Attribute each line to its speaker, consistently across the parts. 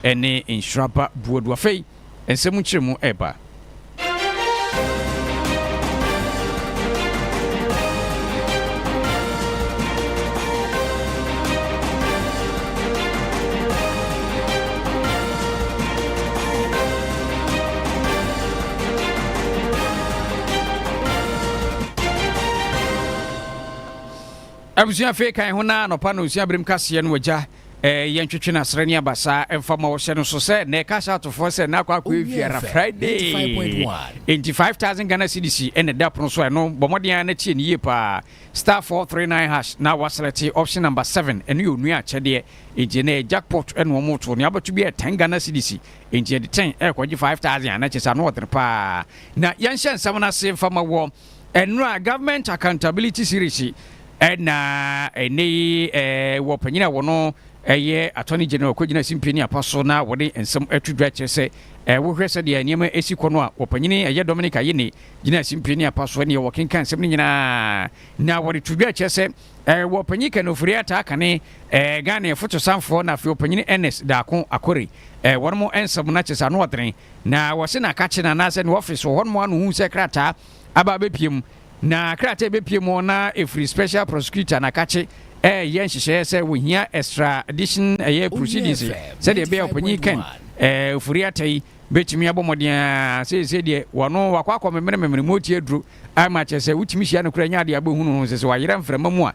Speaker 1: ene insurapa buodu afei ensemu chiremu eba abusia fe kan ho na no pa no usia brem kase no wagya yentwetwe na srani abasa emfama wo hye no so se na cash out for se na kwa eviera Friday 85,000 Ghana cedis ene da prono so no bomodin na tie ne pa *439# na waselect option number 7 ene yo nua chede eje na jackpot ene wo moto ne abatu bi 10 Ghana cedis eje de 10 kwaji 5,000 na chesa no wotre pa na yanhye nsam na se emfama wo enra government accountability series na wo panyina wo no attorney general Kwagina Simpeni apaso na wode ensem atudwa kyerese wo hwese de niam esi kono a wo panyini Dominic Ayene gina Simpeni apaso ne wo kenkan nsem nyina na wode tudwa kyerese wo panyika no furi ata kane Ghana foto sanfo na afio panyini NS Daako Akore won mo ensem na kyesa no wodren na wo se na ka kye na na se no office won mo anu hu sekrata aba bepiem na krata bepiem na efri special prosecutor na kache yen hyehyɛ sɛ wo hia extradition proceedings sɛ de be opanyi kan ofuri atai betumi abomodea sɛ de wono wakwa memere moti aduro ama kyɛ sɛ wutimi hia no kura nya de abahunu sɛ wa yera mframa mu a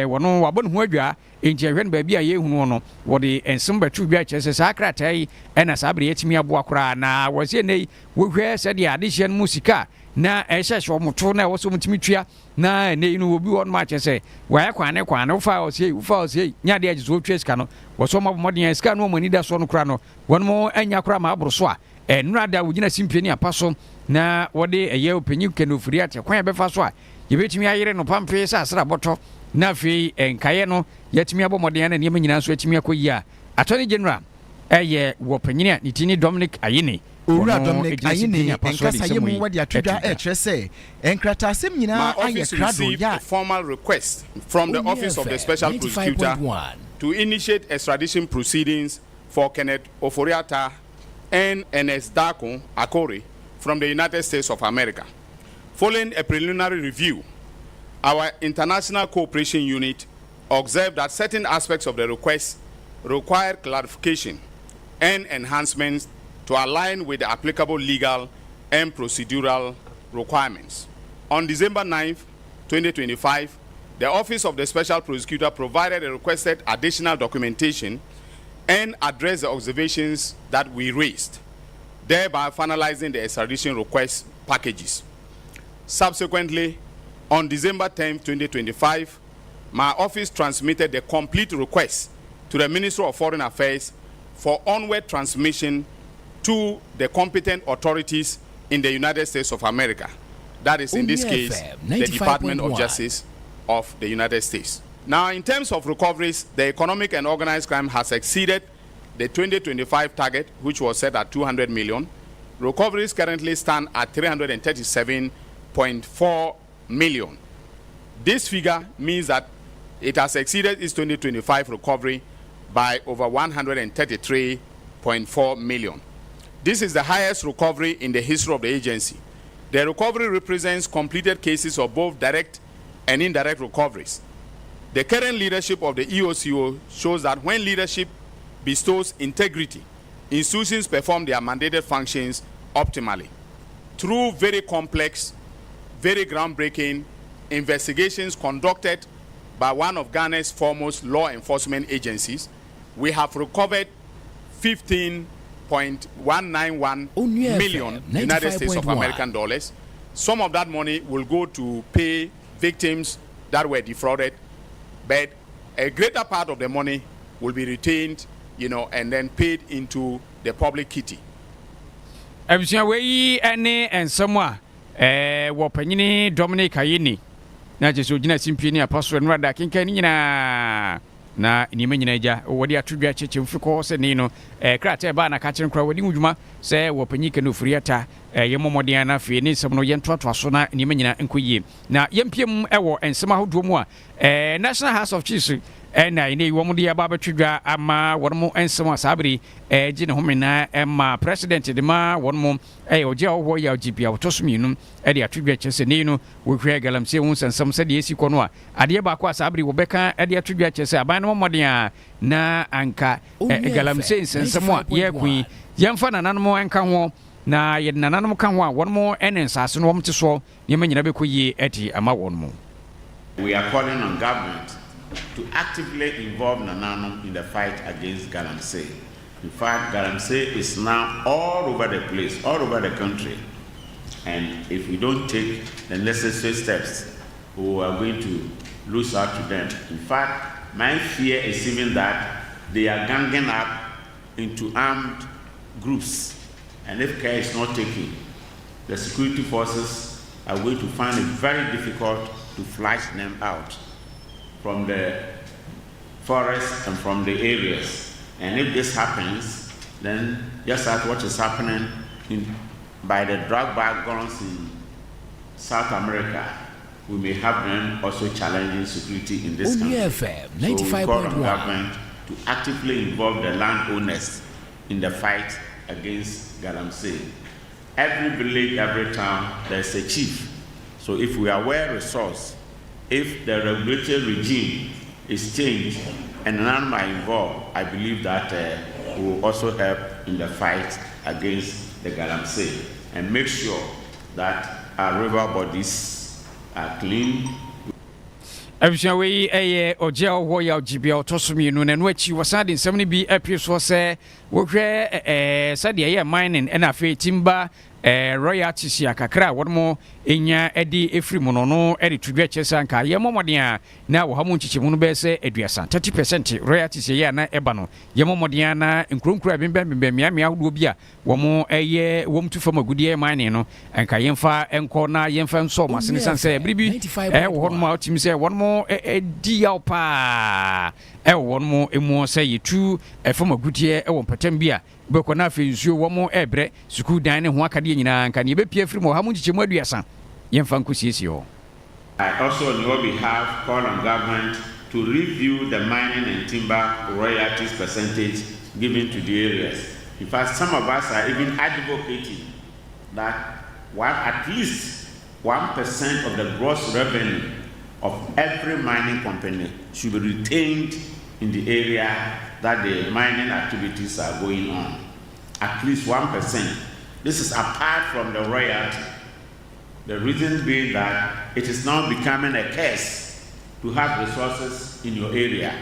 Speaker 1: wono wabon ho adwa enti ahwɛ no ba bia ye hunu no wode ensem batu bia kyɛ sɛ sa krata yi ɛna sa bre yetimi aboa kora na wo sɛ nei wo hwɛ sɛ de adehye no musika na ehye moto na wo so mutimi twia na ne inu obi won ma kyese wa ya kwane wo fa o sei nya de agizo twa sika no wo so mabomodin sika no mani da so no kra no won mo anya kra ma abro so a nura da wugina Simpeni apaso na wode opanyi kenu furi ate kwan be fa so a ye betimi ayere no pampe sa asra boto na fi enkaye no yetimi abomodin na ne nyina so etimi akoyi a attorney general wo panyini ni tini Dominic Ayene
Speaker 2: Ura Dominic Ayene enkasa yemu wadi atudwa kyerese enkrata asem nyina aye krado ya
Speaker 3: formal request from the office of the special prosecutor to initiate extradition proceedings for Kenneth Oforiatta and NS Daako Akore from the United States of America. Following a preliminary review, our international cooperation unit observed that certain aspects of the request require clarification and enhancements to align with the applicable legal and procedural requirements. On December 9th, 2025, the Office of the Special Prosecutor provided a requested additional documentation and addressed the observations that we raised, thereby finalizing the extradition request packages. Subsequently, on December 10th, 2025, my office transmitted the complete request to the Ministry of Foreign Affairs for onward transmission to the competent authorities in the United States of America. That is, in this case, the Department of Justice of the United States. Now, in terms of recoveries, the economic and organized crime has exceeded the 2025 target, which was set at 200 million. Recoveries currently stand at 337.4 million. This figure means that it has exceeded its 2025 recovery by over 133.4 million. This is the highest recovery in the history of the agency. The recovery represents completed cases of both direct and indirect recoveries. The current leadership of the EOCO shows that when leadership bestows integrity, institutions perform their mandated functions optimally. Through very complex, very groundbreaking investigations conducted by one of Ghana's foremost law enforcement agencies, we have recovered 15.191 million United States of American dollars. Some of that money will go to pay victims that were defrauded, but a greater part of the money will be retained, and then paid into the public kitty.
Speaker 1: Abisiawei ene ensamwa wo panyini Dominic Ayene na jesu gina Simpeni apaso enrada kenkan nyina na nima nyina ja wodi atudwa cheche mfiko se ni no krata ba na ka kire nkra wodi hudwuma se wo panyika no furiata yemomodien na fe ni sem no yentoato aso na nima nyina enkoyie na yempiem ewo ensema hodo mu a National House of Chiefs ɛna ine wo mu de aba betwedwa ama wɔn ensem asabri gye ne homena ma president de ma wɔn mu oje wo ya GP autosuminu de atwedwa kyese ne no wo hwe galamse wo nsensem sɛ de esi kɔ no a ade ba ko asabri wo bɛka de atwedwa kyese aban no mmɔden a na anka galamse nsensem a ye kun yɛmfa nananom enka ho na yɛ nananom ka ho a wɔn mu ene nsase no wɔm te so yɛma nyina bɛkɔ yie ati ama wɔn mu.
Speaker 4: We are calling on government to actively involve Nananum in the fight against Galamsey. In fact, Galamsey is now all over the place, all over the country. And if we don't take the necessary steps, we are going to lose out to them. In fact, my fear is even that they are ganging up into armed groups. And if care is not taken, the security forces are going to find it very difficult to flush them out from the forest and from the areas. And if this happens, then just like what is happening by the drug backgrounds in South America, we may have them also challenging security in this country. So we call on government to actively involve the landowners in the fight against Galamsey. Every village, every town, there's a chief. So if we are well resourced, if the regulatory regime is changed and none are involved, I believe that we will also help in the fight against the Galamsey and make sure that our river bodies are clean.
Speaker 1: Abisha we oje owo ya GP autosuminu na no achi wasade nsem ne bi apieso se wo hwe sade ye mining na afi timba royalties ya kakra wonmo enya edi efrim no no edi tudwa chesa nka ye momoden a na wo hamu nchichemu no be se aduasa 30% royalties ye na eba no ye momoden na nkronkro bembem miamia wodo bi a wo mo wom tu fam agudie mining no nka yemfa enko na yemfa nso masene sanse bribi wo honmo otim se wonmo di pa wonmo emu se yetu fam agudie wo patam bi a beko na fe nsuo wo mo ebre school dan ne ho akade nyina nka ne be pie firi mo ha mo nchichemu aduasa yemfa nkosiesie ho.
Speaker 4: I also on your behalf call on government to review the mining and timber royalties percentage given to the areas. In fact, some of us are even advocating that at least 1% of the gross revenue of every mining company should be retained in the area that the mining activities are going on. At least 1%. This is apart from the royalty. The reason being that it is now becoming a curse to have resources in your area.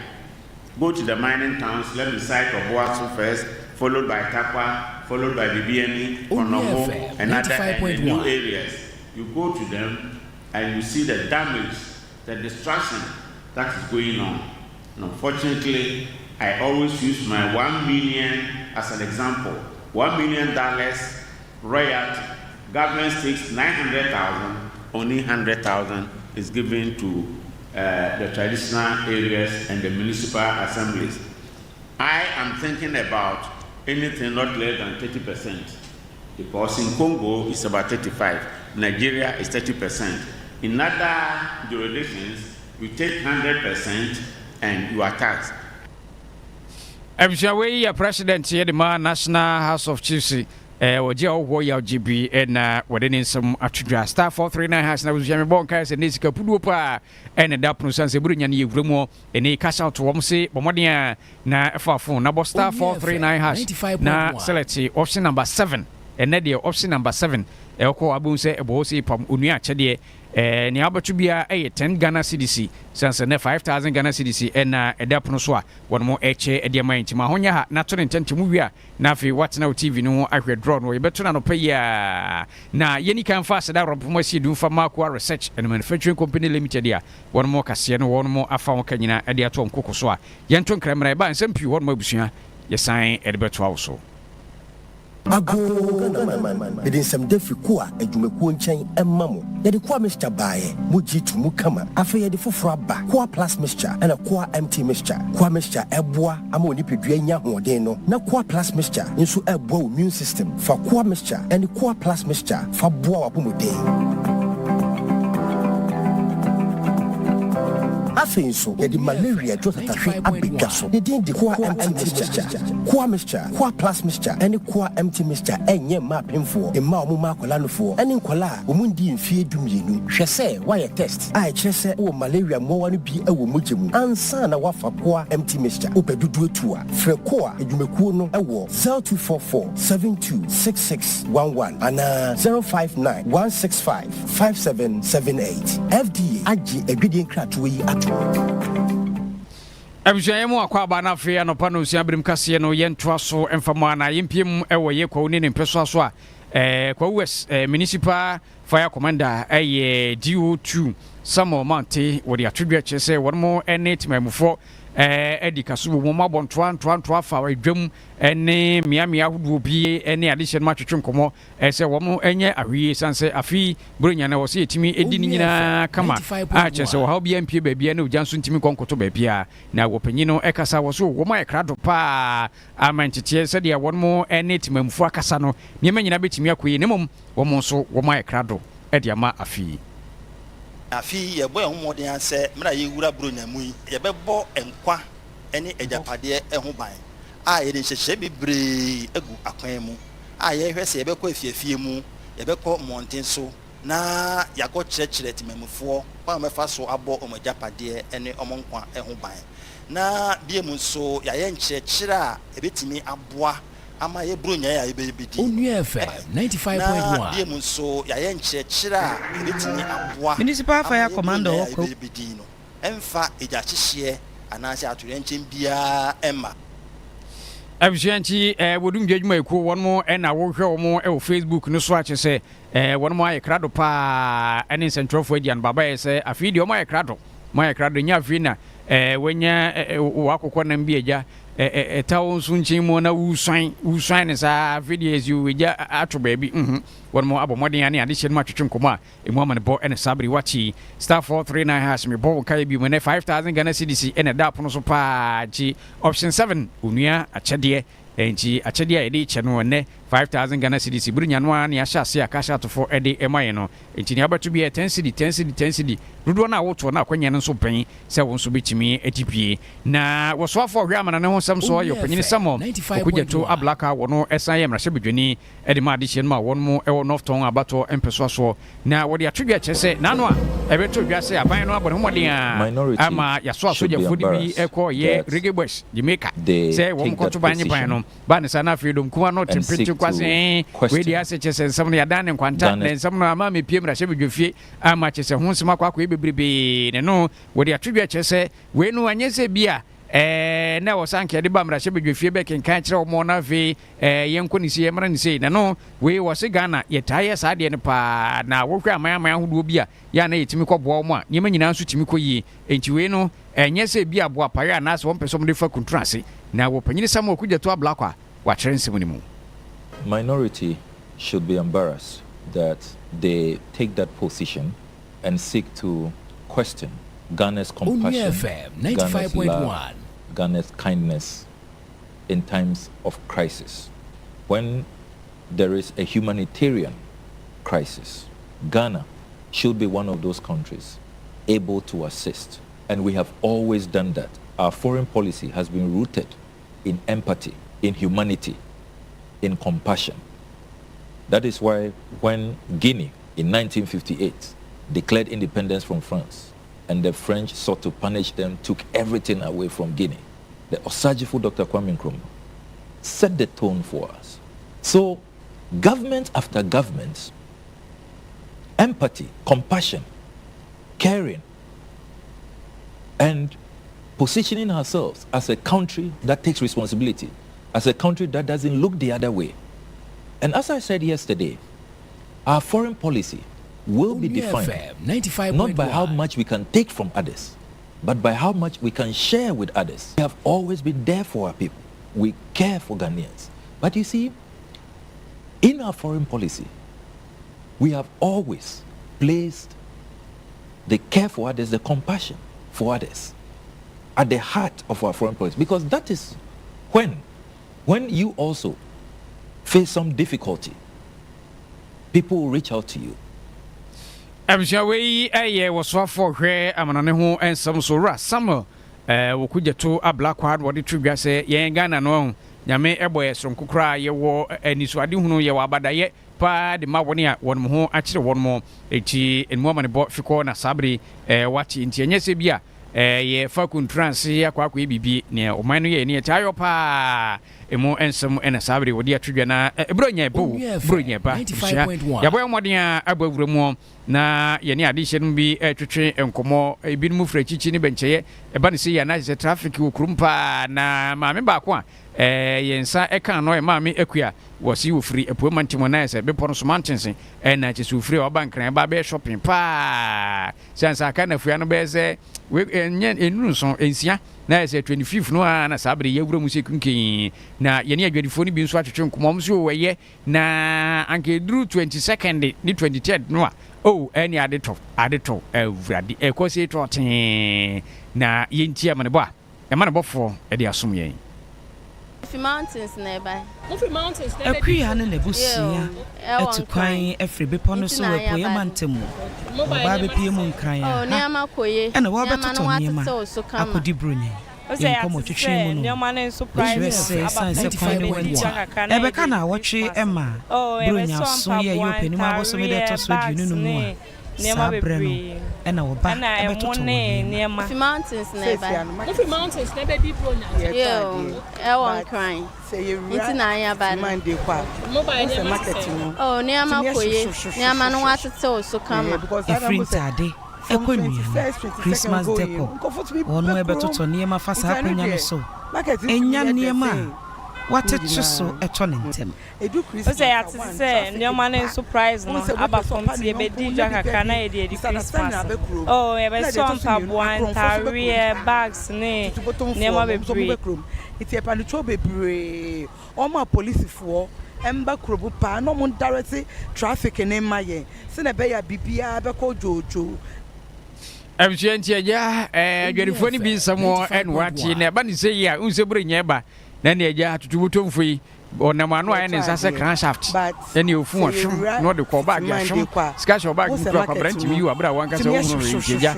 Speaker 4: Go to the mining towns, let me cite Obuasu first, followed by Takwa, followed by Bibiani, Onomo, and other new areas. You go to them and you see the damage, the destruction that is going on. And unfortunately, I always use my 1 million as an example. $1 million royalty. Government takes 900,000, only 100,000 is given to the traditional areas and the municipal assemblies. I am thinking about anything not less than 30%, because in Congo it's about 35%, Nigeria is 30%. In other jurisdictions, you take 100% and you are taxed.
Speaker 1: Abishawe ya president ye the National House of Chiefs oje owo ya GB na wode nsem atwedwa star 439 has na wuzame bon kai se nesika puduo pa ene da pno sanse burunya ne yewremu ene cash out wom se bomoden na efafo na bo star 439 has na select option number 7 ene de option number 7 eko abun se ebo se pam onua chede ni abatu bia 10 Ghana CDC sanse ne 5000 Ghana CDC ena edapono so a wonmo eche ediama ntima honya ha na to ntentemu wi a na afi watna TV no ahwe draw no yebeto na no paya na yeni kan fa sada ropomo si du fa Makwa Research and Manufacturing Company Limited ya wonmo kase no wonmo afa won kanyina ede ato nkoko so a yento nkramra ba nsem pi wonmo abusua yesan edebeto awso
Speaker 5: Ago man bidin some defi kwa adwumakuo nchen emma mo yede kwa mixture baaye muji tumu kama afa yede foforo aba kwa plus mixture na kwa empty mixture kwa mixture eboa ama onipedua nya hoden no na kwa plus mixture nso eboa immune system fa kwa mixture and kwa plus mixture fa boa wapomoden afei nso yɛde malaria dwo tatahwe abɛdwa so ne din de Kwa MT mixture Kwa mixture Kwa plus mixture ɛne Kwa MT mixture ɛnyɛ mma apemfoɔ mma ɔmo ma akɔla nofoɔ ɛne nkɔla a ɔmo ndi mfie dumienu hwɛ sɛ wayɛ test a ɛkyerɛ sɛ wɔ malaria mmɔwa no bi ɛwɔ mogya mu ansa na wafa Kwa MT mixture wopɛdudu atu a frɛ Kwa adwumakuo no ɛwɔ 0244 726611 anaa 059 165 5778 FDA agye adwidie nkratoɔ yi ato
Speaker 1: abusua mu akwa aba na afei anopa no usia brim kase no yentoa so emfama na yempiem ewo ye kwa ne mpeso so a kwa US municipal fire commander DO2 Samuel Mante wo de atwedwe chese wonmo ene timamufo edi kasubu mo mabontoa fa wadwam ene miamia hudu bi ene addition matwetwe nkomo se wo enye ahwie sanse afi bronya na wo se etimi edi ni nyina kama a chese wo ha obi ampie baabia na ojanso ntimi konkoto baabia na wo panyi no ekasa wo so wo ma ekrado pa amantete se de wonmo ene timamfu akasa no niema nyina betimi akoyi ne mom wo mo so wo ma ekrado edi ama afi
Speaker 6: afi ye boy homoden ase mra ye wura bronya mu ye bebo enkwa ene ejapade ho ban a ye de hyehye bebre egu akwan mu a ye hwese ye bekọ afiafie mu ye bekọ monten so na yakọ kyerɛkyerɛ timamufo kwa mefa so abọ omajapade ene omonkwa ho ban na bie mu so ya ye nkyerɛkyerɛ a ebetimi aboa ama ye bronya ya ebebidi
Speaker 7: FM 95.1
Speaker 6: bie mu so ya ye nkyerɛkyerɛ a ebetimi aboa
Speaker 8: municipal fire commander
Speaker 6: ebebidi no emfa ejakyehye anase atorenchen bia emma
Speaker 1: abushanti wodum dwedwuma ekuo wonmo na wo hwe wo e Facebook no so ache se wonmo aye krado pa ene centralfo adian baba ye se afi de mo aye krado nya afi na wenya wakokọ na mbi eja tawo nso nchimu na uswan ne sa videos you eja ato baby wonmo abomodin ane ade hye no atwetwe nkoma emu amane bo ene sabri wachi star 439 has me bo kai bi mu ne 5000 Ghana cedis ene da pono so pa ji option 7 onua akyede enji akyede a ede che no ne 5000 Ghana cedis burunya no an ya hyase akasha tofo ede emaye no enji ne abato bi 10 cedi dodo na woto na akwanya no so pan se won so betimi etipie na wo so afọ hwe amana ne ho sam so yo panyini samo okujeto ablaka wono esan ye mrahye bedwani ede ma ade hye no ma won mo ewo nofton abato empeso so na wo de atwedwa kyese na no a ebeto dwase aban no abone homoden a ama yaso asoja fodi bi ekọ ye reggae boys Jamaica se won ko to banyi ban no ba ne sana freedom kuma no temperature kwase we dia se kyese nsam no ya dan ne kwanta ne nsam no ama mepie mrahye bedwafie ama kyese ho nsema kwa bebrebe ne no wo de atwedwa kyese we no anyese bia na wo sanke de ba mrahye bedwafie be kenkan kyerɛ wo mo na ve yenko ni sie mra ni sei na no we wo se Ghana ye taye sa de ne pa na wo hwa aman hodo bia ya na yetimi kɔboa mo a nyema nyina nso timi kɔyie enti we no anyese bia boa pare na so wonpesom de fa kuntrase na wo panyini sam okujeto ablakwa wa kyerɛ nsɛm ni mu.
Speaker 9: Minority should be embarrassed that they take that position and seek to question Ghana's compassion, Ghana's love, Ghana's kindness in times of crisis. When there is a humanitarian crisis, Ghana should be one of those countries able to assist. And we have always done that. Our foreign policy has been rooted in empathy, in humanity, in compassion. That is why when Guinea in 1958 declared independence from France, and the French sought to punish them, took everything away from Guinea, the Osagifo Dr. Kwame Appiah Kubi set the tone for us. So, government after government, empathy, compassion, caring, and positioning ourselves as a country that takes responsibility, as a country that doesn't look the other way. And as I said yesterday, our foreign policy will be defined not by how much we can take from others, but by how much we can share with others. We have always been there for our people. We care for Ghanaians. But you see, in our foreign policy, we have always placed the care for others, the compassion for others at the heart of our foreign policy. Because that is when you also face some difficulty, people will reach out to you.
Speaker 1: Abusha we was for where Amanane ho and some sora summer wo kugye to abla kwad wo de twibia se yen Ghana no nyame eboye som kokra ye wo anisuade hunu ye wabadaye pa de ma woni a won ho akire won mo eti enmu amane bo fiko na sabre wati nti enye se bia ye fa kuntrance ya kwa bibi ne oman no ye ne tayo pa emu ensem ena sabre wo de atwidwa na ebronya bo bronya ba ya boy modin a abawura mu na ye ne ade hye no bi twetwe enkomo ebi no mu frachichi ne bencheye eba ne se ya na se traffic wo kurumpa na maame ba ko a yensa eka no e maame akua wo si wo free epuema ntimo na se be pono so mantense na che so free oba nkran ba be shopping pa sansa aka na fua no be se we enunu so ensia na se 25 no na sabre ye wura mu se kunkin na ye ne adwadifo ni bi nso atwetwe nkomom so we na anke duru 22nd ni 23rd no oh any adeto awurade ekosi to ten na yenti amane bo a e mane bofo e de asom yen
Speaker 8: mountains nearby.
Speaker 10: Mountains nearby. Akuya na nebusia. Etu kwan efre bepo no so wepo ye mantemu. Ba be pie mu nkran ya.
Speaker 8: Oh, niama koye.
Speaker 10: Ena wo betoto niama. Akodi brunye. Nkomo twetwe mu no. Niama na surprise about 95.1. Ebeka na wotwe ema. Brunya so ye yo penimu aboso me de to so dinu no mu a. Niama bebre ena wo ba ebetoto niama.
Speaker 8: Mountains nearby.
Speaker 11: Mountains nearby deep bronya.
Speaker 8: Yeah. One crying.
Speaker 11: Say you
Speaker 8: It's na ya ba.
Speaker 11: Monday kwa.
Speaker 8: Mobile marketing. Oh, niama koye. Niama no watete so kama.
Speaker 10: Efrintade. Ekonua. Christmas decor. Ono ebetoto niama fasa akonya no so. Enya niama. Watete so etone ntem.
Speaker 11: O say at say niama na surprise no aba from tie be di jakaka na e di Christmas. Oh, e be so mpaboa ntare bags ne niama bebre. Iti epa no cho bebre. Omo police fo emba krobu pa no mo direct traffic ne maye. Se na be ya bibia be ko jojo.
Speaker 1: Abushanti aja adwadifo ni bi nsamo enwati na ba ni se ya unsebure nyeba na ne aja tutubuto mfui onamano aye ne nsase crankshaft ene ofu ohwem no de ko bag ahwem skasho bag ku kwa branch mi abra wanka se ohunu ngeja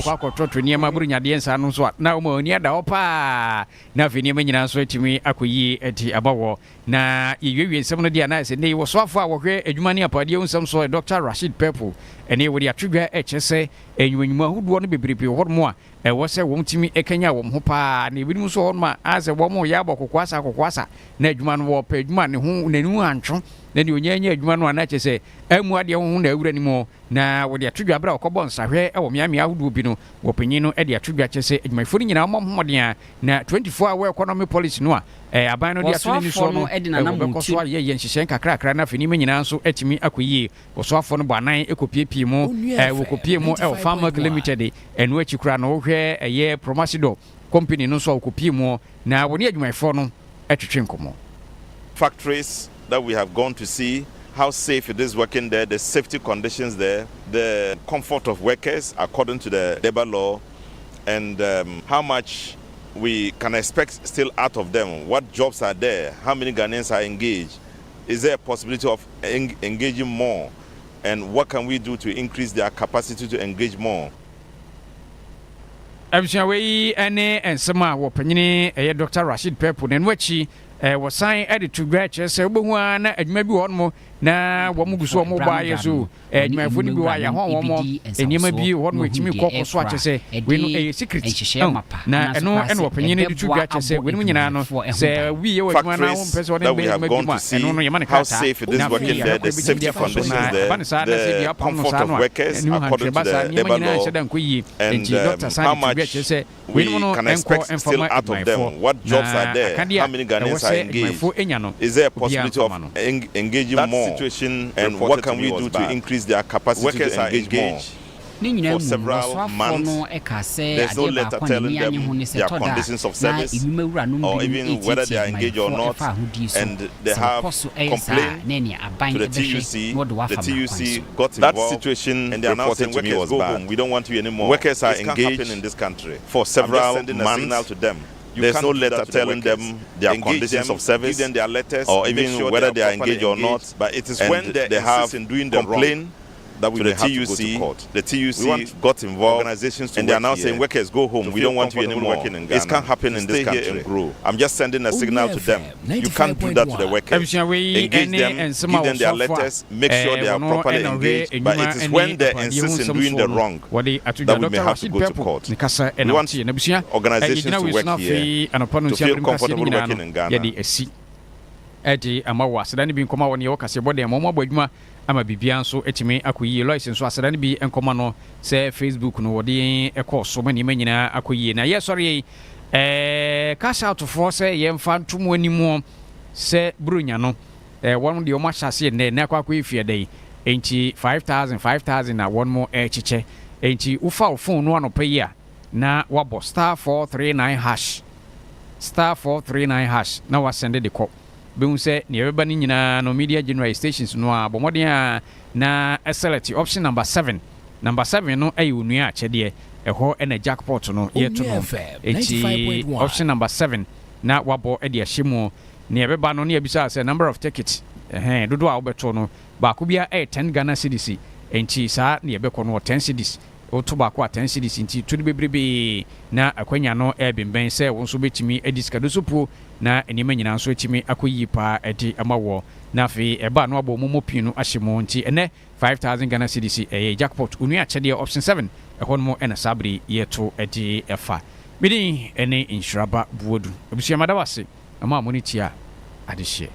Speaker 1: kwa kototo niema buru nyade nsa no so na o ma oni ada opa na afeni ma nyina so atimi akoyi eti abawo na yewie nsem no dia na se ne wo so afo a wo hwe adwuma ne apade nsem so Dr. Rashid Purple ene wo dia twedwa echese enwunwuma hudo no bebrebe hormo a wo se wo ntimi ekanya wo ho pa na ebinim so horma ase wo mo ya bokokwasa na adwuma no wo pa adwuma ne ho nanu antwo na ne onyanya adwuma no ana chese amu ade ho na awura ni mo na wo dia twedwa bra okobon sahwe wo miamia hudo bi no wo panyin no de atwedwa chese adwumafo ni nyina mo homoden na 24 hour economy policy no a aban no dia so ni so no wo so ye nhihyen kakra na afeni nyina nso atimi akoyi wo so afo no banan ekopiepie mu wo kopie mu Farmer Limited enu achikura no wo hwe eye Promasido company no so kopie mu na woni adwumafo no atwetwe nkomo.
Speaker 12: Factories that we have gone to see how safe it is working there, the safety conditions there, the comfort of workers according to the labor law, and how much we can expect still out of them. What jobs are there? How many Ghanaians are engaged? Is there a possibility of engaging more? And what can we do to increase their capacity to engage more?
Speaker 1: Abishawe ene ensema wo panyini Dr. Rashid Purple nenwachi wo sign edit to graduate say obohu na adwuma bi wonmo na wo muguso wo ba yeso adwumafo ni bi wa ya ho wo enima bi wonmo etimi kokoso achese we no secret na eno wo panyini di to graduate say we no nyina no say we ye wo adwuma na wo mpese won be ma bi ma eno no yemane kata
Speaker 12: safe it is working there, the safety conditions there, the comfort of workers according to the labor law, and how much we can expect still out of them. What jobs are there? How many Ghanaians are engaged? Is there a possibility of engaging more? Situation, and what can we do to increase their capacity to engage more? For several months, there's no letter telling them their conditions of service or even whether they are engaged or not, and they have complained to the TUC. The TUC got involved. That situation and they announced that workers go home. We don't want you anymore. Workers are engaged in this country for several months. To them. There's no letter telling them their conditions of service, give them their letters, or even whether they are engaged or not. But it is when they have complained that we may have to go to court. The TUC got involved, organizations, and they are now saying workers go home. We don't want you anymore working in Ghana. It can't happen in this country. And grow. I'm just sending a signal to them. You can't do that to the workers. Engage them, give them their letters, make sure they are properly engaged. But it is when they insist in doing the wrong that we may have to go to court. We want organizations to work here, to feel comfortable working in Ghana.
Speaker 1: Eji amawa sedane bi nkoma woni wokase bode mo abadwuma ama bibia nso etimi akoyi Lois nso sedane bi nkoma no se Facebook no wode ekoso mani manyina akoyi na ye sorry cash out for se ye mfa ntomo animu se brunya no won de o ma hyase ne na akoyi fie dai enti 5000 na won mo chiche enti ufa phone no anopa a na wabo *439# *439# na wasende de call Bun say near Bani no media general stations no abomoden na select option number 7 no ayunua chede eho na jackpot no yeto no option number 7 na wabo e de ahyimu ne beba no ne abisa say number of tickets dodo a obeto no ba ko bia 10 Ghana cedis enti sa ne beko no 10 cedis oto ba ko 10 cedis enti tudi bebrebe na akwanya no ebemben say won so betimi ediska do supu na enima nyina nso etimi akoyi pa edi amawo na fe eba no abo momo pinu ahyemo nti ene 5000 Ghana cedis jackpot unu achede option 7 ehon mo ena sabri yeto edi efa midi ene insuraba buodu ebusia madawase ama monitia adehye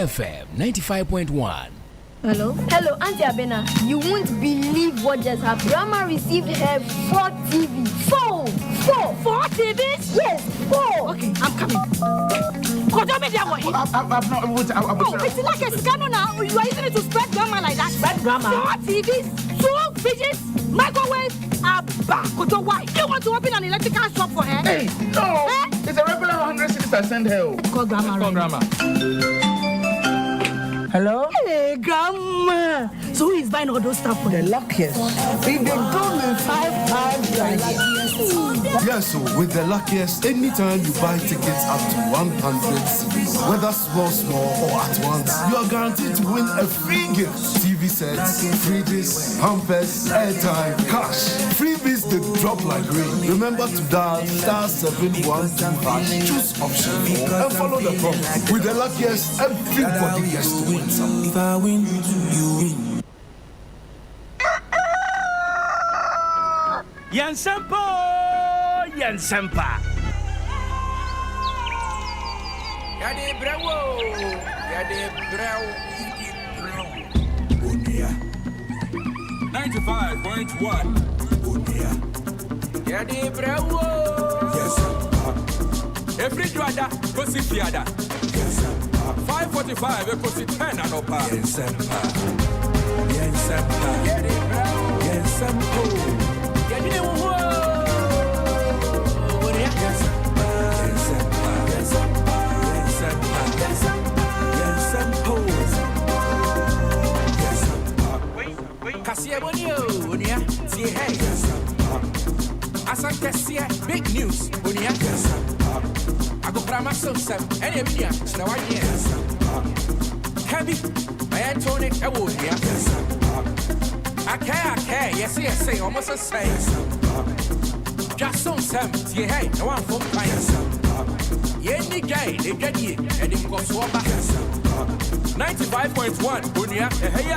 Speaker 7: FM 95.1.
Speaker 13: Hello, Auntie Abena. You won't believe what just happened. Grandma received her 4 TVs. 4 TVs? Yes, 4. Okay, I'm coming. I'm not. It's like a scandal now. You are using it to spread grandma like that. Spread grandma. 4 TVs, 2 fridges, microwave. Abba, why? You want to open an electrical shop for her?
Speaker 14: Hey, no. It's a regular 100 cedis I send her.
Speaker 13: Call grandma.
Speaker 14: Hello?
Speaker 13: Hey, Grandma. So who is buying all those stuff for
Speaker 14: the luckiest? If they do me 5 times like
Speaker 15: Yes, so with the luckiest, anytime you buy tickets up to 100 cedis, whether small or at once, you are guaranteed to win a free gift. TV sets, fridges, hampers, airtime, cash. Freebies they drop like rain. Remember to dial *712#, choose option 4 and follow the prompt. With the luckiest, everybody gets to win something. If I win, you win.
Speaker 16: Nsempa. Yaa Brefo. Unia. 95.1. Unia. Yaa Brefo. Yes. Every juada, kosi fiada. Yes. 5:45, kosi 10 anopa. Nsempa. Big news, Unia. I go for myself, and Emilia, so I guess. Heavy, my Antonic, I will hear. I care, yes, almost the same. Just some hey, I want 4 pints. Any guy, they get it, and it goes over. 95.1, Unia, hey,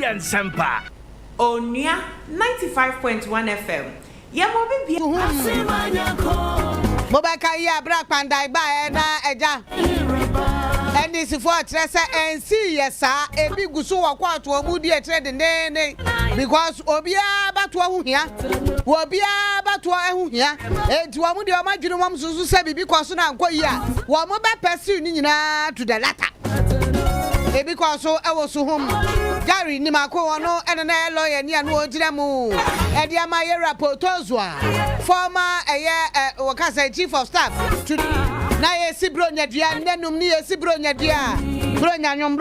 Speaker 17: yɛ Nsempa.
Speaker 18: Onia 95.1 FM. Yamo bibi.
Speaker 19: Mobaka Yaa Brefo ba na eja. Eni sifo atrese ensi yesa ebi gusu wakwa to omudi etrede ne because obia bato ahuhia obia bato ahuhia enti omudi o madwunu mom susu se bibi kwaso na ankoyi a wo mo be pursue ni nyina to the latter ebi kwaso ewo so hom Gary ni mako wono ene na lawyer ni anu ogire mu e dia ma ye rapportozwa former wakasa chief of staff to na ye sibro nyadua nenum ni ye sibro nyadua bro nyanyom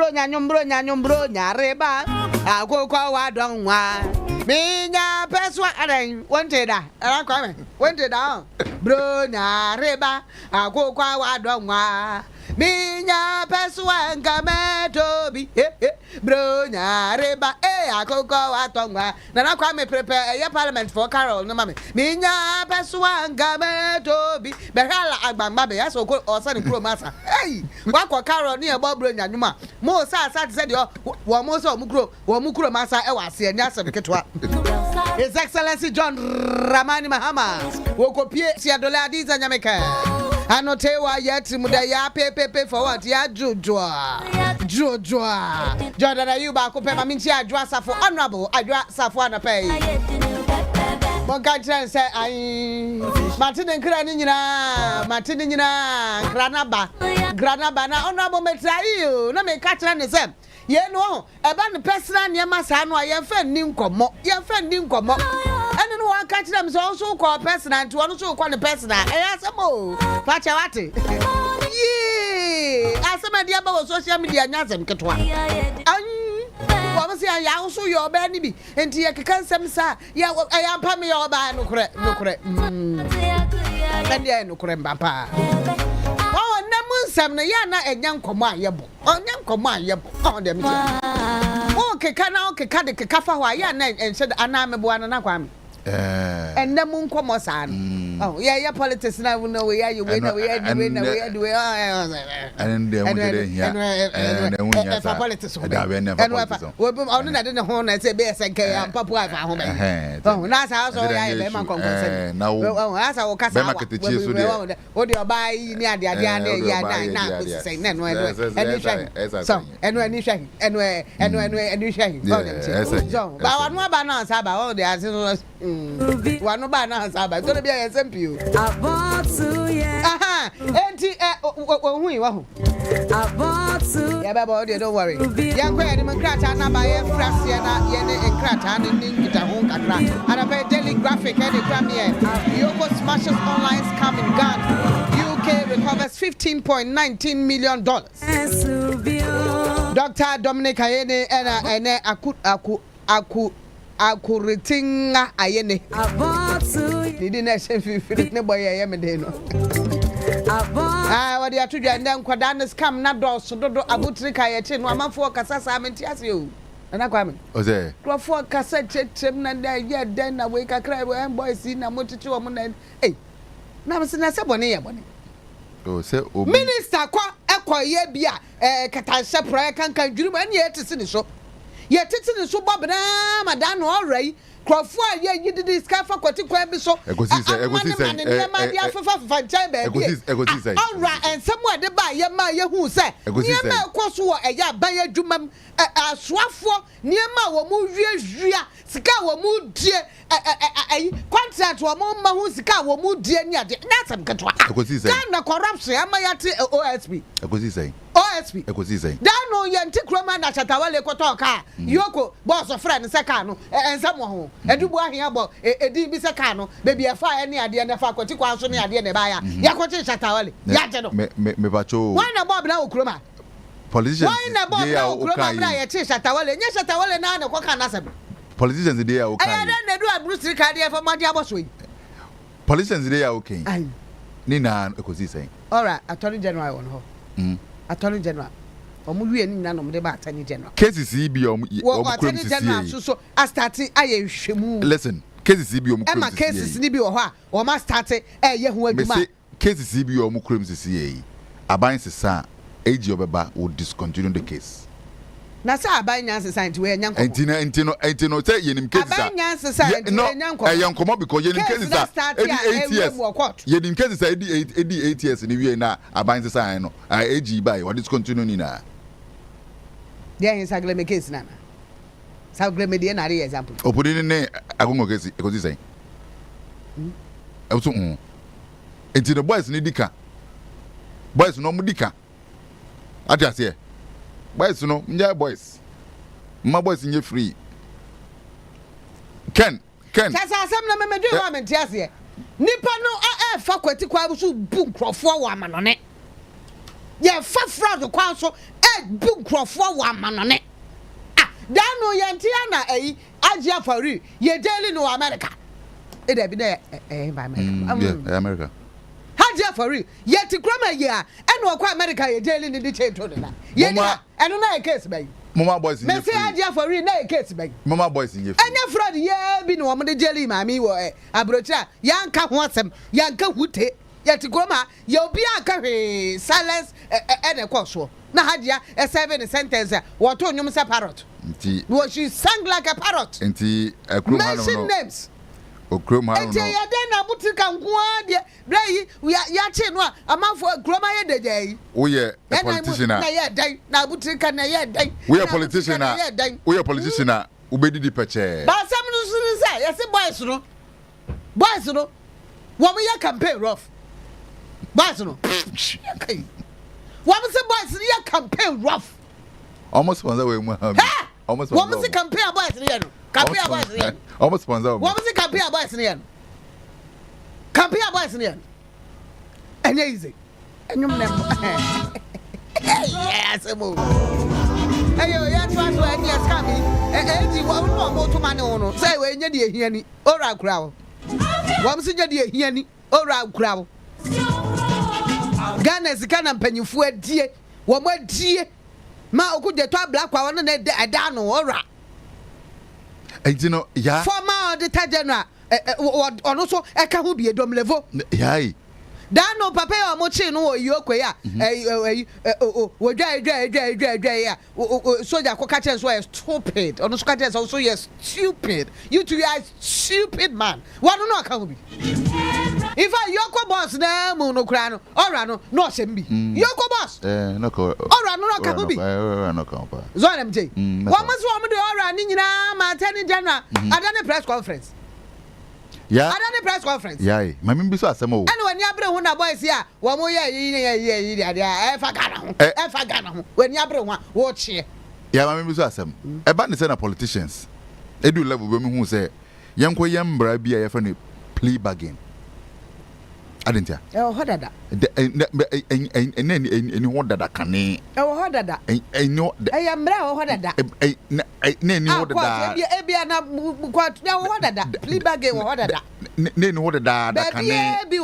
Speaker 19: reba akoko wa donwa minya peswa adan wanted da Kwame wanted da bro nya reba akoko wa donwa minya peswa ngamedobi bro nya reba akoko wa donwa na Kwame prepare ye parliament for Carol no mame minya peswa ngamedobi behala agbamba be yaso ko osani pro masa wakọ Carol ni ebo bro nyanyuma mo sa said wo mo so wo kuro masa e wase anya asem ketwa His Excellency John Ramani Mahama wo kopie siadola adiza nyameka anotewa yeti muda ya pepe for what ya jojwa Jordan Ayuba ko pe ma minchi adwa safo honorable adwa safo anapay Monka tren say ai Martin nkra ni nyina granaba na honorable metrayo na me ka tren ne say ye no eba ne personal niam sa no ye fa ni nkomo ene no wan ka tren so so ko personal nti wono so ko ne personal asemo fa che wate asema dia ba social media nyasem ketwa Wamsi ya usu yo ba ni bi enti ye keka nsem sa ya ampa me yo ba nokure ndia nokure mbapa na munsam na ya na enya nkomo ayebo de mi o keka de keka fa hwa ya na enhye ana mebo ana na Kwame enne mu nkomo sa no ya politics na we know we are and for politics onu na de ne ho na say be senke ya papu afa ho be na sa so ya be man konkonse na sa wo kasa o de oba yi ni ade ya na say na no enu hwe so ba wanu aba na sa ba o de ase wanu ba na sa ba so de bia SMPO abotu ye enti ohun wa ho abotu ya ba de don't worry ya kwa ni nkrata na ba ye frase na ye ne nkrata ni ngita ho kakra ana ba daily graphic and Kwame Yoko smashes online scam in Ghana. UK recovers $15.19 million. Dr. Dominic Ayene ene akuritinga ayene didi na shefi ne boy yeme de no wadi atudwa nda nkwada na scam na doso dodo abutrika ye che no amafo kasa sa menti ase o na Kwame oze krofo kasa chetem na da ye den na we kakra we boys na motichi wo na na mse na se bone ye bone o se o minister kwa ekoye bia katanse pro kankan dwuru ani etisi ni so ye titi ni so bobna madan no already krofo a ye yididi skafa kwati kwa bi so egosise ma dia fafa nchai ba bi alra ensemu ade ba ye ma ye hu se niema ekoso wo eya ban adwumam asoafo niema wo mu wiawia sika wo mu die contract wo mu ma hu sika wo mu die ni ade na sam ketwa egosise na corruption ama yate OSP egosise dano yanti kroma na chatawale kotoka yoko boss of friend seka no ensam ho edubu ahia bo edi bi seka no baby afa ene ade na fa kwati kwa so ne ade ne ba ya yakochi chatawale yaje no me bacho why na bob na okroma politicians why na bob na okroma bra ya chi chatawale nya chatawale na na koka na sabe politicians dey are okay na do abrusi kade fa madi aboso yi politicians dey are okay ni na ekozi say all right attorney general on ho Attorney General. Omuwie ni nanom de ba Attorney General. Cases bi Attorney General so astarte aye hwemu. Listen, cases bi Ema cases ni bi wo ho a o ma starte ye ho aduma. Me say cases bi omukrom sisi yi. Aban sesa age obeba will discontinue the case. na sa abanya society we nyanko
Speaker 17: entino say yenim cases
Speaker 19: abanya society we nyanko
Speaker 17: yankomo because yenim cases edi 8 years yenim cases edi 8 years ni wie na abanya society no ag buy what discontinue ni na
Speaker 19: there is a case na Sagre me na example
Speaker 17: opudi ne agongo case ekozi say also entino boys ni dika boys no mudika atia say boys no nya boys my boys nye free Ken
Speaker 19: kasa asem na me do wa me ntia se nipa no fa kwati kwa so bu nkrofo wa amanone ye fa fraud kwa so bu nkrofo wa amanone dano ye ntia na agi afari ye daily no America e da bi na
Speaker 17: America
Speaker 19: Haji afari ye ti kroma ye a eno kwa America ye daily ni di cheto na ye na eno na case bai
Speaker 17: Mama boys in
Speaker 19: me say Haji afari na case bai
Speaker 17: Mama boys in ye
Speaker 19: enya fraud ye bi no mo de daily mami wo abrocha yanka ho asem yanka hute ye ti kroma ye obi aka hwe silence ene kwaso na Haji a 7 sentence what to nyum say parrot
Speaker 17: nti
Speaker 19: wo she sang like a parrot
Speaker 17: nti akroma
Speaker 19: no names
Speaker 17: okroma no
Speaker 19: ete ya den na butika nkoa de blai ya che no amafo kroma ye dejai
Speaker 17: wo ye politician
Speaker 19: na ye dan na butika na ye dan
Speaker 17: wo ye politician wo ye politician ubedidi peche
Speaker 19: ba sam no suru say ya se boys no wo me ya campaign rough boys no okay wo me se boys ya campaign rough
Speaker 17: almost one way mu almost
Speaker 19: one wo me se campaign boys no campaign boys no
Speaker 17: almost sponsor.
Speaker 19: What was the campaign boys in? Campaign boys in. And easy. And you remember. Yes, move. Hey, you try to any coming. And you won't know more to man on. Say when you hear any or a crowd. What was it you hear any or a crowd? Ghana's can penny for dear. One more dear. Ma could the top black one and I don't know or a.
Speaker 17: You know, yeah.
Speaker 19: Former the General, or also a can be a dom level.
Speaker 17: Yeah.
Speaker 19: Dano papa or mochin or yokoya, so that catchers were stupid, or no catchers also yes stupid. You two are stupid man. What do not can be? If I yoko boss na monocrano, or no sembi. Yoko boss,
Speaker 17: no,
Speaker 19: or no can be. Zonam J. What must woman do all running in my attorney general? I done a press conference.
Speaker 17: Yeah,
Speaker 19: I done a press conference.
Speaker 17: Yeah, my member saw some more.
Speaker 19: And when Yabra when I boys here, one more year, when Yabra watch here.
Speaker 17: Yeah, my member saw some. About the Senate politicians, they do level women who say, Young Koyam be a funny plea bargain. I didn't hear.
Speaker 19: Oh, what that?
Speaker 17: And then what that can.
Speaker 19: Oh, what that?
Speaker 17: I know
Speaker 19: I am brown, what that?
Speaker 17: I know that.
Speaker 19: What that? Plea bargain, what that?
Speaker 17: Then what that can
Speaker 19: be.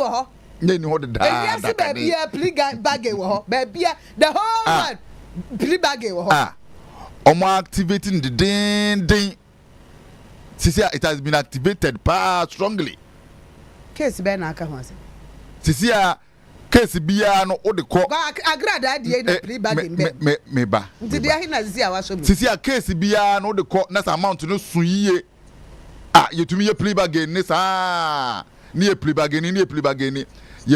Speaker 17: Then what that?
Speaker 19: Baby, plea bargain, baby, the whole one. Plea bargain.
Speaker 17: Activating the ding. See, it has been activated strongly.
Speaker 19: Case Ben Akawas.
Speaker 17: Sisia case bia no o de ko
Speaker 19: agrada die na plea bargain
Speaker 17: me ba
Speaker 19: nti dia hina sisia waso mi
Speaker 17: sisia case bia no de ko na sa amount no suyiye yetumi ye plea bargain ni sa ni ye plea bargain ye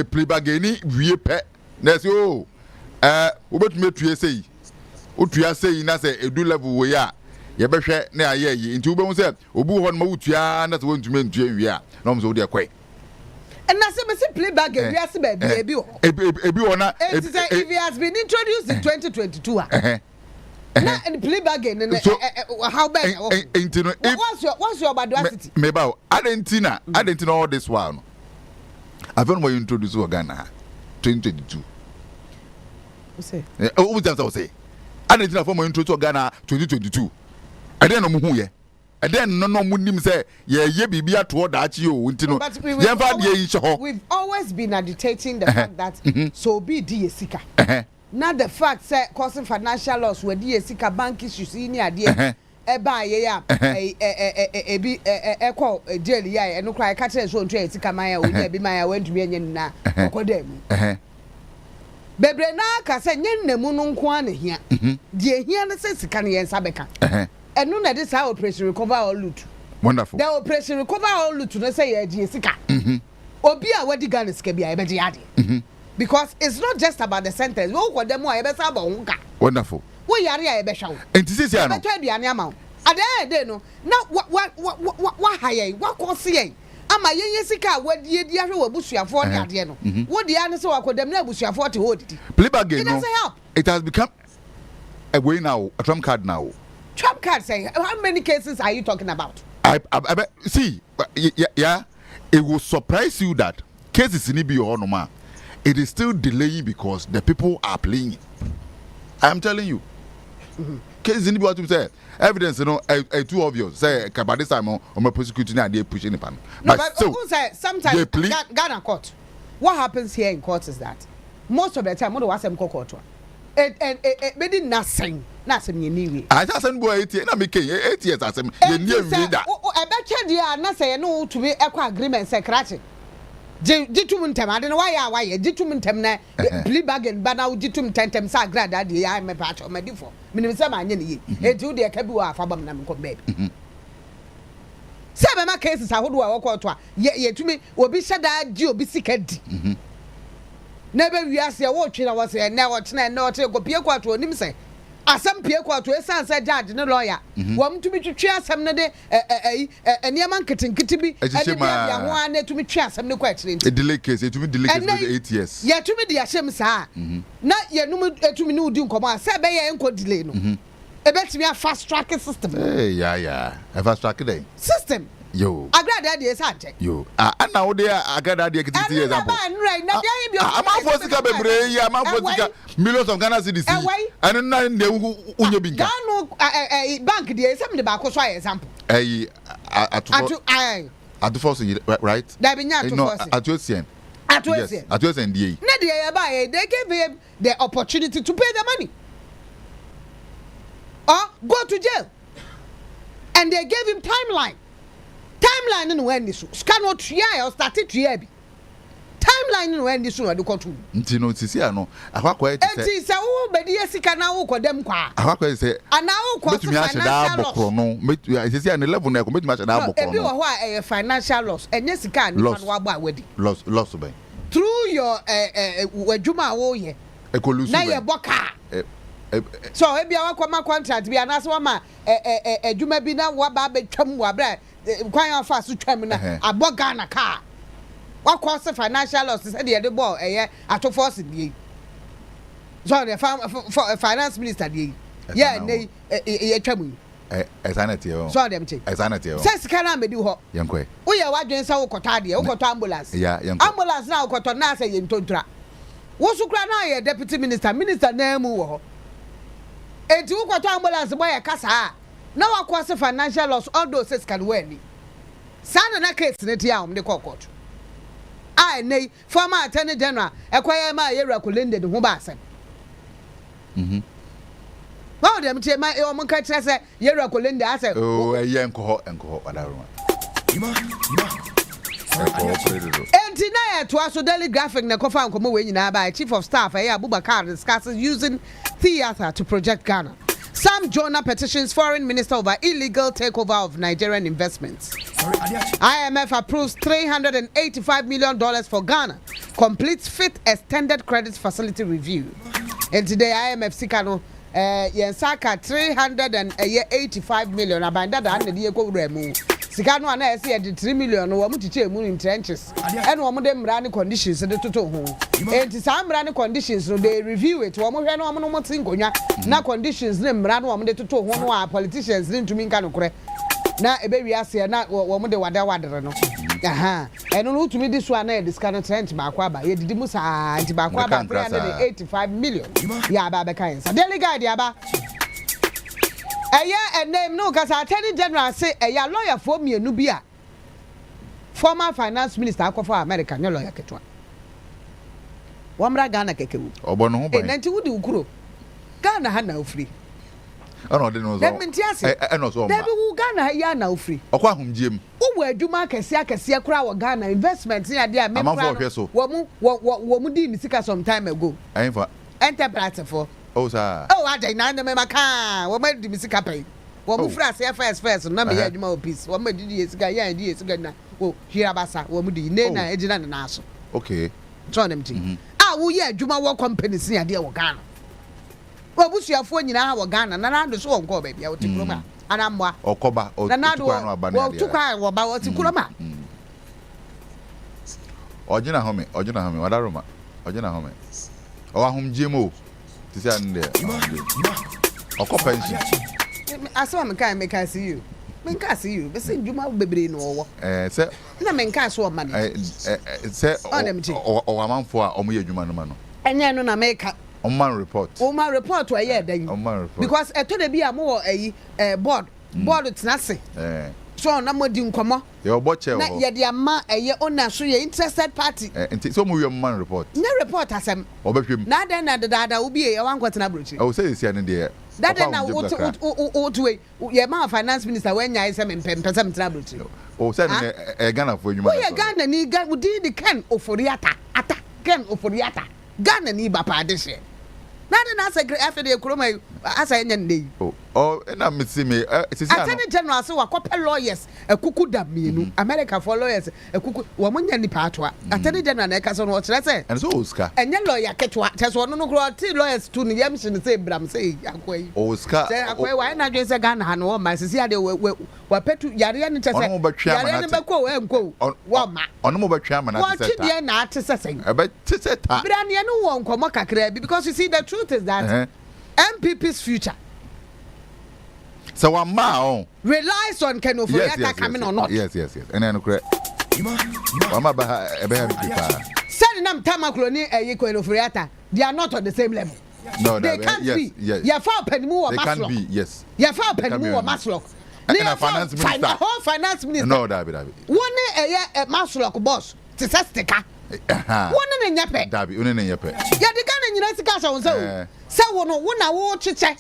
Speaker 17: plea bargain wie pe na se o obetumi atue sei o tua sei na se edu level we ya ye behwe na aye yi nti wo be se obu ho no ma wutua na se wontumi ntue wie a na mo so wo de kwai.
Speaker 19: And I say play back a yes, baby. If he has been introduced in 2022, and play back again, how bad? What's your audacity?
Speaker 17: Maybe I didn't know all this one. I've only introduced to Ghana 2022.
Speaker 19: Say,
Speaker 17: oh, that's what I say. I didn't know for my intro to Ghana 2022. I didn't know who ye. And then no munim say ye bibia to that you ntino
Speaker 19: we've always been agitating the fact that so be DSika not the fact say causing financial loss where DSika bank issues in ade e ba ye ya e bi e call jail ya e no cry catch so ntwe sika man ya we bi man ya wantumi enye na okodam bebre na ka se nyennamu no nko an hia de hia ne se sika ne yensa beka enu na de sa operation recover all loot
Speaker 17: wonderful
Speaker 19: the operation recover all loot no say ye die sika obi a wadi Ghana sika bia ye beje ade because it's not just about the sentence wo ko dem a ye be sa ba wonka
Speaker 17: wonderful
Speaker 19: wo yare a ye be hwa wo
Speaker 17: entisisi ano
Speaker 19: beto aduane ama ade no na wa haye wa kosi ye ama yenye sika wadie di ahwe wabusuafo de ade no wo de ane se wakodam na abusuafo te hodidi
Speaker 17: play back game no it has become a way now, a trump card now.
Speaker 19: Trump card saying how many cases are you talking about?
Speaker 17: I see, yeah, it will surprise you that cases in Ibi or Noma, it is still delaying because the people are playing it. I am telling you. Cases in Ibi, what you say, evidence, you know, too obvious. Say, Kabadi Simon, or my prosecuting and they pushing the pan.
Speaker 19: But still, sometimes Ghana court. What happens here in court is that most of the time, what do I say in court? It made nothing. Nothing you need. I
Speaker 17: just send boy 8 years. I make 8 years. I say you need reader.
Speaker 19: I bet you are not saying no to be equal agreement. Say crashing. Jitum tem. I don't know why. Jitum tem na plea bargain. But now jitum tem sa grad. That I am a part of my default. Minimum some money. It do the Kabua Fabam Nam come baby. Seven cases. I would walk out. Ye to me will be said that you be sick. Never we ask your watching. I was here now. Watch now. No, take go Pierre Quattro. Him say. Asam Pierre Quattro. San said judge no lawyer. Want to be to share some day. A near man kitty. One to me share some no question. A delay case. It will be delayed 8 years. Yeah, to me the Hashem sir. Not yet. No, to me no do come on. Say be your uncle delay no. A bet me a fast track system. Hey, yeah. A fast track day system. Yo, I got that is hard. Yo, and now there I got that example. Right now, I'm for Sika Bebre, I'm for millions of Ghana citizens. And then they will be bank there, some of the back was why example. At the first, right? At your end. At your end, they gave him the opportunity to pay the money or go to jail, and they gave him timeline. Timeline in when this cannot try or started to be timeline in when this one do control. Ntino tisi ano akwakwa eti se. Eti se wo bedi esika na wo kodem kwa. Akwakwa se. Ana wo kwa financial loss. No, tisi an 11 na ko betumi a da bokro no. Ebi wo ho a financial loss. Enye sika ni fa no agba awadi. Loss be. Through your wadwuma wo ye. Ekolusu. Na ye boka. So ebi awakwa contract bi anase wa ma adwuma bi na wa ba betwam wa bra kwan afa so twam na Ghana car what cause financial loss said the ball ato force die so the finance minister die yeah nei twam sanity o so dem che sanity o say sika na medi ho yenkwe wo ye wadwen sa wo kota de wo kota ambulance yeah yenkwe ambulance na wo kota na say yentontra wo sukra na ye deputy minister na mu wo ho enti wo kota ambulance boy e kasa na wakwa financial loss all those says can win sana na case ne tia om de court ai nei former attorney general ekwaye ma yewra kolende de ho ba asem ba dem tie ma o mon ka kire se yewra kolende asem oh eye enko wadaro enti na ya to aso daily graphic na kofa nkomo we nyina ba chief of staff Abubakar discusses using theater to project Ghana. Some joiner petitions foreign minister over illegal takeover of Nigerian investments. IMF approves $385 million for Ghana. Completes fifth extended credit facility review. And today IMF Sikano Yensaka $385 million. Abanda da ane diye ko remu. Sikano ana esi ya 3 million wa mutiche mu in trenches. And wa mu de mrani conditions de toto ho. Enti sa mrani conditions no they review it. Wa mu hwe no wa mu no tinkonya na conditions ne mrani wa mu de toto ho no a politicians ne ntumi nka no kore. Na ebe wi ase na wa mu de wadere no. Aha. Eno no utumi di so ana discount trench ba kwa ba. Ye didi mu sa anti ba kwa ba 385 million. Ya ba be kan sa. Daily guide ya ba. A name no cause attorney general say a lawyer for me nubia former finance minister akofo America no lawyer ketwa wamra Ghana kekewu obono ho ban enti wudi ukuro Ghana ha na ofri
Speaker 17: Oh no, no.
Speaker 19: Let me tell you.
Speaker 17: No so.
Speaker 19: There be Ghana ya na ofri.
Speaker 17: Okwa humjiem.
Speaker 19: Wo adwuma kese kura wo Ghana investment ni ade a me kura. Wo mu di misika some time ago.
Speaker 17: Ainfa.
Speaker 19: Enterprise for.
Speaker 17: Oh sir.
Speaker 19: Oh ade na me maka. Wo ma di misika pay. Wo mu fra se first na me ya adwuma o peace. Wo ma di esika ya di esika na. Wo hira basa wo mu di ne na ejina na aso.
Speaker 17: Okay.
Speaker 19: Turn them thing. Wo ye adwuma wo company si ade wo Ghana. Wo busuafo nyina ha wo Ghana na na do so won ko ba bia wo ti kroma. Anamwa
Speaker 17: okoba otukwa no abane
Speaker 19: wo tukwa wo ba wo ti kroma.
Speaker 17: Ojina home wadaroma ojina home o ahomjiem o ti se ande okọ pension
Speaker 19: aso am kan make I see you be say djuma bebre no wo
Speaker 17: se
Speaker 19: na me nka so o ma
Speaker 17: se o amanfo a omo ye djuma no ma no
Speaker 19: enye no na make
Speaker 17: Oman report
Speaker 19: wa ye dan because eto de bi am wo board tenase so na modi nkomo
Speaker 17: ye oboche
Speaker 19: na ye de ama eye ona so ye interested party
Speaker 17: so mo we man report
Speaker 19: na report asem
Speaker 17: obetwem
Speaker 19: na den na dada obi e wan kwatena brochi
Speaker 17: o say sia ne de
Speaker 19: that na what way ye man finance minister when nya ise mpempesa mtena brochi
Speaker 17: o say ne Ghana for adwuma
Speaker 19: o ye Ghana ni udi di Ken Oforiata Ken Oforiata Ghana ni ba pa de she na say after the kroma asa enya ndey
Speaker 17: na me see me
Speaker 19: attorney general say wakope lawyers ekuku da mienu America for lawyers ekuku wo munya ni paatoa attorney general na eka so no kire say
Speaker 17: and so Oscar
Speaker 19: enya lawyer ketwa teso no kro ti lawyers tu ni yam shi ni say bram say akwai
Speaker 17: Oscar
Speaker 19: say akwai wa na dwe say Ghana ha no ma sisi ade wa petu yare ni tese yare ni beko we nko wo ma
Speaker 17: ono mo betwa ma na tese
Speaker 19: ta wo ti na atese sen
Speaker 17: ebe tese ta
Speaker 19: bra ne no wo nkomo kakra bi because you see the truth is that MPP's future
Speaker 17: so one ma
Speaker 19: relies on Ken Oforiata coming or not.
Speaker 17: Yes. And then correct. Mama ba ebe ha pipa.
Speaker 19: Send nam tamakloni Ken Oforiata. They are not on the same level.
Speaker 17: No,
Speaker 19: they can't be. Ya fa penimu or
Speaker 17: Maslow. They can be, yes.
Speaker 19: Ya fa penimu or Maslow.
Speaker 17: And finance minister.
Speaker 19: The whole finance minister.
Speaker 17: No, David.
Speaker 19: One Maslow boss. Tisastika. One in nyape.
Speaker 17: David, one in nyape.
Speaker 19: Ya de Ghana nyina sika so so. Say wono wona wo chiche.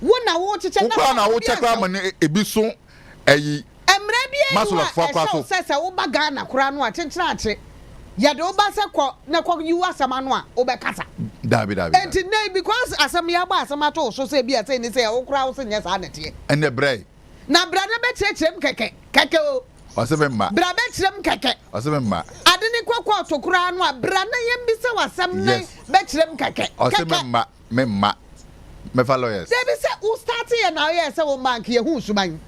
Speaker 19: Wona wo chiche
Speaker 17: na wo check am na ebiso ayi
Speaker 19: emre bia
Speaker 17: Maslow for kwaso.
Speaker 19: Say wo ba Ghana kura no a chenchira ache. Ya de wo ba se ko na ko yu asama no a wo be kasa.
Speaker 17: David.
Speaker 19: And today because asam ya ba asama to so say bia say ni say wo kura wo se nya sa na tie.
Speaker 17: And the bray.
Speaker 19: Na bra na be chechem keke o.
Speaker 17: Osebe mma.
Speaker 19: Bra be chirem keke.
Speaker 17: Osebe mma.
Speaker 19: Ade ni kwakwa to kura no a bra na yem bi se wasam na be chirem keke.
Speaker 17: Osebe mma, memma. Me follow yes.
Speaker 19: They be say who starting here now yes say wo bank ye hu suman.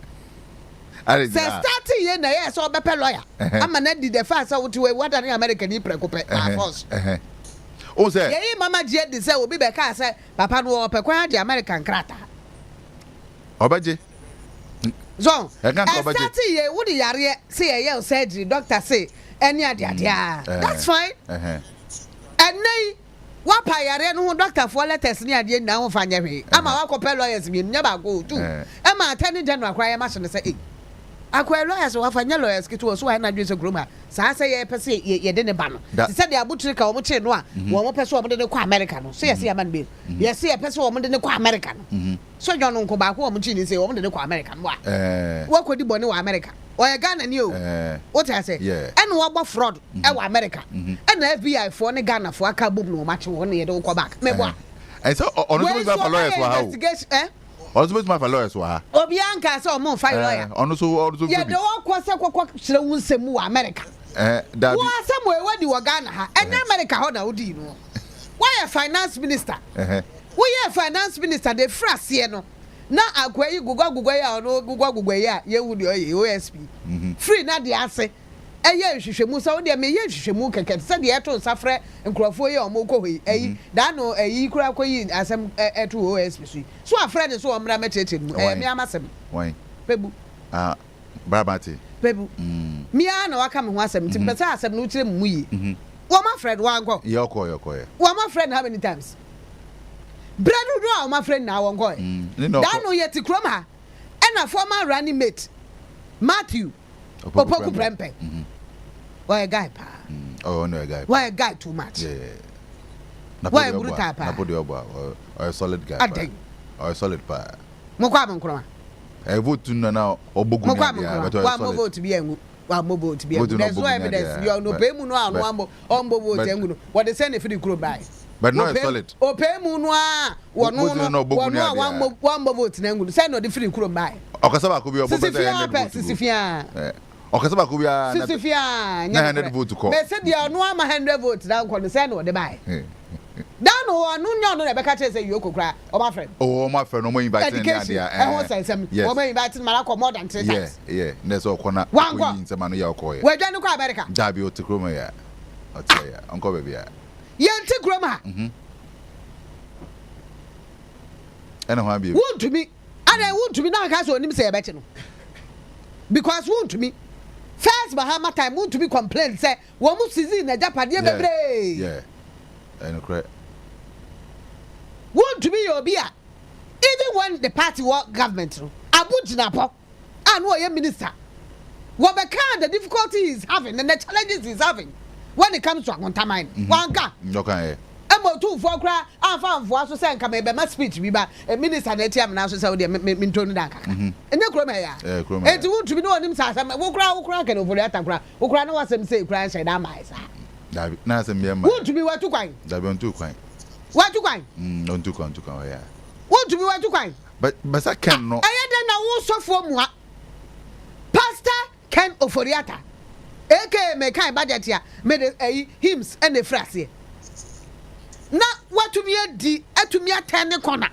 Speaker 19: Say starting here na yes so be pe lawyer. Ama na di the first say what we what an American ni prekope na force.
Speaker 17: O say.
Speaker 19: Ye mama je di say obi be ka say papa no o pe kwan di American krata.
Speaker 17: Obaje.
Speaker 19: So, starting here wo di yare say ye surgery doctor say any adia. That's fine. And nay wapa yare no doctor for letters ni ade na ho fanya hwe ama wakopɛ lawyers mi nya ba go tu ama attorney general kwa ya ma so say akwa lawyers wa fanya lawyers kitu so wa na dwe so groma saa say ye pese ye de ne ba no se de abutiri ka wo mo che no a wo mo pese wo mo de ne kwa America no so ye se ya man be ye se ye pese wo mo de ne kwa America no so jo no nko ba ko wo mo chi ni say wo mo de ne kwa America no a wo kodi bone wa America o ye Ghana ni o what I say and wo gbo fraud e wa America and FBI for ne Ghana for aka bom no ma che wo ne ye de wo back me boa
Speaker 17: and so on the lawyers wa how Osbos my lawyers wa
Speaker 19: obi anka say o mo file lawyer
Speaker 17: on so
Speaker 19: ye de wo kwose kwakwa kire wo nsemu wa America
Speaker 17: that
Speaker 19: wo asem we wadi wo Ghana ha and America ho na odi no why a finance minister we a finance minister de frase no na agwayi gugwa ya no gugwa ya ye wudi oye OSP free na de ase eye hwehwemu so de me ye hwehwemu keke se de eto safre nkrofo ye omoko hoyi eyi da no eyi kura koyi asem eto OSP so afre de so omra mecheche mu me amasem
Speaker 17: wan
Speaker 19: pebu
Speaker 17: babati
Speaker 19: pebu mi a na waka me ho asem ti pesa asem no kire mu yi wo ma friend wan go
Speaker 17: ye okoye
Speaker 19: wo ma friend how many times bradu do a my friend na won go da no yet krom ha e na former running mate Matthew Opoku Prempe why a guy pa
Speaker 17: oh no a guy
Speaker 19: why a guy too much
Speaker 17: why brutal pa na podi obo or a solid guy or a solid pa
Speaker 19: Kwame Nkrumah.
Speaker 17: Vote now Obogun.
Speaker 19: One vote to be a vote to be. There's no evidence. You are no pay muno on vote and what they send if you could buy.
Speaker 17: But no solid.
Speaker 19: O pay muno one vote and send no different could buy.
Speaker 17: Okasaba could be a
Speaker 19: Sisifia.
Speaker 17: Okasaba could be a
Speaker 19: Sisifia.
Speaker 17: 900 vote to call.
Speaker 19: They said you are no 100 votes down on the send or the buy. Dan o anu nya no Rebecca say you go cry o my friend.
Speaker 17: Oh my friend, no more inviting
Speaker 19: there. I want say some. O more inviting Malako more than 3 times.
Speaker 17: Yeah. There's all corner.
Speaker 19: One
Speaker 17: some man ya call.
Speaker 19: We dan ko America.
Speaker 17: Dabi o Tikroma ya. O tell ya. Uncle baby ya.
Speaker 19: Ye Tikroma.
Speaker 17: Ena ho abi.
Speaker 19: Won to me. And won to me na ka so onim say e be no. Because won to me. First Bahama time won to be complain say wo mu season na Japan dey bebre.
Speaker 17: Yeah. And correct.
Speaker 19: Want to be your beer. Even when the party work government, Abujinapo, and what minister. What the difficulty is having and the challenges is having when it comes to Akontamine. One guy.
Speaker 17: Okay.
Speaker 19: Emo 2 4 cry, and found for us to say, come a speech, be by a minister and a team now, so they Mintoni Daka. And the Cromea. And to want to be known himself, who cry and over that, who cry no one say, cry, say, damn, I say. Want to be what to cry?
Speaker 17: Dabi too kind.
Speaker 19: What to cry?
Speaker 17: Don't too kind, yeah.
Speaker 19: Want to be what to cry?
Speaker 17: But I can no.
Speaker 19: I don't know also for moi. Pastor Ken Oforiata. AK me kind budget here. Made hymns and the phrase. Now what to me to me 10 corner.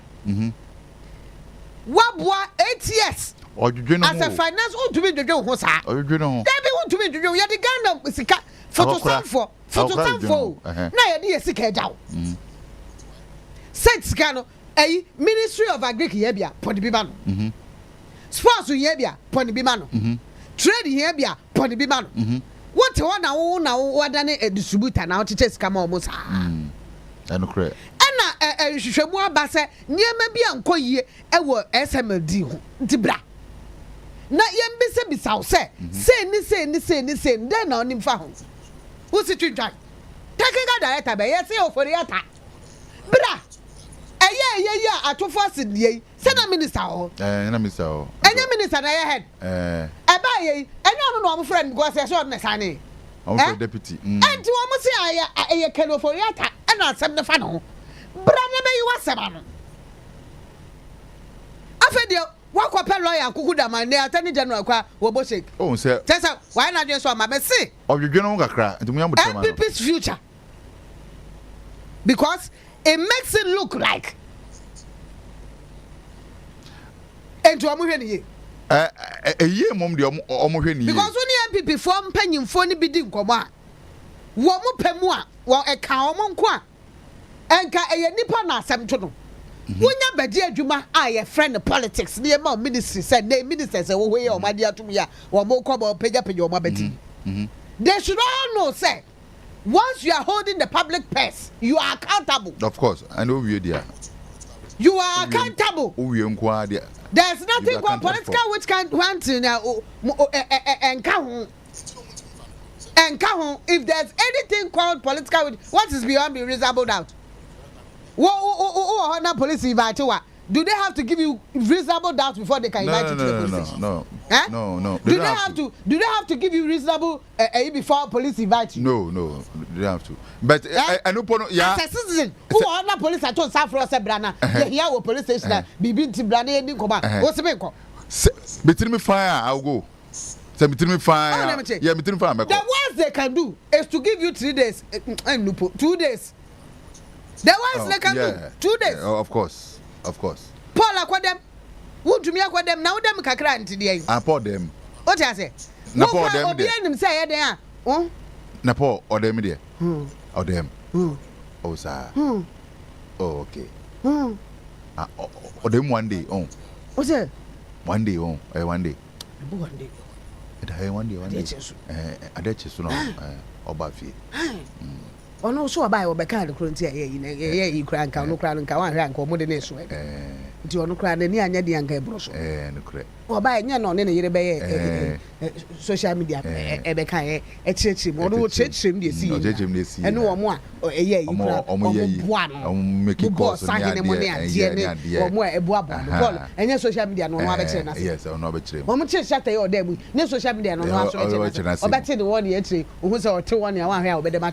Speaker 19: What boy 8 years. As a finance want to be the do who sa. They be want to be the do. You the Ghana sika for na ye sika jaw. Set sika no Ministry of Agriculture here bia pon bi ma no. Sports here bia pon bi ma no. Trade here bia pon bi ma no. What one na wo dane a distributor na wo cheche sika ma omo sa.
Speaker 17: Eno kre.
Speaker 19: Ana hwehwemu aba se niema bia nkoyie e wo SMLD ho. Ntibra. Na yembese bisaw se se den na onim fa ho. Wo si twitwa. Technical director be yes e oforiata. Bra. Eye atofo asidie. Se na minister ho.
Speaker 17: Na minister ho.
Speaker 19: Enya minister na ye head. Eba ye. Enya no friend go say so na sane.
Speaker 17: I'm deputy.
Speaker 19: Enti wo mo se eye ken oforiata. Na asem ne fa no. Bra na be yi wasema no. Afedio wakɔpɛ lawyer kukuda man ne attorney general kwa wo bo shake.
Speaker 17: Oh say.
Speaker 19: Tesa why na dwen so ma be see.
Speaker 17: Odwedwe no kakra. Ntumi am botama.
Speaker 19: MPP's future. Because it makes it look like ento amu hwe ne ye.
Speaker 17: Ye mom de omo hwe ne ye.
Speaker 19: Because when MPP form panyimfo ne bi di nkomo a wo mo pemu a wo eka omo nko a enka eye nipa na asem to no. Wonya bedi adwuma a ye friend politics ne ma ministry said ne ministers wo hwe ye o made atum ya wo mo ko ba pagya o ma beti. They should all know say once you are holding the public purse you are accountable.
Speaker 17: Of course, I know we there.
Speaker 19: You are accountable. There's nothing called political which can want to if there's anything called political, what is beyond be reasonable doubt? Police invite you. Do they have to give you reasonable doubt before they can invite you to the police station?
Speaker 17: No.
Speaker 19: Do they have to give you reasonable before police invite you?
Speaker 17: No, they don't have to. But I know
Speaker 19: as a citizen who on police at all South Rosa Brana, here will police station be Brana and Nicoba. What's the main call?
Speaker 17: Between me fire, I'll go. So between me fire. Yeah, between fire.
Speaker 19: The worst they can do is to give you 3 days. 2 days. The worst they can do 2 days.
Speaker 17: Of course.
Speaker 19: Paul akwadem. Who to me akwadem now them kakra ntide.
Speaker 17: I pour them.
Speaker 19: What you say?
Speaker 17: Na pour them.
Speaker 19: Obi enim say ye den a.
Speaker 17: Na pour or them there. Or them. Oh sir. Oh okay. Or them one day. Oh.
Speaker 19: What's it?
Speaker 17: One day. Oh, one day.
Speaker 19: One day.
Speaker 17: One day. Adeche no. Oba fie.
Speaker 19: Ono so abai obeka de kronti ye kra nka no kra nka wan hwa nka omo de na eso nti ono kra na ni anya de anka ebro so
Speaker 17: no kra
Speaker 19: oba enya no ne yere be social media ebe kan echichi mo no chichi m de si eno wo mo a eye yi kra omo boa no
Speaker 17: make course
Speaker 19: ni ade omo ebu abo no ball enya social media no aba kire na se
Speaker 17: yes ono aba kire
Speaker 19: omo kire shata ye oda mu ne social media no aso kire oba te de one ye kire ohu se o te one ya wa hwe a obede ma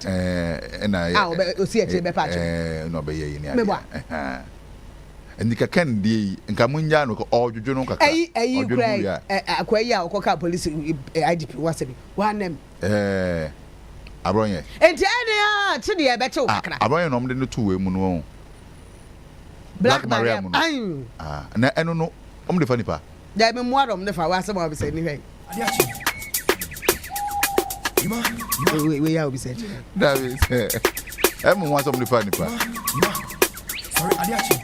Speaker 17: na
Speaker 19: obe osi e kire be pa kire
Speaker 17: no be ye ni ade Nika can di nka munya no ko odwojo no kaka
Speaker 19: ayi kura akwayi a okoka police IGP wasabi wanem
Speaker 17: abronye
Speaker 19: enti ene a ti de ebe che kakra
Speaker 17: abronye no mde no tuwe mu no
Speaker 19: Black Maria mu
Speaker 17: na eno no omde fa nipa
Speaker 19: da me mu adom ne fa wasem obi se ni hwe we ya obi se
Speaker 17: da we se emu wasem nipa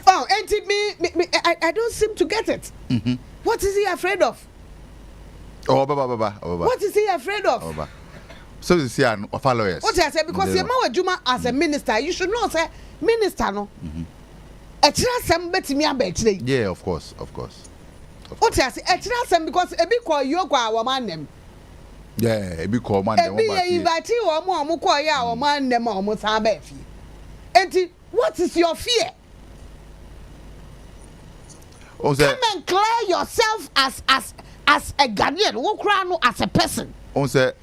Speaker 19: Oh, and me, I don't seem to get it. What is he afraid of?
Speaker 17: Oh, baba.
Speaker 19: What is he afraid of?
Speaker 17: So you see, followers.
Speaker 19: What I say because your man Juma as a minister, you should know, say minister no. A trust bet me a
Speaker 17: yeah, of course.
Speaker 19: What I say, a trust because a big call you go our man them.
Speaker 17: Yeah, a big call man.
Speaker 19: A big invite you or more mukoya or man them almost have a fee. And what is your fear? Come and clear yourself as a Ghanaian, who as a person. Clear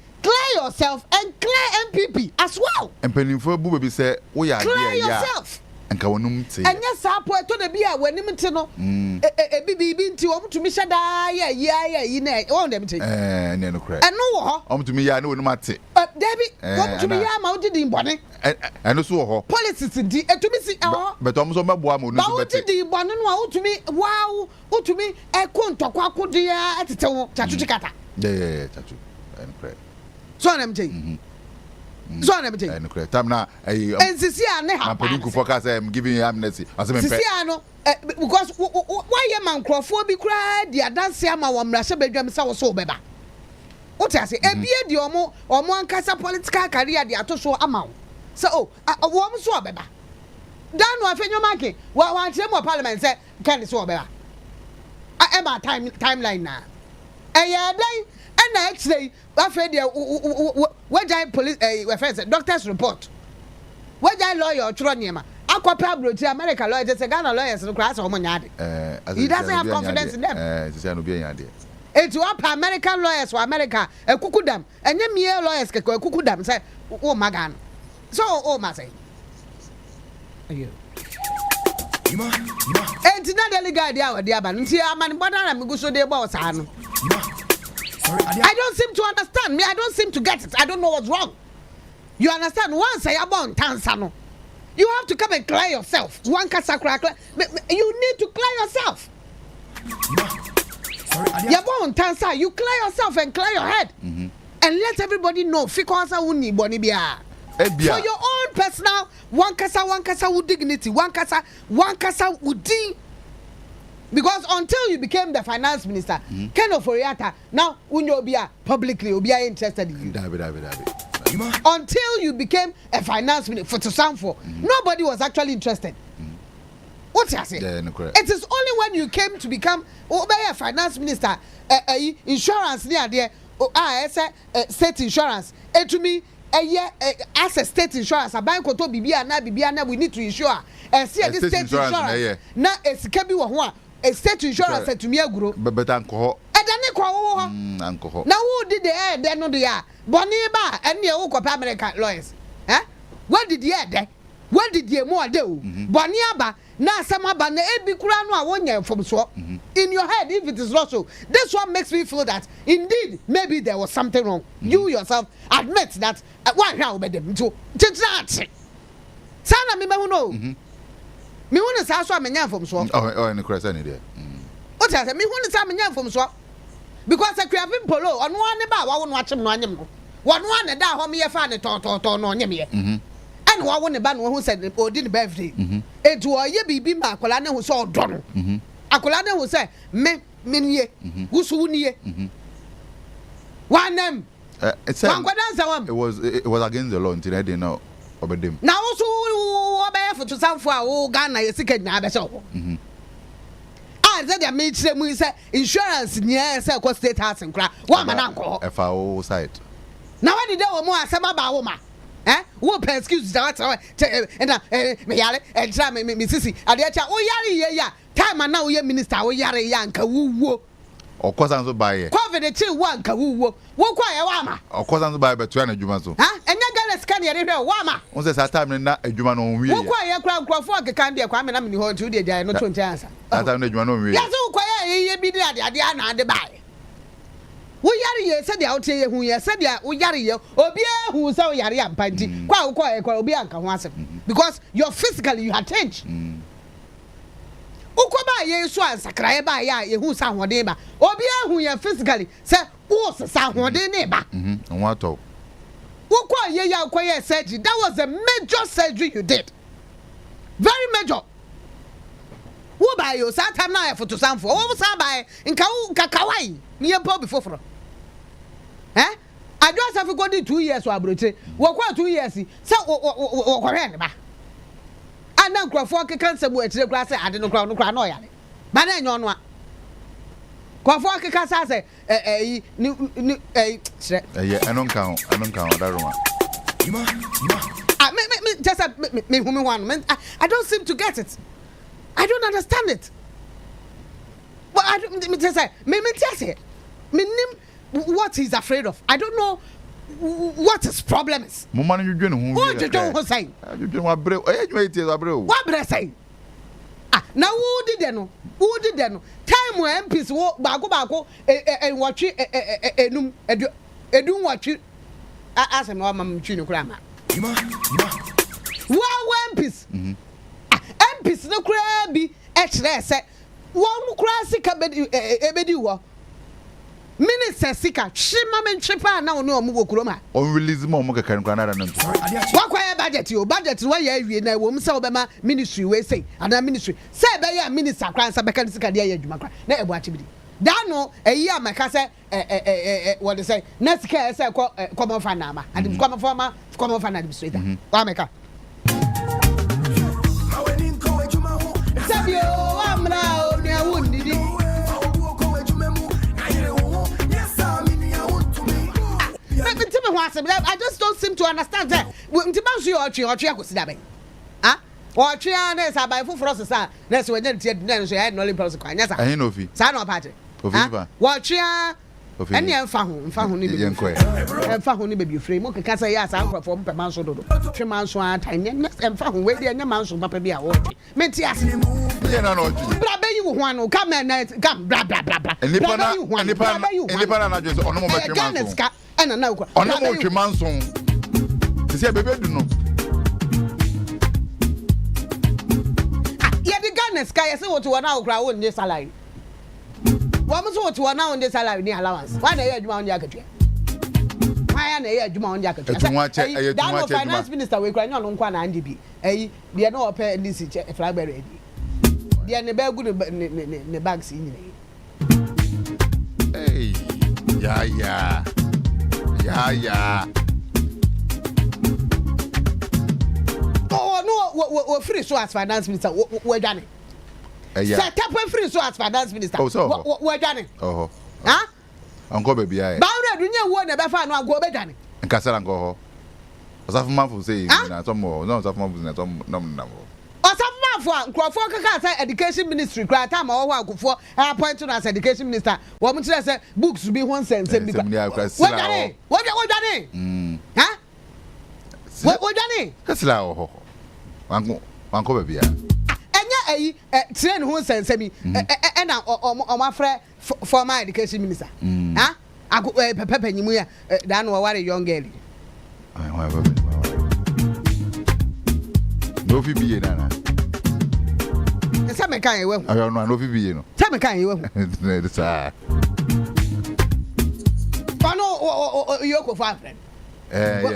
Speaker 19: yourself and clear MPP as well.
Speaker 17: And penny for Booby say, we are
Speaker 19: clear yourself.
Speaker 17: And Kawanum.
Speaker 19: And yes, I put to the beer when him a baby to me shada, yeah, all them take.
Speaker 17: And no crack.
Speaker 19: And no,
Speaker 17: to me, I know no matter.
Speaker 19: Debbie, come to me, I'm mounted in bonnet.
Speaker 17: And so,
Speaker 19: policies to me see,
Speaker 17: but almost on my boy,
Speaker 19: the one to me, wow, to me, a conto, quaco dear at the Tatucata.
Speaker 17: Yeah, Tatu, and pray.
Speaker 19: So I'm taking. So I'm taking.
Speaker 17: And crack. Time now,
Speaker 19: and Cecilia,
Speaker 17: I'm focus, I'm giving you amnesty. As a
Speaker 19: Ceciano, because why your man Crawford be cried, the dance Yama, one Russia bedroom, so beba. What I say, a beard, your more or one casa political career, the Atosho amount. So, a woman swab, beba. Dan wa fenyo market. Wa want him parliament say can swab, beba. I am a timeline now. A year day, and next day, I fed you, what I police, doctor's report. What I lawyer, Troniema. Aqua Pablo to America lawyers, a Ghana lawyers, and class of money. He doesn't have confidence in them. It's up American lawyers for America, a cuckoo and then mere lawyers can go cuckoo dam, say, oh, my gun. So, oh, my say. And not the guy, dear, but I'm going to the boss. I don't seem to understand me. I don't seem to get it. I don't know what's wrong. You understand? Once I am on Tansano, you have to come and clear yourself. One casacra, you need to clear yourself. You're born Tansa, you clear yourself and clear your head. And let everybody know. Because I won't Bonibia. For your own personal, one casa with dignity, one casa with D. Because until you became the finance minister, Ken Oforiata, now Unyobia publicly will be interested in you. Until you became a finance minister for Tosanfo, nobody was actually interested. What I say? It is only when you came to become a finance minister, insurance near there, state insurance, to me. As a state insurance, a bank to Bibiana, we need to insure. And see this state insurance. Now it's Kabi a state insurance to me a group.
Speaker 17: But Uncle.
Speaker 19: Uncle. Now who did the air? Then no, they are Boniba and your Oka American lawyers. Eh? What did the air? What did the more do? Boniaba, now some about the Ebikurano, 1 year from swap. In your head, if it is not so, this one makes me feel that indeed maybe there was something wrong. You yourself admit that one now by them to that. Sana me no. Me want to say so I'm from swap.
Speaker 17: Oh, in the crest any day.
Speaker 19: What I say, me want to say I'm from swap. Because I have been polo on one about I won't watch him on him. One that home me a fan to on him. And one the band who said or did birthday. It was ye be my colana who saw Donald. Akolade will say, me Gusuni. One name.
Speaker 17: It was against the law until I didn't know about them.
Speaker 19: Now also obey for to some for Ghana is sick now. said they made them insurance near say state house and cry. One man uncle.
Speaker 17: FAO side.
Speaker 19: Now when did they more some about woman? What excuse that and me yale and try me sissy. Adiacha o yare time and now ye minister o yare yanka woo.
Speaker 17: Of course I'm so buy.
Speaker 19: Cover the chill one ka woo. Wo kwa ya wama.
Speaker 17: Of course I'm so buy but 200 juma so.
Speaker 19: And ya gala scan ya rewe wama.
Speaker 17: On say that time na adwuma no wi.
Speaker 19: Wo kwa ya crowd ke kan dia Kwame na me ni ho tu dia no to answer.
Speaker 17: That time na adwuma no wi.
Speaker 19: Ya so kwa ya ye bi dia ade na ade buy. Wo yare ye se dia otie ye hu ye se dia wo yare ye obi hu se wo yare ampa nti kwa obi anka ho asem because you're physically you had changed. Ukoba ye so ansakra ba ya ye hu sa hoden ba obi hu ye physically se wo sa hoden ne ba
Speaker 17: won ato
Speaker 19: ukwa ye ya kwa ye surgery that was a major surgery you did very major wo ba yo sa time na photo samfo wo sa ba nka kawai ni ye po before adwa sa fi go di 2 years wa broche wo kwa 2 years se wo kwere ne ba ana nkrofo keka nsemu atire kra se ade no kra no yale ba na enyo no a kwafo keka sa se ni sre
Speaker 17: anon kan daruma
Speaker 19: me just me who me one I don't seem to get it. I don't understand it. But I don't me just say me just say me what he's afraid of. I don't know what his problem is.
Speaker 17: Mama you dwen ho.
Speaker 19: What you don't say?
Speaker 17: You dwen wa bre. You ite wa bre o.
Speaker 19: What bre say? Now who did they know? Who did they know? Time when MPs wo baako watch enum edun watch asem no mam twi no kura ma. Wa MPs. MPs no kura bi kire se wo kura sika ebedi wo. Minister sika shima menchepa na ono omu gokuroma
Speaker 17: on release mo keka nkwa na no
Speaker 19: wakwa budget wa ya awie na wo msa obema ministry we say ana ministry say be ya minister kran sa beka sika dia ya adwuma kran na ebu achibidi da no eyi amaka say what they say na sika say come fa na ama ade come fa na administrator wa amaka sabio amra oni awundidi I just don't seem to understand that. Ntibanso you otwe akosida ben. Otwe na esa by fufuro sesa na se wanya tie na so ya no le pros kwa nya sa.
Speaker 17: Ahin ofi.
Speaker 19: Sa na opate.
Speaker 17: Ofi ba.
Speaker 19: Otwe eni emfa ho ni be. Emfa ho ni be bi frame. Mo keka say ya sa nkrofo mpemanso dodo. Twe manso atan nya emfa ho we dia nya manso papa bi a wo. Menti ase.
Speaker 17: Ye na no otwe.
Speaker 19: Bra be yi wo ho anu come na come bra.
Speaker 17: Enipa na just ono mo betwe manso.
Speaker 19: Ana na ukwa
Speaker 17: ono mo twe manson se se bebe du no
Speaker 19: ye di Ghana sky say what we na ukra won dey salary wo mo so what we na won dey salary ni allowance why na ye adwuma won dey akatwa why na ye adwuma won dey akatwa
Speaker 17: etunwa che
Speaker 19: finance minister we kra nya no nkwa na andi bi de na ope ndc che flagbearer edi de ne ba gu ne bags nyine
Speaker 17: ya
Speaker 19: oh no we free so as finance minister we done set up free so as finance minister we done
Speaker 17: anko baby ai
Speaker 19: ba ure dunye wo na be fa no ago be done
Speaker 17: nkasara ngo ho osafu mafu say na so mo no osafu mafu na so no
Speaker 19: osafu mafu nkrofo kaka say education ministry kra time wo akofo appoint to as education minister wo mo tire say books be one sense bi kwa wo done wo done
Speaker 17: kasila ho wanko baby ai
Speaker 19: enya train ho sense bi e na o mafre former education minister papa nyimu ya da no ware young girl
Speaker 17: no fi biye na
Speaker 19: se me kan ewe
Speaker 17: ayo no fi biye no
Speaker 19: se me kan ewe
Speaker 17: sa
Speaker 19: pano yoko fa friend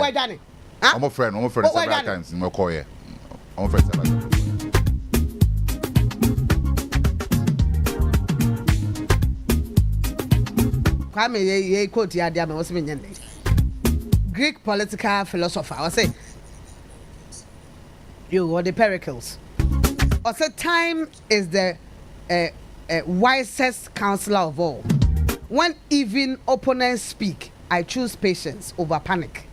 Speaker 19: we done
Speaker 17: I'm a friend several times in Okoye I'm a friend several times
Speaker 19: Kwame ye quote ya dia me was me nyande Greek political philosopher I say you what the pericles I said time is the wisest counselor of all. When even opponents speak, I choose patience over panic.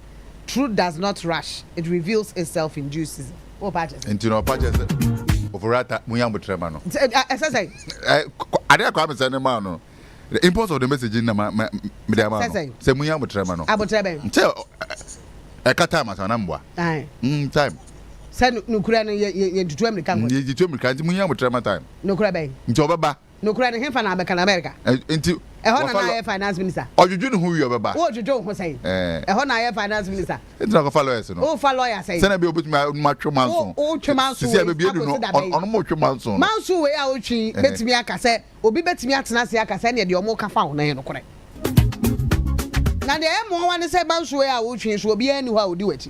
Speaker 19: Truth does not rush; it reveals itself in due season. Oh, patches.
Speaker 17: Into no patches. Overata, Muyambo Tremano.
Speaker 19: Say.
Speaker 17: I didn't come and send a man. The impulse of the message in the Madame. Say Muyambo Tremano.
Speaker 19: Abotrebe.
Speaker 17: Tell a catama on Ambwa.
Speaker 19: Aye.
Speaker 17: Time.
Speaker 19: Send no Kurana, you to me come.
Speaker 17: You to me, can't Muyambo Trema time.
Speaker 19: No Krabe.
Speaker 17: Jobaba.
Speaker 19: No Kurana him for America.
Speaker 17: Into
Speaker 19: a Honor finance minister.
Speaker 17: Or you do who you are about.
Speaker 19: What you don't say. A Honor finance minister.
Speaker 17: It's not a follower.
Speaker 19: Oh, follow I say.
Speaker 17: Send a bill with my macho man.
Speaker 19: Oh, Chamansu.
Speaker 17: On much manson.
Speaker 19: Mansu way out, she bet me a cassette, or be bet me at Nasiaka, send your mocha found. No correct. Now the M1 say Mansu way out, she will be any how do it.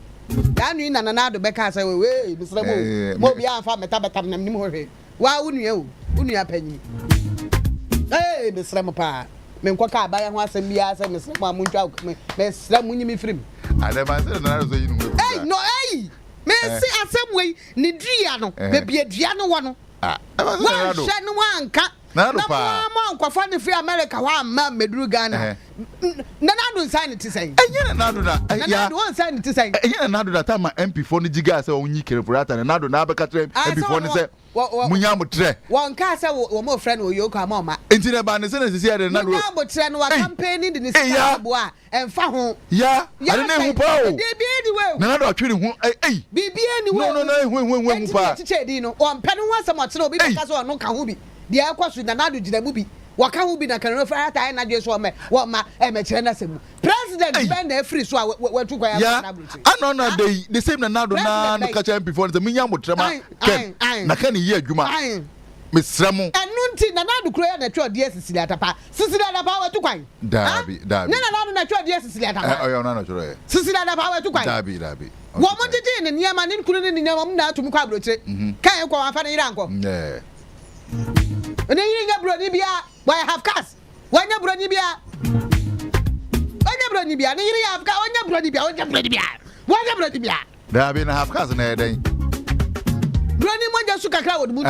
Speaker 19: Dan in another Becca say, way, Mr. Mobia for Metabatam and Nimore. Why wouldn't you? Wouldn't you penny? Hey, Mr. Mapa. Menquaka by a once and be as Mr. Mamunja, Miss Ramuni Frim.
Speaker 17: I never said another thing.
Speaker 19: Hey, no, hey! May see a some way, Nidriano, maybe a Giano one. One cat. None of funny free America, one man, Medrugana. None don't sign it to say. I don't sign it to say.
Speaker 17: Another that time my MP for the Gigas or Niki for that and another Nabacatre before they say, Munyamutre.
Speaker 19: One castle or more friend will you come on.
Speaker 17: Into the band is here and another
Speaker 19: campaign in the Yaa and Fahon.
Speaker 17: Yeah, I don't know who power. None of treating who,
Speaker 19: be anywhere. No, one penny once a month, no, because or no Kahubi. The aqua should not do the movie. What can be the can refer and I just want me what my President spend a free so what to go.
Speaker 17: I know not the same another catch before the Minyam would tremor. Nakani year, Juma. Miss Ramu. And Nunti, another create a true dear Cecilia Tapa. Cecilia power to quine. Darby. None of natural dear Cecilia. Oh, no, no, Cecilia power to quine. Darby. What wanted in and Yaman included in your now to Mukabre. Can you go and find a uncle? Yeah. And then you get Bronibia. Why have cast? Why not Bronibia? Why not Bronibia? You have got on your Bronibia. Why not Bronibia? There have been a half cousin a day.
Speaker 19: Brony just took a crowd. What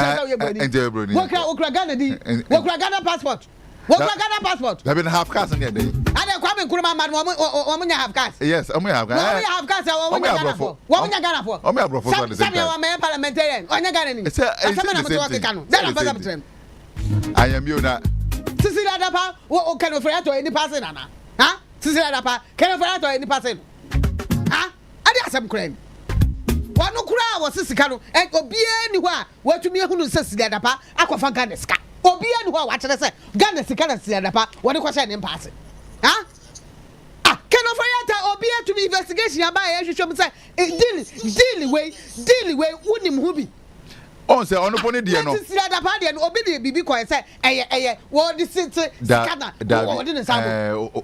Speaker 19: Ghana passport? What Ghana passport?
Speaker 17: There have been a half cousin a day.
Speaker 19: I don't come and woman have cast.
Speaker 17: Yes, I have got.
Speaker 19: I have cast. What would you got for?
Speaker 17: I'm a Brefo.
Speaker 19: Samuel, my parliamentarian. On your garden.
Speaker 17: I am you now.
Speaker 19: Cecilia Dapa, what can refer to any person, Anna? Huh? Cecilia Dapa, can refer to any person? Huh? I got some crane. One no crowd was Sicano, and go be anywhere. What to me who says Cecilia Dapa, Aquafa Ganesca. Or be anywhere, what I say. Ganesca, Cecilia Dapa, what a question in passing. Huh? Can offer or be to be investigation by a show say, daily way, wouldn't who be.
Speaker 17: On say on upon the no.
Speaker 19: Cecilia Dapa and obey be quiet say, what this is Scana.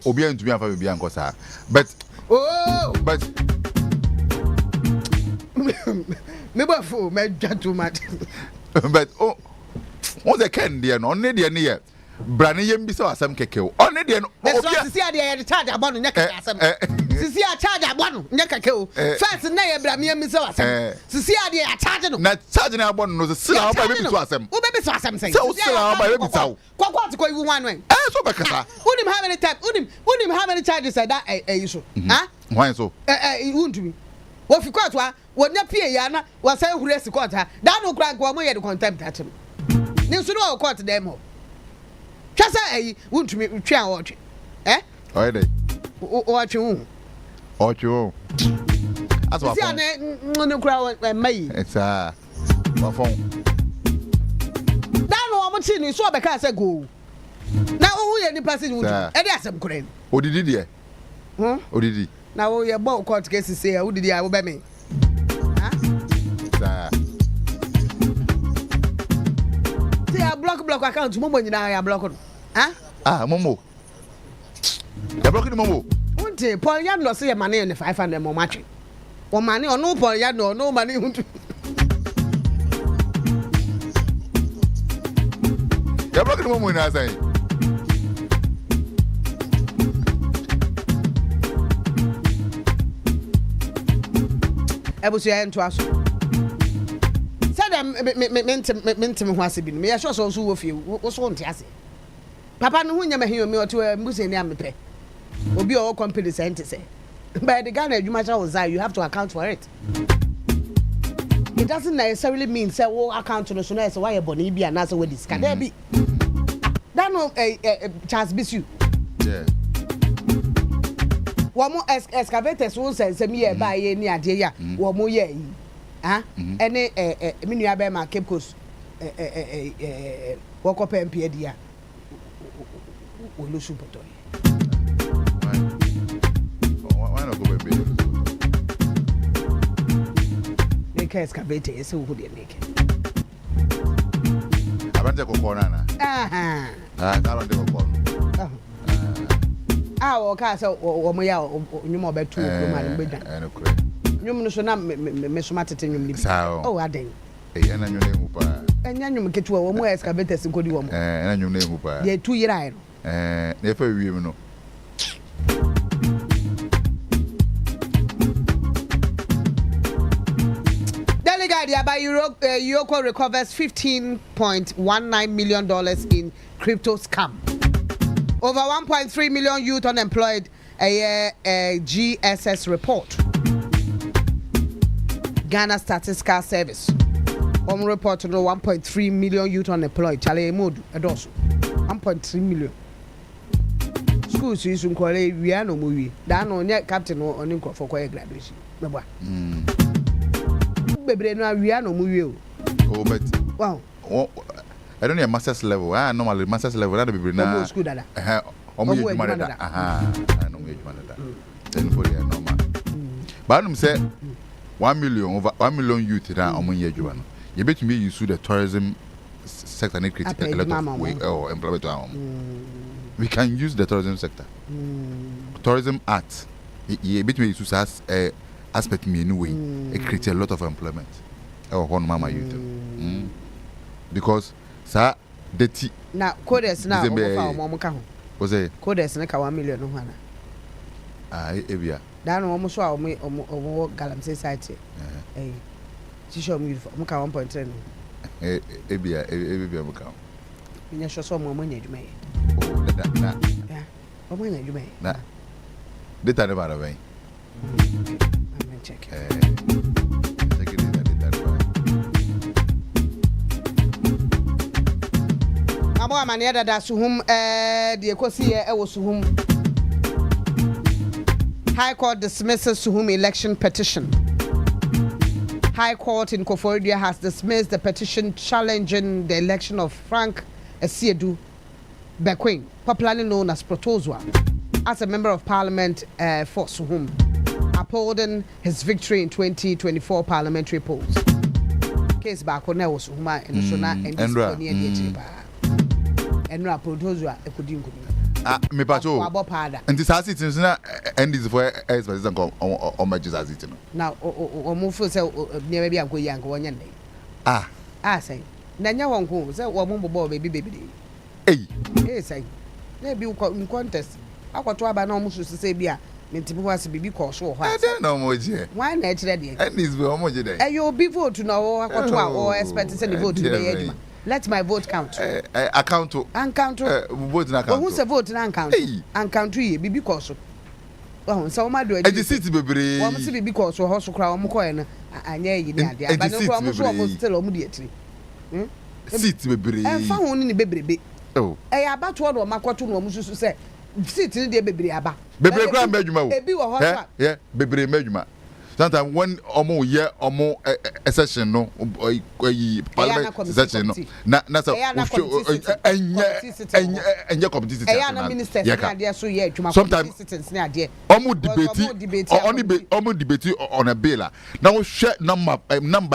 Speaker 17: Obian to be a Bianco, sir. But
Speaker 19: never fool, man, too much.
Speaker 17: But on the candy and only the near. Branny yem so some keke. Only the
Speaker 19: the charge about Naka. Cecilia charge about Naka. First name Bramiam so Cecilia charging. Not charging about no sell by baby to us. Who baby to us something. So sell by baby to what go one way. So Bacasa. Wouldn't have any time. Wouldn't have any charges at that issue. Huh?
Speaker 17: Why so?
Speaker 19: Wouldn't be. What if you caught one Napia Yana was saying who rest the quarter. That no crack one way to contempt at him. News to know quarter demo. Just say, won't me try watching. Eh? Watch you.
Speaker 17: Watch you. That's what
Speaker 19: no crowd and me.
Speaker 17: It's my phone.
Speaker 19: That no one seen you saw because I go. Now, who any person would and that's some crane.
Speaker 17: What did he?
Speaker 19: What
Speaker 17: did he?
Speaker 19: Now, you're about court cases say, who did I obey me? Block account Momo in our block. Huh?
Speaker 17: Momo. You're blocking Momo.
Speaker 19: Won't you? Paul Yan say money in the 500 more match. Or money or no Paul Yan no money. You're
Speaker 17: blocking Momo in our side.
Speaker 19: I was your end to us. mentem ho ase bi no me ya sure so wo fie wo so nte ase papa no hu nyama hiyo me oto mbuse ni amepe obi o company say by the Ghana adwumacha wo you have to account for it. It doesn't necessarily mean say wo account no so na say why e boni bi ana say we discard there be that no Charles Bisu
Speaker 17: yeah
Speaker 19: wo mo excavators wo say me e ba ye ni ade ya wo mo ye yi ene me nua be ma Cape Coast wo ko pem pie dia wo lo supoto
Speaker 17: why not go baby
Speaker 19: make excavator ese wo de make
Speaker 17: abanje kokona na karo de kokona
Speaker 19: wo ka say wo mo ya nyumo betu ko ma le bedwa nyum no so na me so matete nyum ni bi aden
Speaker 17: ena nyum ne mu pa
Speaker 19: enya nyum ketu wo mo excavators nkodi wo mo
Speaker 17: ena nyum ne mu pa
Speaker 19: ye 2 year ai no
Speaker 17: na fa wiem no
Speaker 19: By Yoko recovers $15.19 million in crypto scam. Over 1.3 million youth unemployed, a GSS report. Ghana Statistical Service. Report to 1.3 million youth unemployed. Chale Modu, Adosu. 1.3 million. Schools is in Kole, we are no movie. Dano, net captain or on for graduation. Bebre no awia no mu wie o
Speaker 17: but
Speaker 19: wow
Speaker 17: I don't need a master's level normally master's level that bebre na
Speaker 19: school dada
Speaker 17: omo yeduma dada I know yeduma dada then for the normal but I'm say 1 million over 1 million youth na omo yeduma no you bet me use the tourism sector and create a lot of way or employment we can use the tourism sector tourism art you bet me use as aspect me anyway it creates a lot of employment on mama youth because sir dirty
Speaker 19: na coders na omo ka ho
Speaker 17: o say
Speaker 19: coders na ka 1 million no hana
Speaker 17: ebia
Speaker 19: da no omo so a omo galamsey site t-shirt omo ka 1.3 no
Speaker 17: ebia mo ka
Speaker 19: nya so so omo nya dwuma
Speaker 17: na
Speaker 19: omo nya dwuma
Speaker 17: na data ne ba ra ben
Speaker 19: check. Abo amane dada suhum de ekosi e wo suhum. High Court dismisses Suhum election petition. High Court in Koforidua has dismissed the petition challenging the election of Frank Esiedu Bekwin, popularly known as Protozwa, as a member of parliament for Suhum, upholding his victory in 2024 parliamentary polls. Case back on was Huma and Sona and Enra Protozwa Ekudinko.
Speaker 17: Me pacho. And this has it since na and this for as president on my Jesus it no.
Speaker 19: Now o move say near be anko yanko wonya ndai. Say. Na nya wonko say wo mo bobo baby. Say. Na bi in contest. Akwato aba na o musu say bia mentibu wase bibi ko so ho.
Speaker 17: I don't know moje.
Speaker 19: Why na kire de?
Speaker 17: And this be o moje de.
Speaker 19: You be vote na o akwato a o expect say the vote be edima. Let my vote count.
Speaker 17: Account. Vote na count.
Speaker 19: Who say vote na count? And count ye bibi ko so. Oh, so ma do.
Speaker 17: E di seat bebre.
Speaker 19: Wo mo se bibi ko so ho so kra wo mo ko ye na anya yi ni ade. Aba no kra mo so mo still o mo di etiri.
Speaker 17: Seat bebre.
Speaker 19: E fa ho ni bebrebe.
Speaker 17: Oh.
Speaker 19: E abato do makoto no mo susu say seat ni de bebre aba.
Speaker 17: Bebre kra medjuma wo.
Speaker 19: Ebi wo ho so.
Speaker 17: Yeah, bebre medjuma. Sometimes when omo ye omo session no parliament session no na so enye committee sitting
Speaker 19: na ministers na dey so ye adwuma
Speaker 17: sometimes
Speaker 19: na dey
Speaker 17: omo debate on a bill na we share number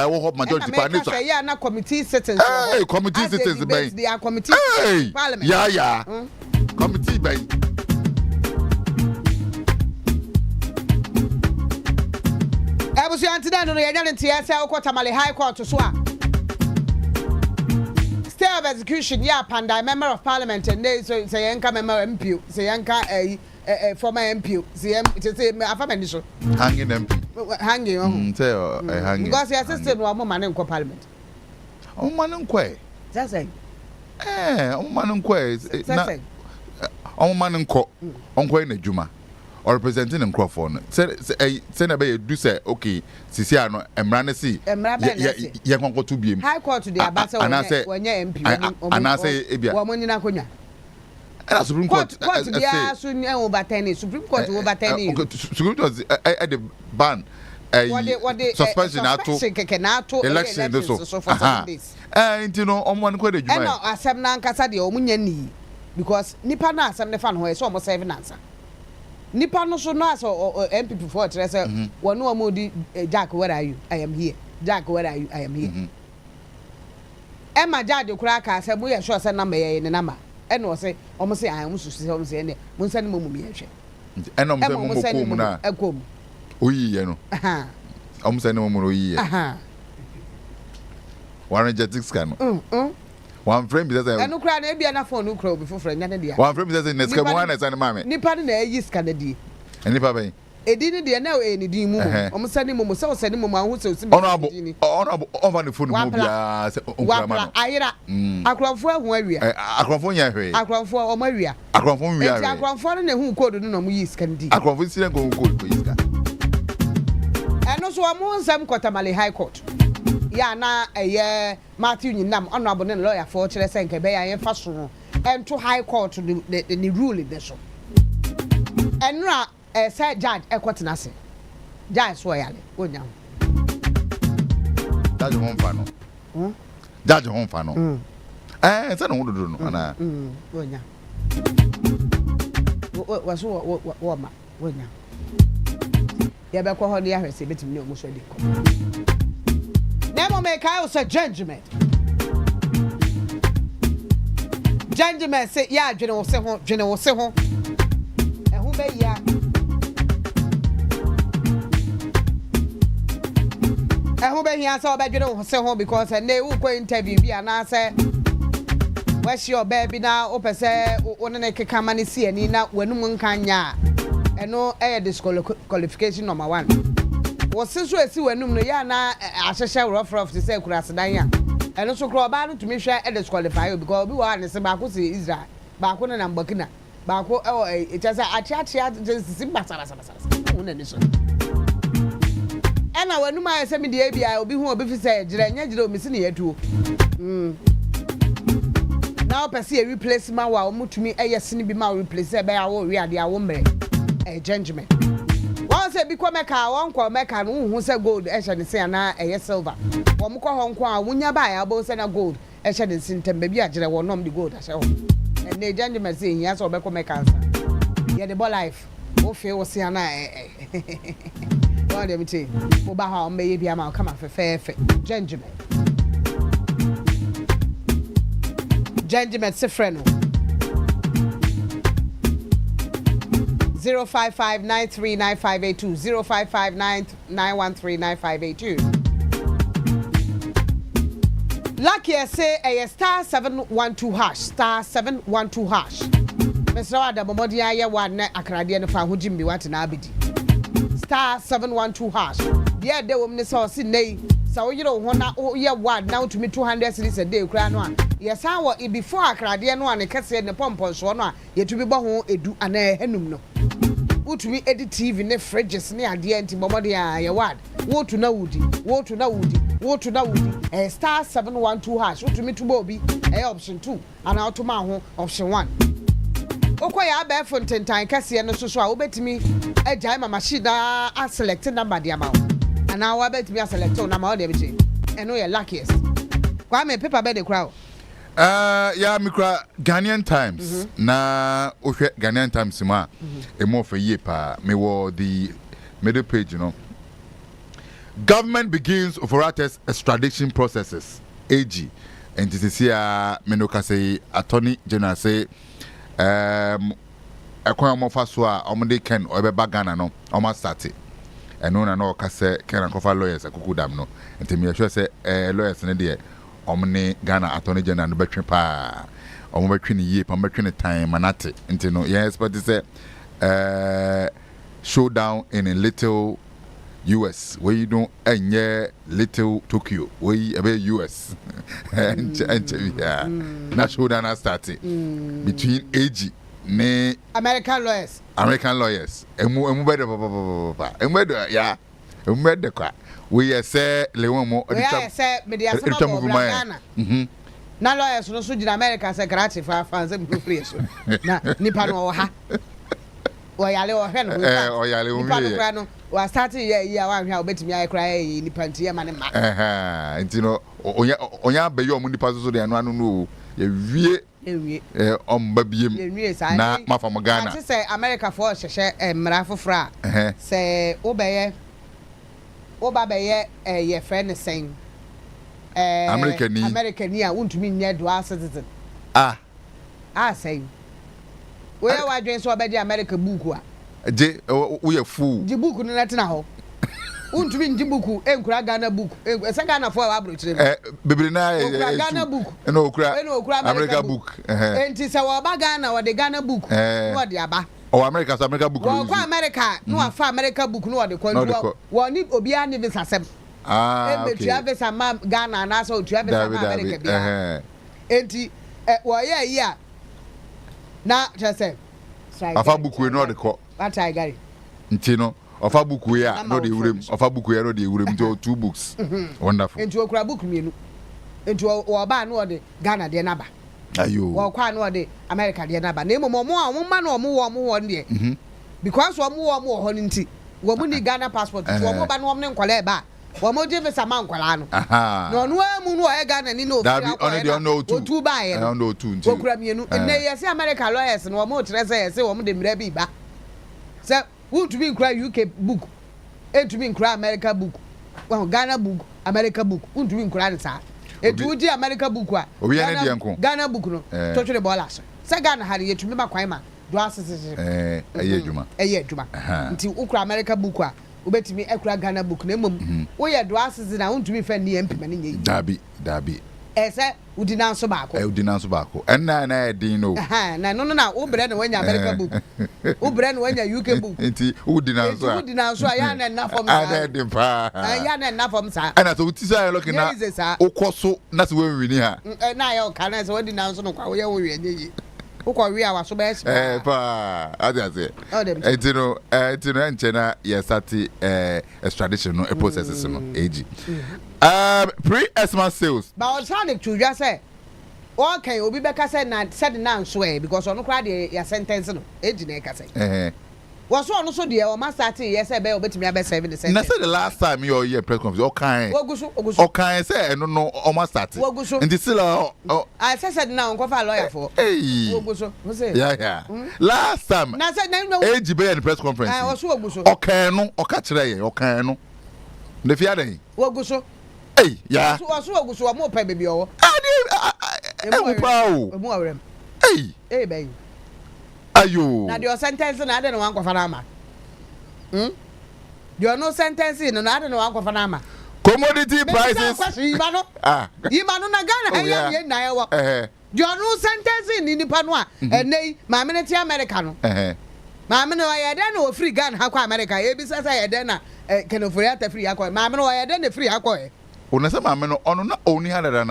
Speaker 17: wo ho majority party
Speaker 19: so na committee sittings
Speaker 17: committee sittings by
Speaker 19: the committee parliament
Speaker 17: yeah committee by
Speaker 19: Ebusu antida no ye nyane ntia say Tamale High Court so a stay of execution Yaa Pandai member of parliament and they say yanka member MP say yanka former MP say afamani so
Speaker 17: hanging MP
Speaker 19: hanging
Speaker 17: say hanging
Speaker 19: because he assisted no mo man in parliament
Speaker 17: man nkwe.
Speaker 19: That's it.
Speaker 17: Man nkwe. Na man nko. Onkwe na juma. Or representing in Crawford. Say na be do say okay, sisi ano emra na si. Ye konko to biem.
Speaker 19: High court today abasa when you MP.
Speaker 17: And I say ebia.
Speaker 19: Wo monyi na konya.
Speaker 17: And Supreme Court
Speaker 19: dia so nye overturn Supreme Court overturn.
Speaker 17: Supreme Court the ban suspension to election this so for 7 days. You know omwan ko de juma.
Speaker 19: E no asem na nkasa de omunya ni because nipa na asem ne fa no ho e so omo serve answer. Nipa no so no as MP before tell say one no mo di Jack where are you? I am here. Jack where are you? I am here. Emma Jade kura ka say we sure say number ye ne number. E no say omo say I am so say omo say ne mo nsa ne mo mu ye hwe.
Speaker 17: E no mo say mo ko mu na.
Speaker 19: Ekom.
Speaker 17: Oyi ye no. Aha. Omo say ne mo mu oyi ye. Aha. Warren Jetix kan. One friend be say
Speaker 19: enu kra na bia na phone no kra obi foforo nya ne dia.
Speaker 17: One friend be say neska mo na say ne mame.
Speaker 19: Nipa na yi scan di.
Speaker 17: Nipa ben.
Speaker 19: Edi ni dia na e ni di mu. Omo sani mu so sani mu ahu se osi.
Speaker 17: Ono over the phone mo bia say onkra ma no.
Speaker 19: Ayira. Akronfo ahu awia.
Speaker 17: Akronfo nya hwe.
Speaker 19: Akronfo omo awia.
Speaker 17: Akronfo wia.
Speaker 19: Eti akronfo na hu code no mu yi scan di.
Speaker 17: Akronfo sire ko code ko yi scan.
Speaker 19: Eno so omo nsam Kotamale High Court. Ya na Matthew Nyinam honorable lawyer for chere say nke be ya fa so and to High Court the rule in this. Enra say judge ekwotena se. Judge so yale onya.
Speaker 17: Judge hon fa no. Judge hon fa no. Say no do no ana.
Speaker 19: Onya. Waso wo ma onya. Ya be ko ho ne ya hwese betimi ne omo so di ko. Nemo make I was a judgment. Judgment say, yeah, General Seho. And who may ya? And who may he answer about General Seho because a new interview be an answer. Where's your baby now? Open say, one and a come and see and in that when one can ya. And no air disqualification number 1. Was since we see when no ya na ashesha rough to say kurasadan ya eno so kro ba no to me hwe e disqualify because obi wa ne se ba ko se Israel ba ko na Burkina ba ko e chasa atia simbasara una ne so ena wanu ma se me de bia obi hu obi fi se gire nya gire o misi ne yatuo now person e replace ma wa o mutumi e yesene bi ma replace e be ya wo wi ade a wo mre e judgment. One say because meka one kwa meka no hu say gold e hye ne se na e silver. Wo mko ho nko a wunya ba ya bo say na gold e hye ne sintem ba bi agire wo nom the gold a hye ho. And the judgment say nya so be ko meka answer. Ye the boy life. Wo fe wo se na What dem ti. Wo ba ha o me ye bi ama come fe. Judgment. Judgment se freno. 055939582 05599139582. Lucky say a star 712 hash star 712 hash. Mr. Wada Momodi aye one akrade no fa hojim bi wat na abedi. Star 712 hash. There de wom ne so si nei. Sa wo yiro ho na ye wad now to me 200 cities a day kra no a. Yes I wo before akrade no an kese ne pompon so no a ye to bi bo ho edu ana henum no. Utumi edit TV ne fridges ne ade anti momode a ye wad. Wo to na wudi star 712 hash utumi to bobi option 2 and automa ho option 1. Okoya Brefo ntentan kase no so a obetimi agya ma machine a select number de ama and now obetimi a select number o de be eno ye luckiest. Kwame paper be de crowd.
Speaker 17: Yeah, mikra Ghanaian Times. Na ohwe Ghanaian Times ma e mo for ye pa me wo the middle page, you know. Government begins Oforiatta's extradition processes. AG. And this is here Menoka say Attorney General say akwa mo fa so a omde ken obeba Ghana no o start it. Eno na no ka say ken akofa lawyers akukudam no. Ntemi ehwe say lawyers ne de omne Ghana Attorney General no betwe pa omo betwe ne ye pa betwe ne time manate nti no yes but say showdown in a little US we don't enye little Tokyo we ebe US and yeah na show na starting between AG ne
Speaker 19: American lawyers
Speaker 17: emu bedo papa emu bedo ya emu bedo kwa we say lewo mo
Speaker 19: say media sama Ghana na lawyers no so gina America say karate fa fans em free so na nipa no ha oyale ohwe no
Speaker 17: oyale o
Speaker 19: mi no wa start ya wa hwa obetimi ayi kra yi nipa ntie ma ne ma
Speaker 17: ntino onya be yo mo nipa so de anu no ye wie omba biem na mafam Ghana
Speaker 19: ati say America for hwehwe mra fofra say obeye oba beye ye friend sen American a untumi nye dual citizen say we wa dwen so obedi America book a
Speaker 17: je we a fool
Speaker 19: je book no na ho untumi nji book enkura Ghana book ese Ghana for wa brochire
Speaker 17: bebre na
Speaker 19: Ghana book
Speaker 17: no okura America book
Speaker 19: enti se wo ba Ghana wo de Ghana book no de aba
Speaker 17: America so America book
Speaker 19: wo kwa America no afa America book no de kwandu wo ni obi ani visa sem
Speaker 17: okay
Speaker 19: tu visa ma Ghana na so tu visa ma America bia enti wo ye yi a na chese
Speaker 17: afa book we no de ko
Speaker 19: atai gari
Speaker 17: nti no ofa book we a no de urem ofa book we no de urem to 2 books wonderful
Speaker 19: enti okura book mienu enti wo ba no de Ghana de na ba
Speaker 17: ayo
Speaker 19: wo kwa no de America de na ba na emo mo ma no mo wo de because wo mo ho nti wo mu ni Ghana passport wo mo ba no ne nkwala ba wo mo je visa ma nkwala no no no amu no e Ghana ni no
Speaker 17: da bi on de on no
Speaker 19: two ba ye
Speaker 17: no no two nti
Speaker 19: okura mienu ne yesi America lawyers no wo mo tre say yesi wo mo de mra bi ba se who to be cry UK book to be cry America book well Ghana book America book who to be cry sa etu di America book a Ghana book no to twere ball aso se Ghana hari yetumi ba kwan ma do asese eye adwuma nti ukura America book a obetimi ekura Ghana book na emom wo ye do asese na untumi fa ni empima ni nyi
Speaker 17: dabi
Speaker 19: ese udina nso
Speaker 17: baako na edin no
Speaker 19: na na wo bre na wanya America book wo bre na wanya UK book
Speaker 17: nti udina nso
Speaker 19: ya na na form
Speaker 17: sa edin pa
Speaker 19: ya na form sa
Speaker 17: ana so utisa ya loki na ukoso na se we wini ha
Speaker 19: na ya o kana se udina nso no kwa wo ye wo wi enyi ukọ wi a waso ba esi
Speaker 17: pa ade etino enchena ya sati extradition no process no ag pre-Xmas sales
Speaker 19: ba organic to just say okay obi be ka say na said na nso because onu kra de ya sentence no ag na ka say waso onu so de o ma start yes be obetimi abe 7 the sentence
Speaker 17: na say the last time you hear press conference ogusu say eno no o ma start and still
Speaker 19: I said now go for lawyer for ogusu who say
Speaker 17: yeah last time
Speaker 19: na say na
Speaker 17: ag be the press conference
Speaker 19: waso ogusu
Speaker 17: okay no o ka kire ye okay no na fi adan
Speaker 19: ogusu
Speaker 17: yeah
Speaker 19: waso ogusu o mo pa bebi owo
Speaker 17: mu
Speaker 19: awrem ben
Speaker 17: ayo
Speaker 19: na the sentence na ade no wan kofa na ama the no sentence no na ade no wan kofa na ama
Speaker 17: commodity prices
Speaker 19: yima no na Ghana ye na ye wo the no sentence ni nipa no a enei ma me ti America no ma me no ye de na o free Ghana ha kwa America e bi sasa ye de na kenofori ata free akọ ma me no ye de na free akọ
Speaker 17: ona se ma me no ono na oni ha na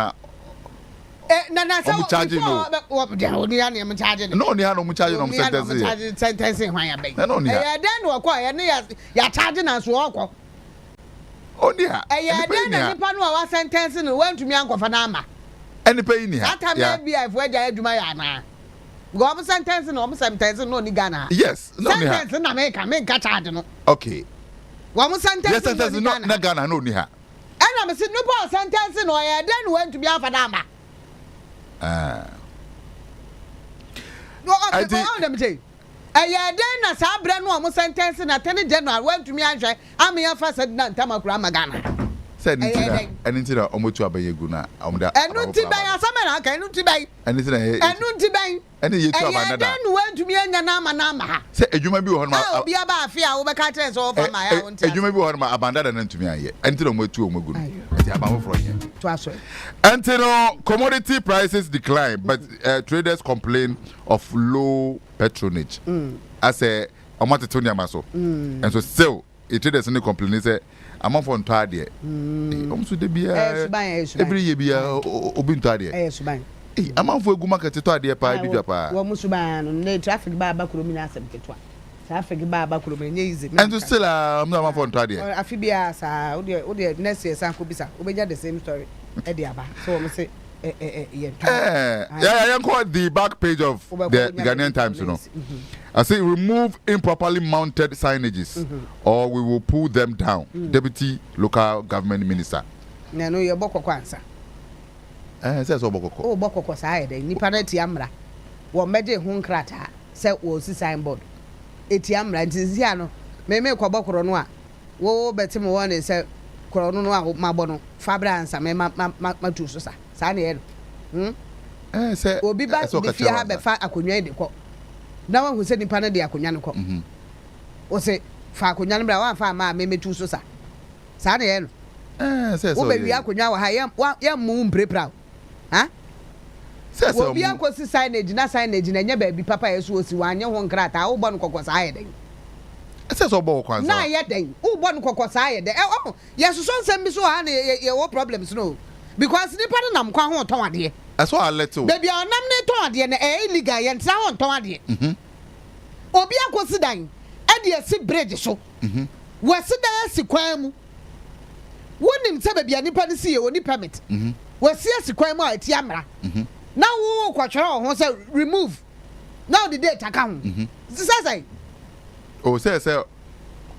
Speaker 19: na so
Speaker 17: charge no
Speaker 19: oni ya na charge
Speaker 17: no oni ha no mu charge no
Speaker 19: sentence hwan ya be
Speaker 17: no oni ha
Speaker 19: den no kwa ya ne ya charge na so okọ
Speaker 17: oni ha
Speaker 19: den na nipa no wa sentence no wantumi ankofa na ama
Speaker 17: eni pe ni ha
Speaker 19: ata me bia for ja adwuma ya na go am sentence no ni Ghana
Speaker 17: yes no ni ha
Speaker 19: sentence na me ka charge no
Speaker 17: okay
Speaker 19: wa mu sentence
Speaker 17: no na Ghana no ni ha
Speaker 19: ana me se no pa sentence no ya den no wantumi afa na ama no I them say den na sa bre no am sentence na 10 January wantumi anhwe am ya fa said na ntamakura magana
Speaker 17: said nitira omotu abayegu na omda
Speaker 19: enu ti ban asama na aka enu ti ban enu ti ban
Speaker 17: eni yetu abanada
Speaker 19: den wantumi anya na ama ha
Speaker 17: se edwuma bi wo hono ma
Speaker 19: obi aba afia wo be ka tire so fa ma ya wonti
Speaker 17: edwuma bi wo hono ma abandada na ntumi aye entira omotu omegu no enti abawo fro ye
Speaker 19: to aso
Speaker 17: entira commodity prices decline but traders complain of low patronage as a omoteto niama so and so still a traders in the complaint say among for ntade so de bia every year bia obi ntade among for gu market to ade pa bidwa pa
Speaker 19: wo musuban no na traffic ba bakuro mi na asem ketwa traffic ba bakuro mi nye easy
Speaker 17: and to still among for ntade
Speaker 19: afi bia sa wo de next year san ko bisa obeja the same story e de aba so we say
Speaker 17: yeah, the back page of the Ghanaian Times, you know. I say remove improperly mounted signages or we will pull them down. Deputy Local Government Minister.
Speaker 19: No, you're boko kwanza.
Speaker 17: Says boko.
Speaker 19: Oh, boko kwa saide. Ni paneti amra. Wa meje hunkrata. Se wo si signboard. Eti amra ntinzi ano. Me kwa boko no a. Wo beti mo won se korono no a mabono. Fabra ansa me ma tu so sa. Sane
Speaker 17: say
Speaker 19: obi ba de fie ha be fa akonwa de ko na wa hu se nipa na de akonwa ne ko o se fa akonwa ne bra wa fa ma memetu so sa sane
Speaker 17: say so
Speaker 19: o be wi akonwa wa ha ya mu mprepra ha
Speaker 17: say so
Speaker 19: obi akosi signage na nya ba bi papa yeso osi wa anya ho nkrata wo bo no kokosa aye den
Speaker 17: say so bo kwanza
Speaker 19: na ye den wo bo no kokosa aye den yeso so nsem bi so ha na ye wo problems no because nipa na nam kwa ho ton ade
Speaker 17: that's what I let to
Speaker 19: baby onam ne ton ade na illegal ye ntra ho ton ade obi akosi dan e de si bridge so wasi dan si kwan mu wonim se baby nipa ne si ye oni permit wasi si kwan mu a ti amra na wo kwatwere ho se remove now the date ka ho say
Speaker 17: oh say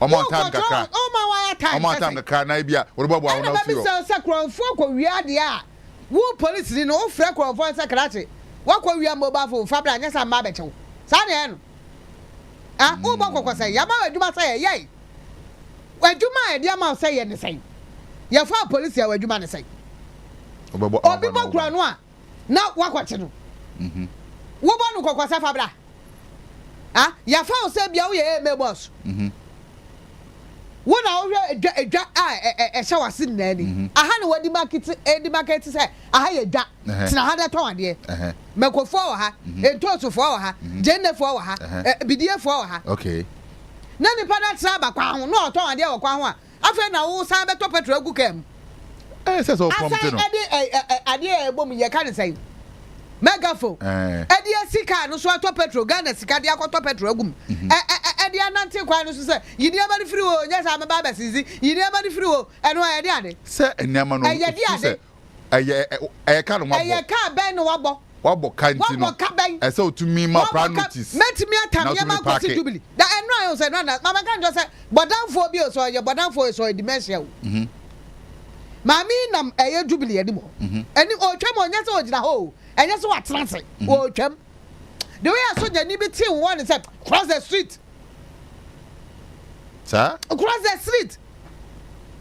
Speaker 17: Omo time kakra.
Speaker 19: O ma wa time.
Speaker 17: Omo time kakra na bia. Wo bo bo na
Speaker 19: fi. Na say kronfo ko wia de a. Wo police ni no o frɛ kronfo sakrate. Wa ko wia mobile phone fabra nya sa ma be chew. Sa na no. Ah, wo bo kokko say ya ma adwuma say ye. Adwuma e dia ma say ye ne say. Ya fa police ya adwuma ne say. Obi bo kura no a na wa kwache no. Wo bo no kokko say fabra. Ah, ya fa o say bia wo ye me boss. When I a shower sin nanny. I had what the market say. I had a duck. Tinahada ton dear. Mako for her, and Tosso for her, Jenna for her, Bidia for her.
Speaker 17: Okay.
Speaker 19: None of Pana Saba, no ton dear or Kwama. I found now Saba Topetro Gukem.
Speaker 17: I says all from
Speaker 19: a dear woman, you can't say. Megafo. Edia sika no so ato petrol Ghana sika dia akoto petrol agum. Edia nante kwa no so say yidi amani free o nya sa meba ba sisi yidi amani free o eno aye dia de.
Speaker 17: Say enyama no.
Speaker 19: Aye dia de.
Speaker 17: Aye ka no mabo.
Speaker 19: Aye ka ben no wabo.
Speaker 17: Wabo kanti no.
Speaker 19: Wabo ka ben.
Speaker 17: E say otumi ma pra notice.
Speaker 19: Metimi atam ye ma ko si jubilee. Da eno ayo say no na mama kan just say bodanfo bi o so ye bodanfo so dementia o. Mami nam eye jubilee edi mo. Eni o twem onya se o gina ho. And that's what translate. Oh, Chem. The way I saw the Nibiti one said, cross the street.
Speaker 17: Sir?
Speaker 19: Cross the street.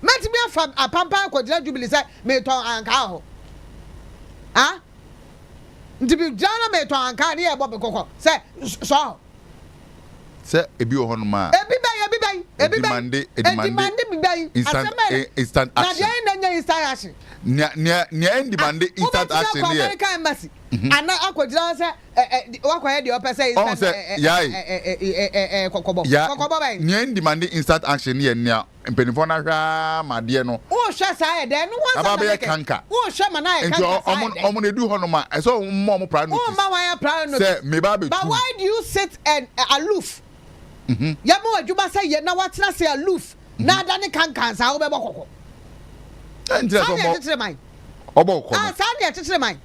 Speaker 19: Met me from a pampa, quadra jubilee said, me to Ankaho. Ah? To be Jana me to Anka near Bobby Coco. Say, so.
Speaker 17: Sir, a bio honma.
Speaker 19: Every Monday, instant action.
Speaker 17: Near demanding instant action here.
Speaker 19: And now I could just say, what I had the upper say,
Speaker 17: near demanding instant action here near Penifona, my dear no.
Speaker 19: Oh, shall I then? What
Speaker 17: about canker?
Speaker 19: Oh, Shaman,
Speaker 17: I do honor. I saw Momo Prime. Oh, my proud. But
Speaker 19: why do you sit and aloof? Yamo, you must say, you know what's not say aloof. Now, Danny can't cancel. I'll be boko. And just a mine. Ah, Sandy, a mine.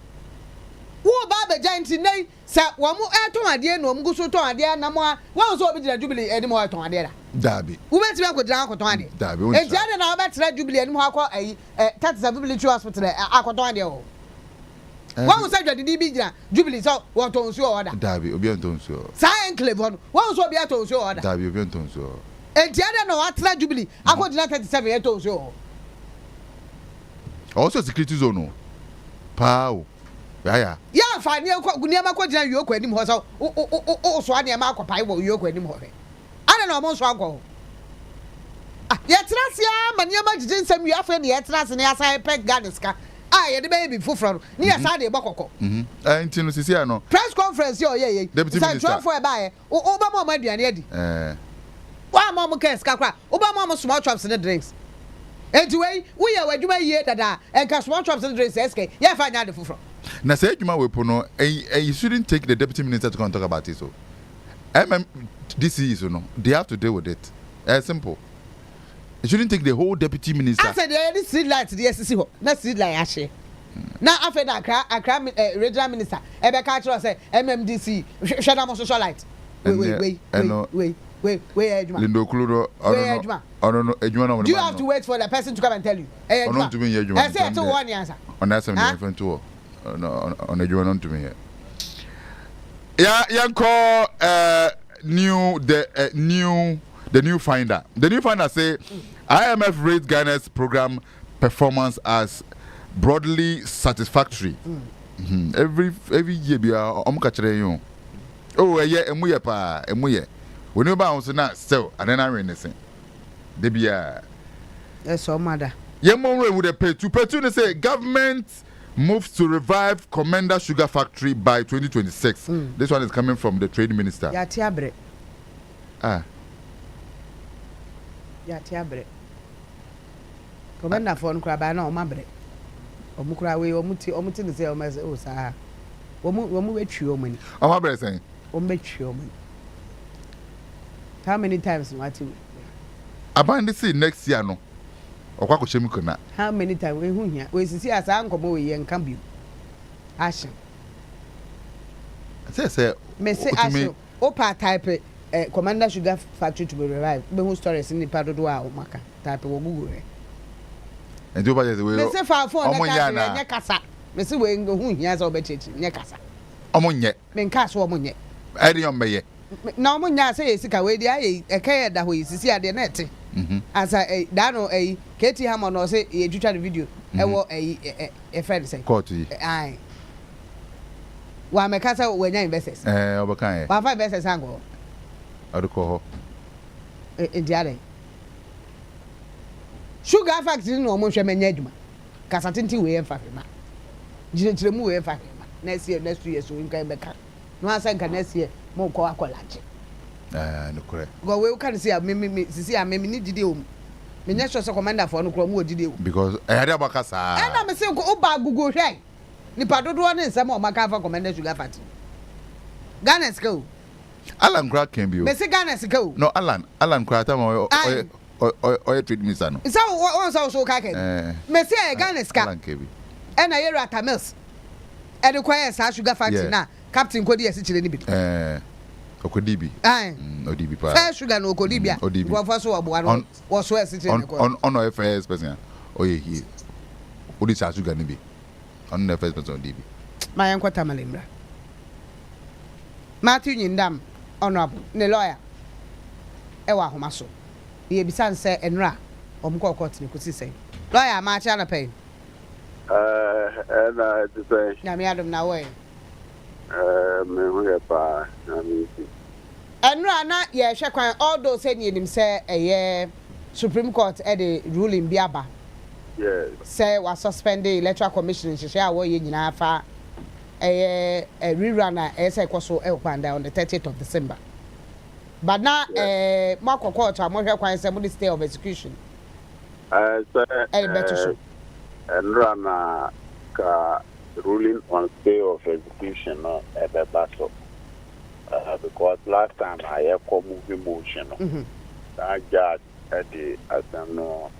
Speaker 19: Who Baba Giant in nay, sat one more air to my dear, no Muguso to my dear, no more. What was over the jubilee anymore to my dear?
Speaker 17: Darby.
Speaker 19: Who went to go down to Tony? Darby. And Jan and I met that jubilee and Hawk a tax of village hospital at Aquatonia. What was that? Did he be jubilee? So, what on your order? Darby, Obianton, so. Sign Cleveland. What was Obiaton, so order? Darby, Obianton, so. And Jan and I met jubilee. I got not 37 years old, so.
Speaker 17: Also, security zone. Pow. Yeah.
Speaker 19: Yeah, fine. You never quite you quit him. Oh, so I near Marco Pie will you quit him. I don't know, most I'll yet, man, you might do some you have any atlas and yes, I peg Gardeska. I had the baby full from near Saturday Bocco.
Speaker 17: And Tinosiano.
Speaker 19: Press conference, yeah, deputy for a buyer. Obama might be an eddy. Wa mom case kakra. Oba mom small chops in the drinks. Anyway, we are where you that and small chops in the drinks. SK. Yeah, find out the full.
Speaker 17: Now say you wepono you shouldn't take the deputy minister to come talk about it so. MMDC no, they have to deal with it. Simple. You shouldn't take the whole deputy minister.
Speaker 19: I said the street light the SCC. Not street light actually. Now after that, Accra regional minister, Ebeka Chiro say MMDC shut down social light. Wait.
Speaker 17: Lindo Kludo, I don't know.
Speaker 19: Do you have to wait for the person to come and tell you?
Speaker 17: Not to me,
Speaker 19: I said to one answer.
Speaker 17: On that some different tour. On the journal to me here. Yeah, young call the new finder. The new finder say IMF rates Ghana's program performance as broadly satisfactory. Every year be catching you. Oh yeah, emuye pa emuye. When you bounce na still and then I renew. They be
Speaker 19: that's all matter.
Speaker 17: Yeah, more would pay to say government moves to revive Commander Sugar Factory by 2026. This one is coming from the Trade Minister.
Speaker 19: Ya tiabre. Ya tiabre. Commander phone crab na o mabre. Omukura we omuti ne say o ma o sa. Omu wetwi o mani.
Speaker 17: O mabre say.
Speaker 19: O metwi o mani. How many times what you?
Speaker 17: Abandi see next year no. Okwa ko shemu kana.
Speaker 19: How many times we hu hia? We sisi asa nkomo we yen kan bi. Action.
Speaker 17: Say
Speaker 19: me say action. Opa type Commander Sugar Factory to be revived. Be who stories in the padodo a o maka. Type wo Google.
Speaker 17: And do by the way.
Speaker 19: Me say for na nya kasa. Me say we hu hia za obechechi nya kasa.
Speaker 17: Omonye.
Speaker 19: Me nka so omonye.
Speaker 17: Eri omeye.
Speaker 19: Na omonya say esika we dia ekeye da ho sisi ade na ete. Asa dano Katie Hammer no say e twitwa the video e wo e friend say
Speaker 17: court yi
Speaker 19: ai wa me kasa wanya investors
Speaker 17: obakan
Speaker 19: wa 5 investors ango
Speaker 17: adoko ho
Speaker 19: diare Sugar Factory no mo hwe menya adwuma kasa tenti we en fa ma jire mu we en fa ma next year so nkan be ka no asa nkan next year mo ko akolaje
Speaker 17: no correct
Speaker 19: go we can see me sisi a me ni dide o me nya so commander for no kro mu odide o
Speaker 17: because had abaka sa
Speaker 19: na me say ko ba gugu hwe ni padodo ne nsem o maka fa Commander Sugar Factory Ghana go
Speaker 17: Alan Crack can be
Speaker 19: me say Ghana go
Speaker 17: no Alan Crack tam o trade minister no
Speaker 19: so won so ka ken me say Ghana ska
Speaker 17: Alan can be
Speaker 19: e na yero atamils e de kwaya sa Sugar Factory na captain kodi esi chire ni bi
Speaker 17: Okodibi. Odibi pa.
Speaker 19: Fair sugar no Okodibi. Go for so obo anu. Wo so esi
Speaker 17: on no first person. Oye here. Odi sa sugar ni bi. On the first person Odibi.
Speaker 19: Ma yan kwata malembra. Matthew Nyindam honorable ne lawyer. E wa homa so. Ye bisan se enra omko court ni kusi say. Lawyer ma cha na pay.
Speaker 20: Na to say.
Speaker 19: Na me adom na way.
Speaker 20: Me hu pa na me.
Speaker 19: Enra na ye hwe kwan all those say ni nim say eye Supreme Court e the ruling bi aba.
Speaker 20: Yes.
Speaker 19: Say was suspend the electoral commission hye a wo ye nyina fa eye rerun a say kwaso e kwanda on the 30th of December. But now Marco Court am hwe kwan say mo stay of execution.
Speaker 20: Enra na ka ruling on stay of execution at the battle. Because last time I have movie motion, I judge at the Asano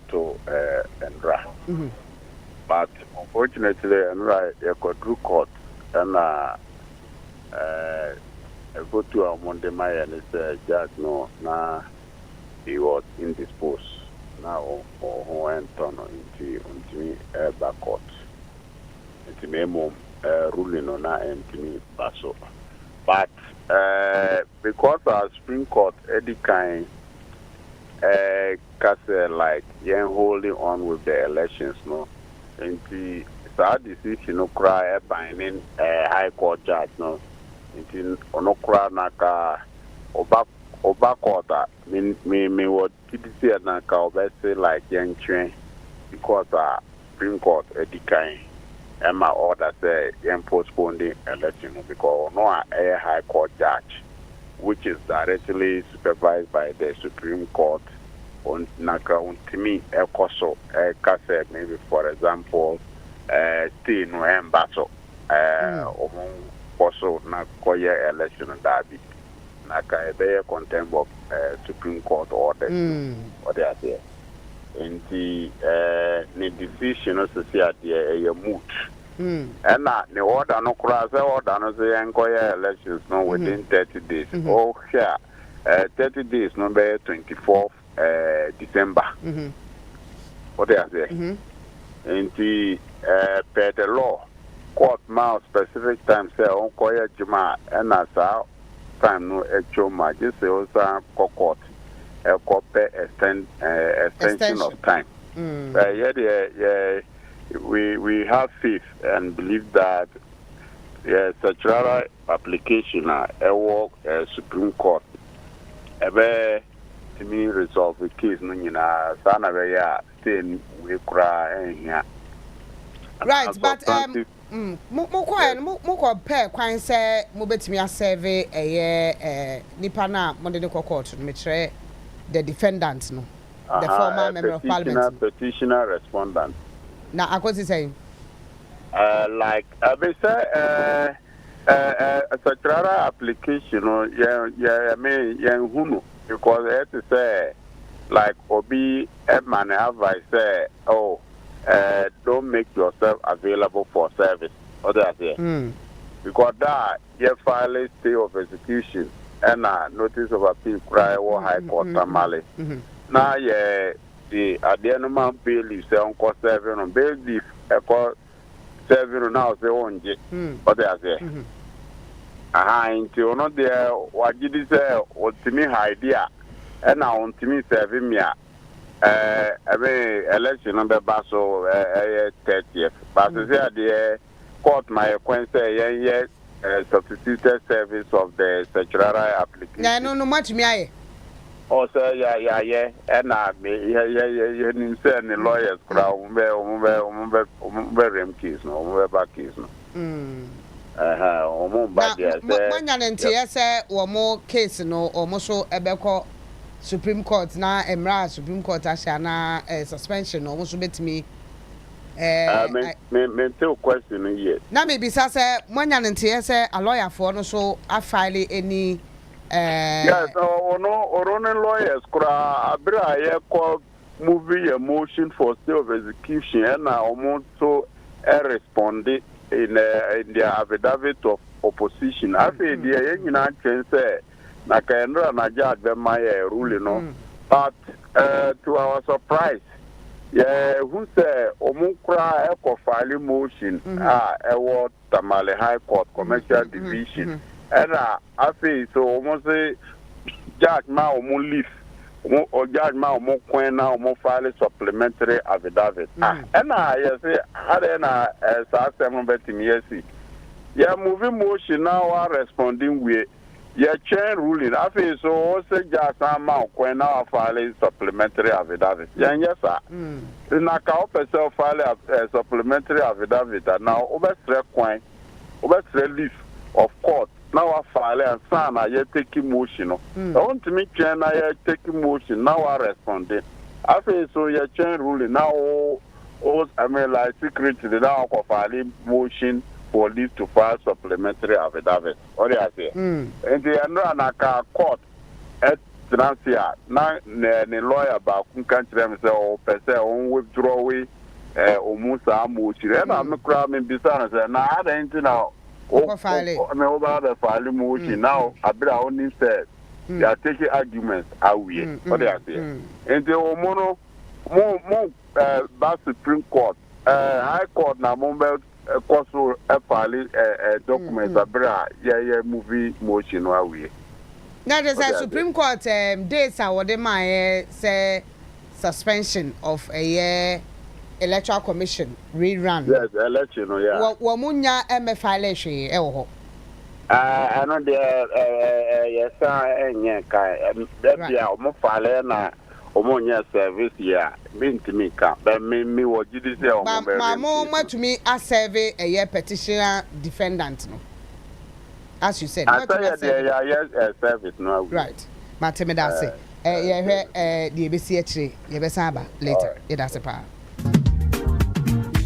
Speaker 20: to Enra. But unfortunately, Enra, I got through court and I go to a Monday Maya and it's judge no, now he was indisposed. Now, who went on into back court. Into memo ruling on that and to me, Basso. But because our Supreme Court, Eddie Kine, like, holding on with the elections, no, and the decision, no cry, binding High Court judge, no, into no cry, naka, Oba quarter, me what TDC naka, obviously, like, young train, because our Supreme Court, Eddie Kine. Emma order say postpone the election because no a High Court judge which is directly supervised by the Supreme Court, on Naka Untimi Ekoso, Kase, maybe for example, stay no embasso, also Nakoya election derby, Naka a contempt of Supreme Court orders, or they are there. And the decision of society a moot. And the order no cross order no say enquire elections no within 30 days. Oh, yeah, 30 days, number 24th December. What they are saying. And the per the law, court now specific time say enquire Juma and as time no actual just say also court a extension of time. We have faith and believe that such a application Supreme Court to me resolve the case no sana stay we cry here.
Speaker 19: Right, but mo pair kwan say mo betimi serve nipa na mo de court no me try the defendant no the former member of parliament
Speaker 20: petitioner respondent.
Speaker 19: Now, I was saying,
Speaker 20: like I say, such a application, because I have to say, like Obi Edman advice say, don't make yourself available for service. Or that because that you file a stay of execution and a notice of appeal cry or high court tamale. Now, the Adenoma bail is on cost 7 on bail beef, a cost 7 now, the own jet. But they are there. Until not there, what did you say, or to me, idea, and now on to me, serving me every election number Basso 30th. But the court my acquaintance, substituted service of the statutory application.
Speaker 19: Yeah, no much me.
Speaker 20: Also, yeah, and I you say the lawyers crowd, keys, no, back keys, no.
Speaker 19: Say, or more case, no, almost so Ebeko Supreme Court, now Emra Supreme Court, Ashana, suspension, almost bit me.
Speaker 20: Mental question yet.
Speaker 19: Now, maybe, say, one and say a lawyer for no so I file any.
Speaker 20: Yes, running lawyers could call movie a motion for stay of execution and almost so responded in the affidavit of opposition. I think the United States say Nakandra Najad my ruling, but to our surprise, who say Omukra Eco filing motion, a Tamale High Court Commercial Division. And I feel so almost say judge ma o mo leave or judge ma o mo coin now mo file supplementary affidavit. And I say na sa seven betting yes. Yeah, moving motion now are responding with your chain ruling. I feel so also judge ma o coin now file supplementary affidavit. Yeah, yes sir. Na ka opese file a supplementary affidavit now over coin over leave of court. Now I file and son I take motion. I want to make chain I take motion. Now I responded. I say so your chain ruling now I mean like secretly now I file motion for leave to file supplementary affidavit. What do I say? And the another court at Financia now the lawyer about country themselves person withdraw away Omusa motion. And I'm cramming business and I don't know. Over filing motion now. Abra only said they are taking arguments away. What they are saying, and the mono more Supreme Court, High Court now. Mumbai also filing documents. Abra movie motion away.
Speaker 19: Now there's a Supreme Court days are what they might say suspension of a year. Electoral Commission rerun.
Speaker 20: Yes, election, yeah.
Speaker 19: Wamunya MFI
Speaker 20: I know yes, and yeah, na Omonia service, yeah, mean to me, but me what you say,
Speaker 19: Mamma to me, I serve a year petitioner defendant. as you said.
Speaker 20: I said yes, service no.
Speaker 19: Right. Matemedase. The ABC Yebesaba later. That's a part.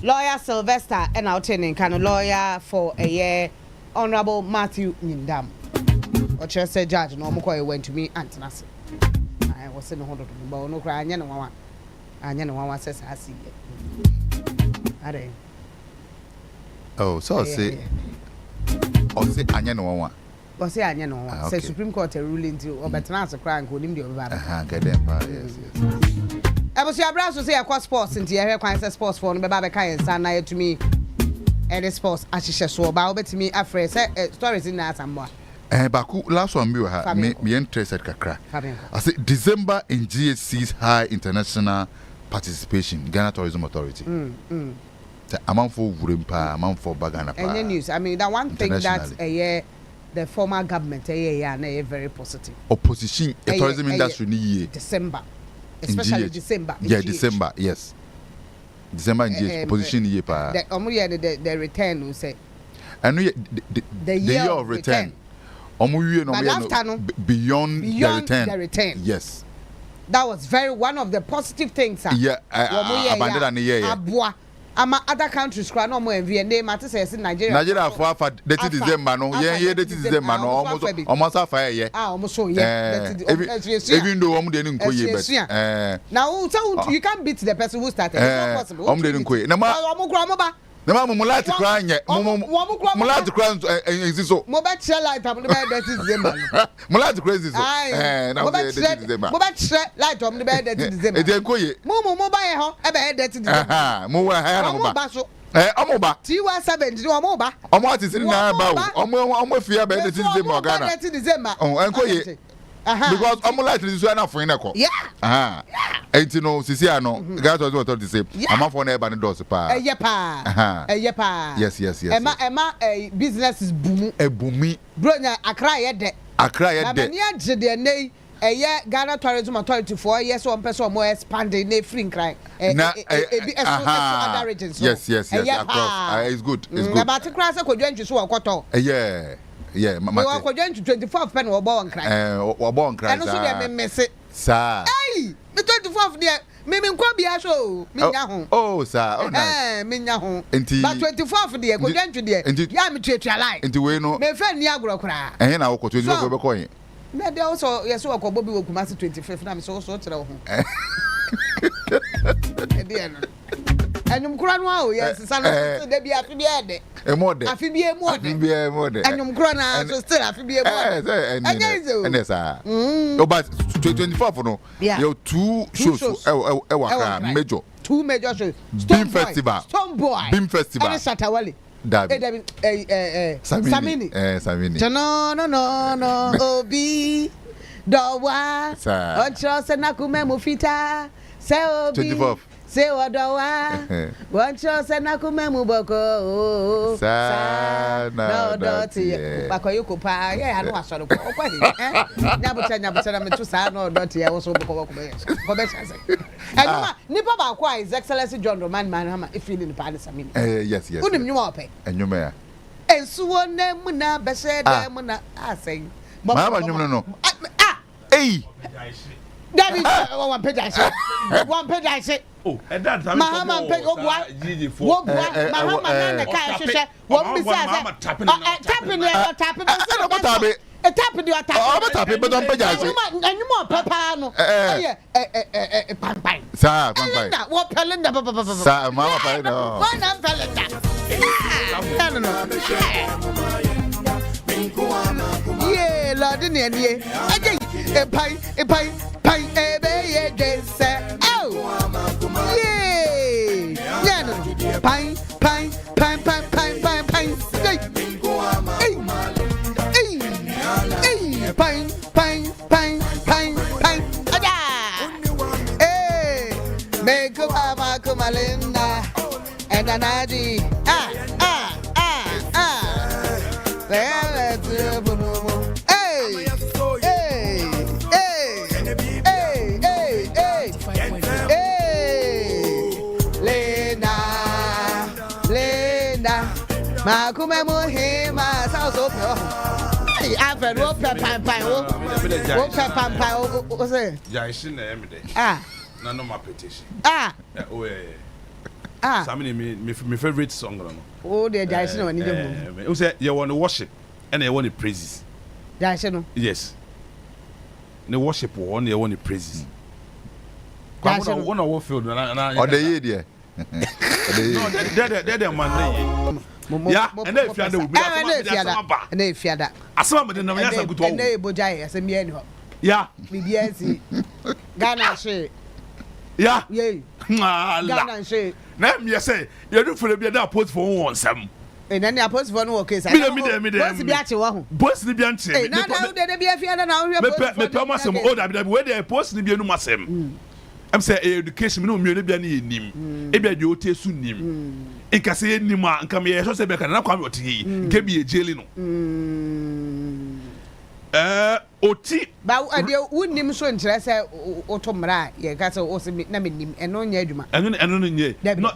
Speaker 19: Lawyer Sylvester and out in kind lawyer for a year. Honorable Matthew Nindam. Or just said judge no more went to me Antonas. I was in the hold of the bone, no crying, and one. And you know, one says I see it.
Speaker 17: Oh, so say, or say, I know one.
Speaker 19: Or say, I know, say Supreme Court ruling to, or better answer crying, could him do about
Speaker 17: it. Yes.
Speaker 19: I was your brother to say, I sports into your hair, sports for the Baba Kai and San to me. And the sports, as she says, so about to me, afraid stories in that somewhere.
Speaker 17: Baku last one me interested kakra. I say December in GHC's high international participation, Ghana Tourism Authority. The amount for Wurimpa, amount for Bagana.
Speaker 19: Any news? I mean, that one thing that the former government very positive.
Speaker 17: Opposition, tourism industry ni
Speaker 19: December, especially December.
Speaker 17: Yeah, December, yes. December in GH, opposition ye pa.
Speaker 19: The return we say.
Speaker 17: And the year of return. Beyond the return. Yes.
Speaker 19: That was one of the positive things.
Speaker 17: Yeah,
Speaker 19: other countries cry no more envy name matter says in Nigeria.
Speaker 17: Nigeria for December no. Yeah, December no. Almost half a year.
Speaker 19: Almost so yeah.
Speaker 17: Even though didn't but
Speaker 19: now you can't beat the person who started. It's not possible.
Speaker 17: Didn't quit. The mama mulati crying yet. Mulati crying exist so.
Speaker 19: Mobile light on the bed that is December.
Speaker 17: Mulati crazy so.
Speaker 19: Mobile light on the bed that is December.
Speaker 17: It ain't quit.
Speaker 19: Momo mobile ever head that is December.
Speaker 17: Moa hair. Omoba.
Speaker 19: Tiwa 70 Omoba.
Speaker 17: Omwa is in now about. Omo fear bed that is December. Oh, and quit. Because Omolite is one for Inako.
Speaker 19: Yeah.
Speaker 17: And you know, Siciano, guys was what to say. I'm for never and does pa.
Speaker 19: Yepa.
Speaker 17: Yes.
Speaker 19: Emma, a business is boom.
Speaker 17: A boomy.
Speaker 19: Brother, I cry at that.
Speaker 17: I cry at that.
Speaker 19: Near nay, a year Ghana Tourism Authority 4 years, 1 person more expanding, nay, free cry. Other regions.
Speaker 17: Yes. It's good. It's good.
Speaker 19: About to cross a could you so a quarter.
Speaker 17: Yeah,
Speaker 19: we are going to 24th pen or born cry.
Speaker 17: Or born cry.
Speaker 19: And also, they miss it.
Speaker 17: Sir.
Speaker 19: Hey, the 24th there. Mimi Kwame show.
Speaker 17: Oh, sir. Oh,
Speaker 19: Minya home. But 24th there, go down to there. Yam church alive.
Speaker 17: Into Weno.
Speaker 19: Me friend Niagara cry.
Speaker 17: And now go to the coin.
Speaker 19: They also, yes, so Bobby will come 25th. I'm so to and you cry now, yes, son, they be happy be at it.
Speaker 17: A more than
Speaker 19: and you cry so still happy be
Speaker 17: and yes, but 24 for no. Your 2 shows, major.
Speaker 19: 2 major shows.
Speaker 17: Beam Festival.
Speaker 19: Stone Boy.
Speaker 17: Beam Festival.
Speaker 19: And Shatawali.
Speaker 17: Samini.
Speaker 19: No. Obi. Dowa. Ocho Senakume Mufita. Se Obi.
Speaker 17: 24th.
Speaker 19: Say what do I want you send a kumemu boko no dirty bakoyoko pa yeah no asoro ko kwani nyabucha me to sa no dirty I also boko be and nipa ba kwa His Excellency John Roman man if feeling pa Samini
Speaker 17: yes
Speaker 19: unim nyuma ope
Speaker 17: enyuma ya
Speaker 19: ensuwo na mu na be se dem na aseng
Speaker 17: mama nyuma no hey
Speaker 19: Daddy, one page I say.
Speaker 21: Oh, and that's
Speaker 19: Mahama peg Mahama Naka, one besides tapping but don't pay and you more papa.
Speaker 17: Sir,
Speaker 19: what pelenda,
Speaker 17: sir, Mama Pino.
Speaker 19: One I'm pelenda. Yeah, Lord, in the a pie, oh, yay, pine, make a mama come Linda and an ID. Makume muhima sauso friend, what pepper, what pepper, what say?
Speaker 21: Jason, no, my petition. Somebody, my favorite song.
Speaker 19: Oh, dear, Jason, when you
Speaker 21: say you want to worship and you want to praises.
Speaker 19: Jason,
Speaker 21: yes. The worship one, you want to praises. Jason, one of field, or the year. No, they're man. Yeah, and if you are
Speaker 19: and if you are that,
Speaker 21: I saw me the number of good one.
Speaker 19: As a man,
Speaker 21: yeah,
Speaker 19: BBS, Ghana, say,
Speaker 21: yeah,
Speaker 19: yay, Ghana, say,
Speaker 21: let me say, you do for the beer post for one some.
Speaker 19: And then I post for no case.
Speaker 21: Me,
Speaker 19: boss
Speaker 21: the Bianchi.
Speaker 19: Now, there be a fear now.
Speaker 21: Me, Thomas, some older, where they post the Bianu Masem. I'm saying education no me be any nim e be de ote su nim e ka say nim a nka me so say be ka na Kwame ote nke bi e jeli no oti
Speaker 19: ba ade wonnim so nkyere say otomra ye ka say o se na me nim eno nya adwuma
Speaker 21: eno nye no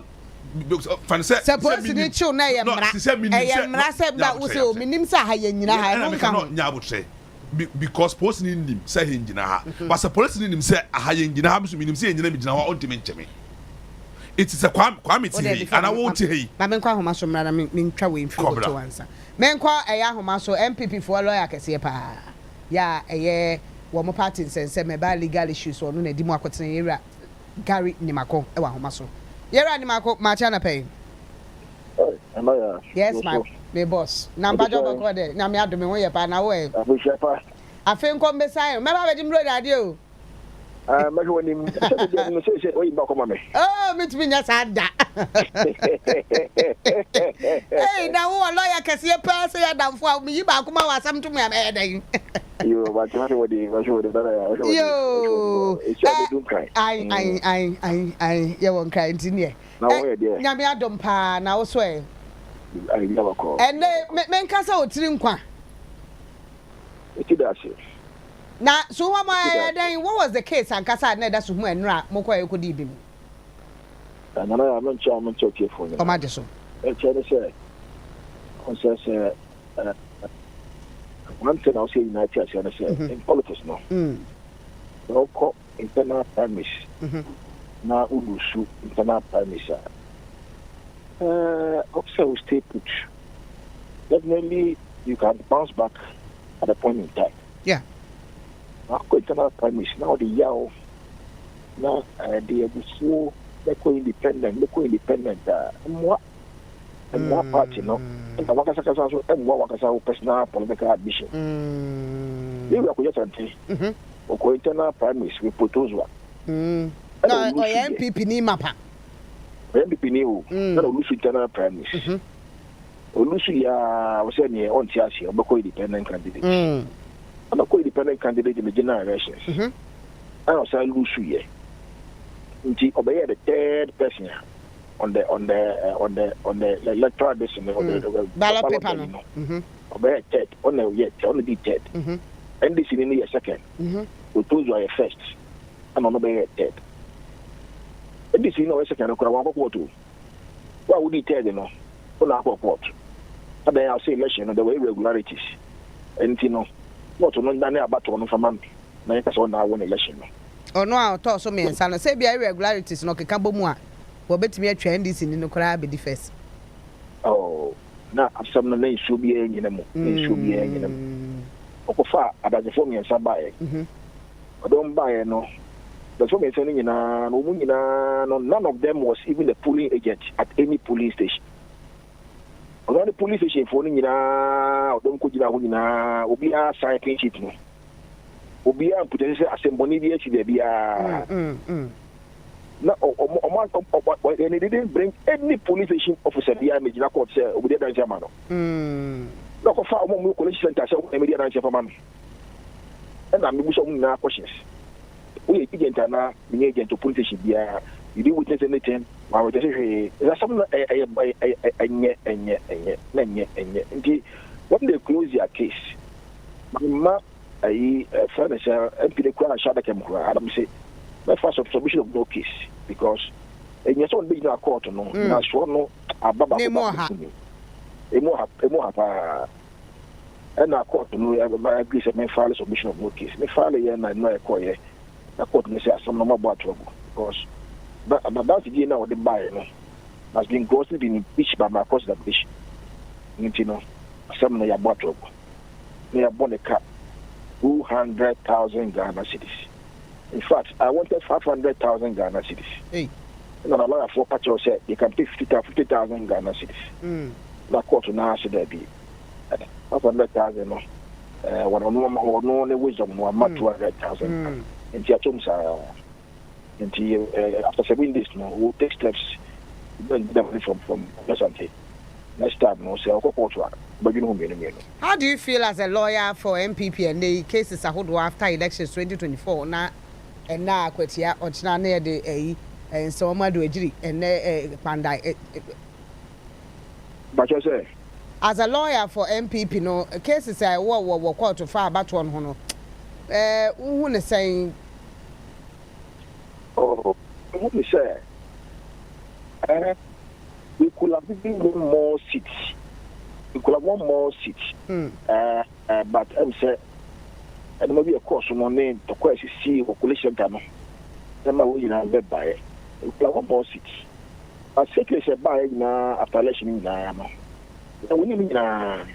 Speaker 21: fan say
Speaker 19: suppose ni chill na ye mra say ba wo say o minim say ha ye nyina ha no nka
Speaker 21: no nya abotre because post ni nim say he ngina ha but the police ni nim say aha ye ngina ha so nim say ngina me ngina ha on timi ncheme it is a Kwame TV and I won't hear
Speaker 19: ba men kwa homa so mra na me ntwa we mfi to wansa men kwa eya homa so MPP for lawyer kese pa ya eye wo mo party sense me ba legal issues ono na di mu akotene yera Gary Nimako e wa homa so yera Nimako ma cha na pay yes my boss number job ko de na me adome won ye pa na wo e
Speaker 22: abushapa
Speaker 19: afen ko mbesan me ba be dim road ade o
Speaker 22: me ko ni se o yimba ko mame
Speaker 19: oh me timi nya sa da eh na wo lawyer kese pa se ya damfo me yi ba kuma wasam to me am e dan
Speaker 22: yo ba ti wo di dara ya
Speaker 19: yo ai ye won kai ntini e
Speaker 22: na wo ye de
Speaker 19: nya me adom pa na wo so e
Speaker 22: ai nya ba ko
Speaker 19: and me nkasa otiri nkwa
Speaker 22: etidase
Speaker 19: na so then what was the case ankasa na da so hu enra mokwa ekodi bi mu
Speaker 22: na ya men cha ke fo ni
Speaker 19: o ma de so
Speaker 22: e che ne se on se one thing I'll say United States in politics no no ko internal premise na ulusu internal premise also stay put definitely you can bounce back at a point in time
Speaker 19: yeah
Speaker 22: now internal premise now the yaw now the abusu local independent more party no and wakasa so and wakasa personal political ambition we are going to o internal premise we propose one
Speaker 19: no MPP ni mapa
Speaker 22: MPP ni o na olusu internal premise olusu ya we say ni on tiasi obeko independent candidate obeko independent candidate in the general elections and also olusu ye nti obeye the third person on the electoral decision on the
Speaker 19: ballot paper no
Speaker 22: obey third on the third and this in the second we told you are first and on obey third and this in the second ko wa ko to wa we third no on our report and then I'll say election there were irregularities and you know not on that about on from man na you can na win election
Speaker 19: no no I thought so me answer say be irregularities no keka bomu a wo betimi atwa ndc ni no kra be di first
Speaker 22: oh na asam na nsu bi enyina mu nsu bi enyina mu okofa adagefo mi ensa bae odom bae no the so me say nyina no mu nyina no none of them was even a polling agent at any polling station although the police station for nyina odom ko jira ho nyina obi a sign clean sheet no obi a put say assembly bi echi bia no, and they didn't bring any police station officer here. Major court say we did answer man. No, for far more college center say we did answer for man. And I'm maybe some na questions. We agent na me agent to police station here. You didn't witness anything. I was just say there's something enye. When they close their case, my furniture MP the crowd shot at them. Adam say. My first submission of no case because in your own business court no na sure no ababa
Speaker 19: emo ha
Speaker 22: And I court no I agree say me file submission of no case. Me file here na no ekọ na court me say some normal about trouble because but that's the now the buy no has been grossly been impeached by my cross examination. You know, some na about trouble. Me abon the cap 200,000 Ghana cedis. In fact, I wanted 500,000 Ghana cedis. Hey. And a lawyer for Pacho said you can pay 50,000 Ghana cedis. Na court now said there be 500,000 no. One no wisdom no amount 200,000. And after 7 days no we'll take steps from something. Next time no say court but you know
Speaker 19: how do you feel as a lawyer for MPP and the cases after elections 2024 na and now Akwatia Ochina near the and so Madu Ejiri and Pandai.
Speaker 22: But you say
Speaker 19: as a lawyer for MPP no cases I were quite to far about one hono. Who is saying
Speaker 22: oh what we say we could have given more seats. We could have one more seat. But I'm saying, and maybe a course on name to question see or coalition cano. Then my way in a bed by it. We could have one more seat. But secretly said by now after election in Diana. We need I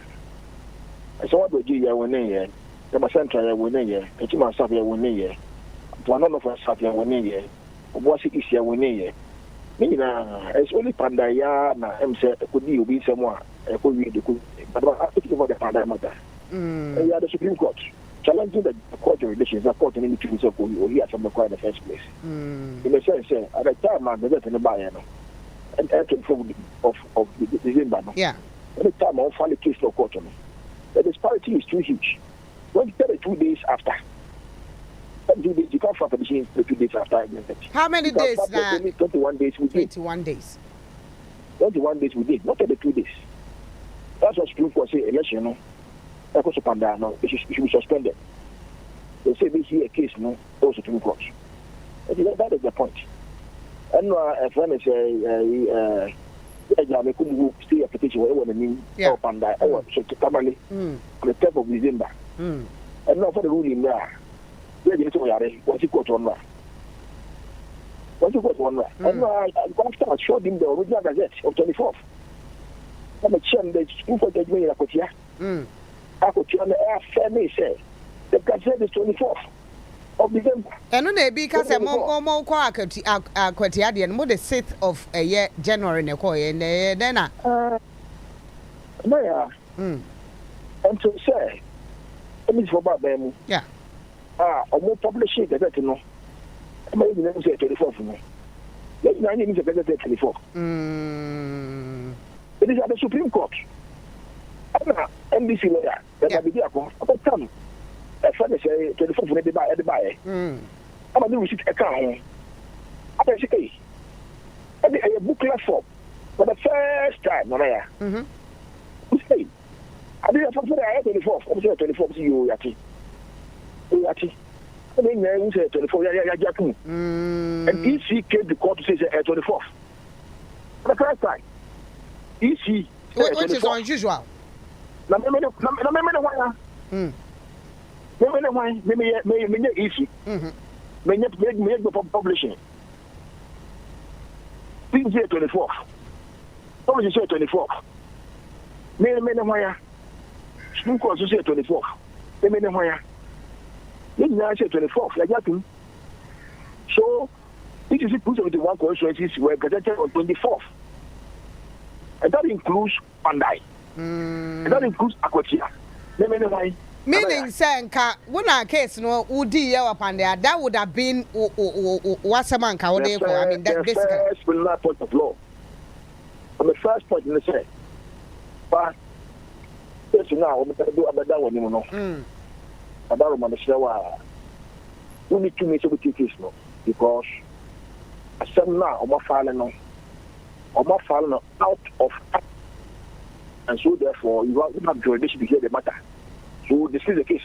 Speaker 22: saw what we do here when they the central when they and to myself here when they one of us sat here when they was it here when they it's only Pandaya na MC could be obi someone could read the but I think about the Pandaya matter. And the Supreme Court challenging the court relations are court in any treaties of who here from the court in the first place. In the sense at the time I'm the in the Bayano and 24th of December.
Speaker 19: Yeah.
Speaker 22: At the time I'll file a case for court. The disparity is too huge. When you tell it 2 days after. You can't file petition 2 days after.
Speaker 19: How many days?
Speaker 22: 21 days we did.
Speaker 19: 21 days.
Speaker 22: 21 days we did, not every 2 days. That's what Supreme Court say election, no. That was Pandaya, no. It should be suspended. They say this here a case, no. Also Supreme Court. That is the point. And if one is I couldn't stay a petition whatever the mean Pandaya. I want to Tamale on the 10th of December. And now for the ruling there. What's it got on that? What's it got on that? And I showed him the original gazette of 24th. I'm a chairman, the school for judgment in Akotia. Akotia, the air family say the gazette is 24th of December.
Speaker 19: And when they because a more quality Akotia and more the 6th of a year, January, and then
Speaker 22: and to say, it means for about them.
Speaker 19: Yeah.
Speaker 22: More publishing the better no. I might even say 24th no. Let's not even say 24th. It is at the Supreme Court. NBC lawyer that be there about come. That's what they say 24th when they buy at the buy. I'm going to receipt account. I say a booklet form for the first time Maria. Say I did something I 24th. I'm saying 24th you yati. I mean, I say 24. And EC came to court to say 24th. For the first time, EC.
Speaker 19: Which is unusual.
Speaker 22: Easy. Publishing. Please say 24th. What you say 24th? Supreme Court say 24th. This is now 24th. Like that. So, this is 271 constituencies were gazetted on 24th. And that includes Pandai. And that includes Akotia.
Speaker 19: Meaning, Sanka, when our case no would Pandai, that would have been what's a man can I mean, that
Speaker 22: the first point of law. On the first point in the say, but yes, now I'm going to do about that one, you know. About Roman Shower, we need to make a case no, because I said now, I'm not falling out of, and so therefore you have jurisdiction to hear the matter. So this is the case.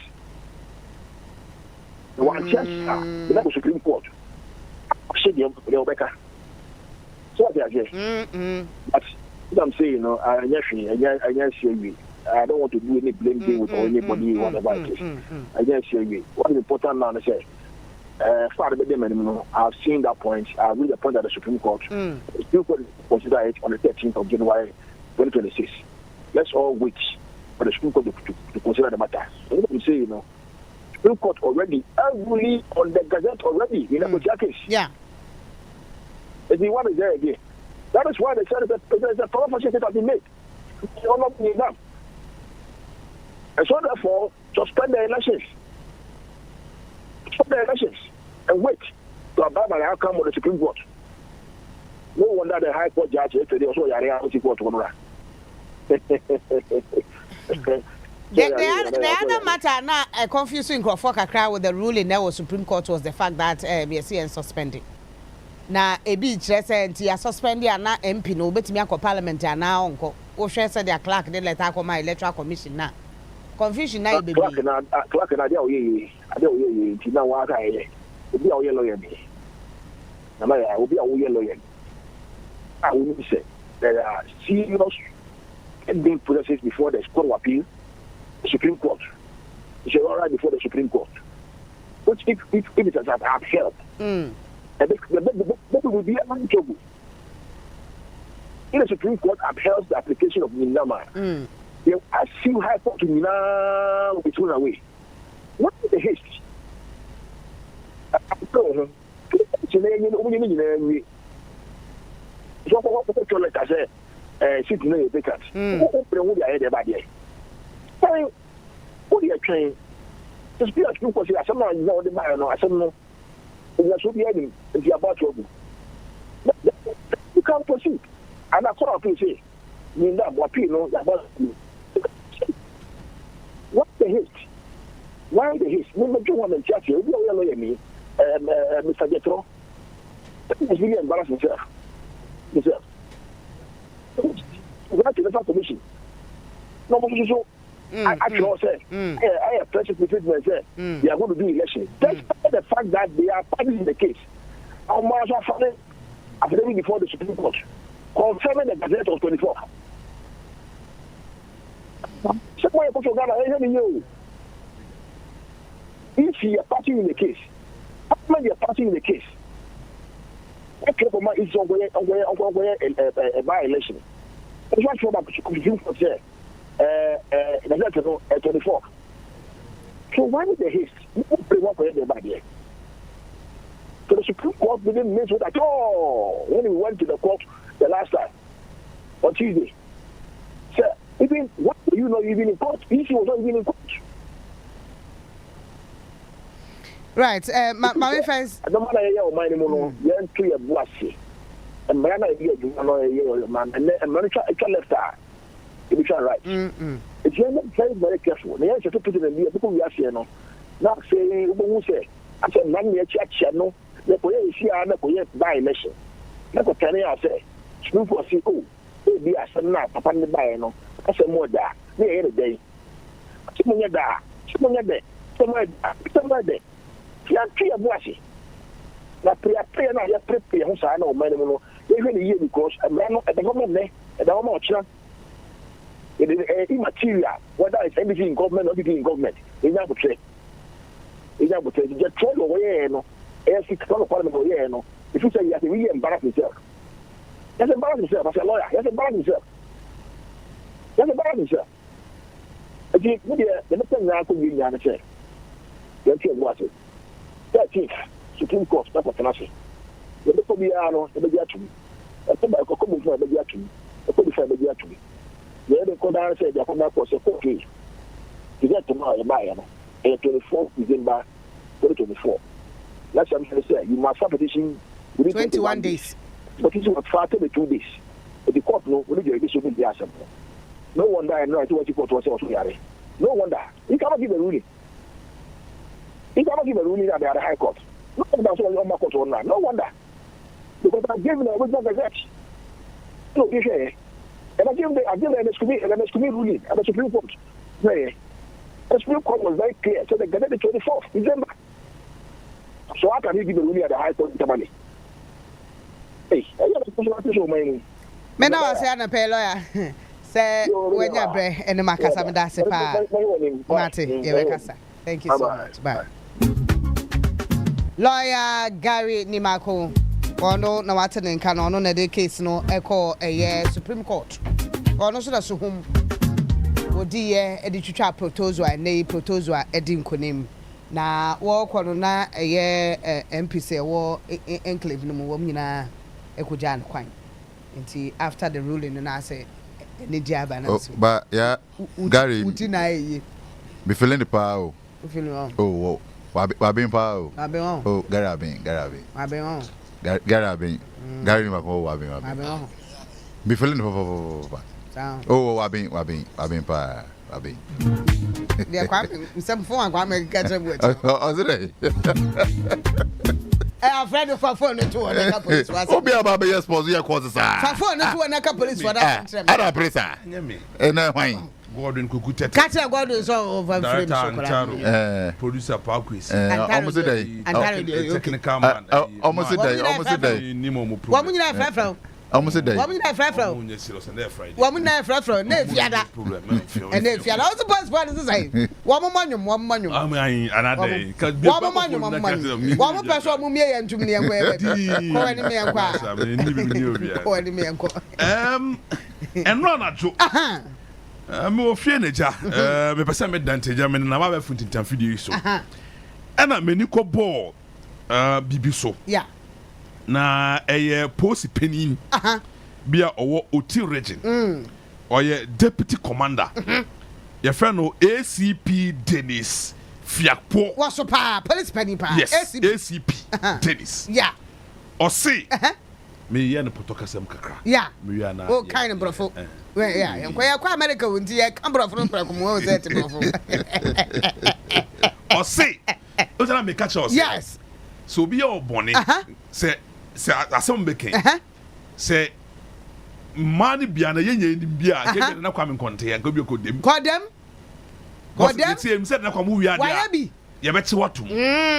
Speaker 22: The one church, the Supreme Court, the Obeka. So what they are saying, but what I'm saying, you know, I see you. I don't want to do any blame game with anybody, whatever it is. I just say, what is important now, I say, I've seen that point. I've read the point at the Supreme Court. The Supreme Court consider it on the 13th of January 2026. Let's all wait for the Supreme Court to consider the matter. So what I'm saying, you know, Supreme Court already, heavily on the Gazette already, in the case.
Speaker 19: Yeah.
Speaker 22: If you want to there again. That is why they said that there's a proper that has been made. It's not being done. And so therefore, suspend the elections. Suspend the elections and wait to abide by the outcome of the Supreme Court. No wonder the High Court judge yesterday also Yari Court to
Speaker 19: the other matter now confusing Crawford Kakra with the ruling that was Supreme Court was the fact that BSC suspended. Na ebi kyerɛ nti ya suspend ya na MP no obetimi akɔ parliament ana onko wo hwɛ sɛ dia clerk de letter akɔ my electoral commission na confusion na ebi
Speaker 22: clerk na dia oyeye nti na wa ka ye obi a oyɛ lawyer bi na ma ya obi a oyɛ lawyer a wo say there are serious pending processes before the Court of Appeal, the Supreme Court. It's already before the Supreme Court, which if it has upheld the will be a trouble. In the Supreme Court upheld the application of Minama. They ask you High Court to Minama be thrown away. What is the haste? So what like I said, sitting in the vacant. Open what I had about there. What are you trying? The Supreme Court says, "Some you know the man, no, I said no." You should be heading if you are about trouble. You can't proceed. And that's what I say. You know what people know about you. What's the haste? Why the haste? No, you want to chat here. You know me, Mr. Getro. It's really embarrassing, sir. Yourself. We have to the commission. No, but you so. I say, I have pressure to myself. They are going to do election. Despite the fact that they are parties in the case. Our marshal family, affidavit before the Supreme Court, confirming the Gazette of 24. If you are party in the case, how many are party in the case? What is a by-election? That's what the Supreme Court said. 24. So why did the haste? So the Supreme Court didn't miss it at all when we went to the court the last time on Tuesday. Sir, even what do you know even in court? If he was not even in court.
Speaker 19: Right, my friends.
Speaker 22: I don't want to hear your mind anymore. You're into your bossy. And man, I hear you, man, and man, left eye. To be right. If you're not very careful, the answer to put it in the people we are seeing now saying, who say, I said, man, the channel, the police here, the police by election. That's what I say. Smooth for see, oh, be a son now, upon the buy, no. I said, more that, near the day. Someone there, somewhere there. You are three of bossy. Now, prayer, now, you prepare, who's I know, man, they really hear because a man at the government, at the moment, it is immaterial whether it's anything in government or anything in government. It's not to say. It's not to say. You just throw away, no. No. If you say you have to really embarrass yourself, you have to embarrass yourself as a lawyer. You have to embarrass yourself. You have to embarrass yourself. Okay, the next thing I could give you an answer. You have to watch it. 13th, Supreme Court, that's what I'm saying. The little be the Beatty. I think I could come from the Beatty. I could be from the Beatty. The other could say the Honda was a cookie. To get tomorrow, buy 24th December 2024. That's what I'm going to say. You must have petition within 21 days. Petition was faster than 2 days. But the court no, we need to be the assembly. No wonder I know what you court was also Yari. No wonder. You cannot give a ruling. You cannot give a ruling at the High Court. No wonder that's what your court on now. No wonder. Because I gave them a original gazette. No, you say. And I give them an ruling at the Supreme Court. The Supreme Court was very clear. So they get the 24th December. So how can you give a ruling at the High Court in Tamale? Hey, I have a question to show my
Speaker 19: Men now say I'm a pay lawyer. Say when you bre and makasa me da se pa. Mate, yebekasa. Thank you so much. Bye. Lawyer Gary Nimako. Ono na wate ne nka no na de case no ekọ Supreme Court. Ono so da so hum. Odi ye edi twitwa proposal na proposal edi nkonim. Na wo kọ no na MPC wo enclave no mo nyina ekoja kwan. Nti after the ruling no na say ne dia ba na so.
Speaker 17: But yeah, Gary.
Speaker 19: Uti na ye.
Speaker 17: Be feeling the power.
Speaker 19: Feeling on.
Speaker 17: Oh, wa bin power. Oh, Gary abin.
Speaker 19: Wa bin on.
Speaker 17: Gary abin. Gary ni mako wa bin. Be feeling the oh, wa bin pa. Wa bin.
Speaker 19: Dia Kwame, some phone Kwame catch up with.
Speaker 17: Oh, is it?
Speaker 19: I'm afraid of phone to another police.
Speaker 17: Obi ababa yes pose your cause sir.
Speaker 19: Phone to another police for that.
Speaker 17: Ada police. Na why?
Speaker 21: Gordon Kukutet.
Speaker 19: Catch Gordon so over frame
Speaker 21: so. Producer Parkwis.
Speaker 17: Almost a day.
Speaker 21: Technical man.
Speaker 17: Almost a day.
Speaker 19: Woman you have from.
Speaker 17: Almost a day.
Speaker 19: Woman I fry from. Woman I fry from. Ne fiada. And if fiada also pass what is say. Woman manyum.
Speaker 21: I mean another.
Speaker 19: Woman manyum. Woman person mu me and to me and where. Ko ani me enko. Ko ani me enko.
Speaker 21: And run at you. I'm ofie na ja. Me pese me danteja me na ba funtin tan video so. And I many ko ball bibi so.
Speaker 19: Yeah.
Speaker 21: Na post penny bia owo oti region deputy commander your friend no ACP Dennis Fiakpo
Speaker 19: what's up police penny pa
Speaker 21: yes ACP Dennis
Speaker 19: yeah
Speaker 21: or say me ya no potoka sem kakra
Speaker 19: yeah
Speaker 21: me ya na
Speaker 19: oh kind of brofo yeah enkwaya kwa America wonti ya kan brofo no prakom wo zet brofo
Speaker 21: or say o tell me catch us
Speaker 19: yes
Speaker 21: so be your bonny say asem beken say mani bia na yenye ndim bia ke na Kwame Nkonte ya gobi kodem ti em said na Kwame wi ada ye beti watum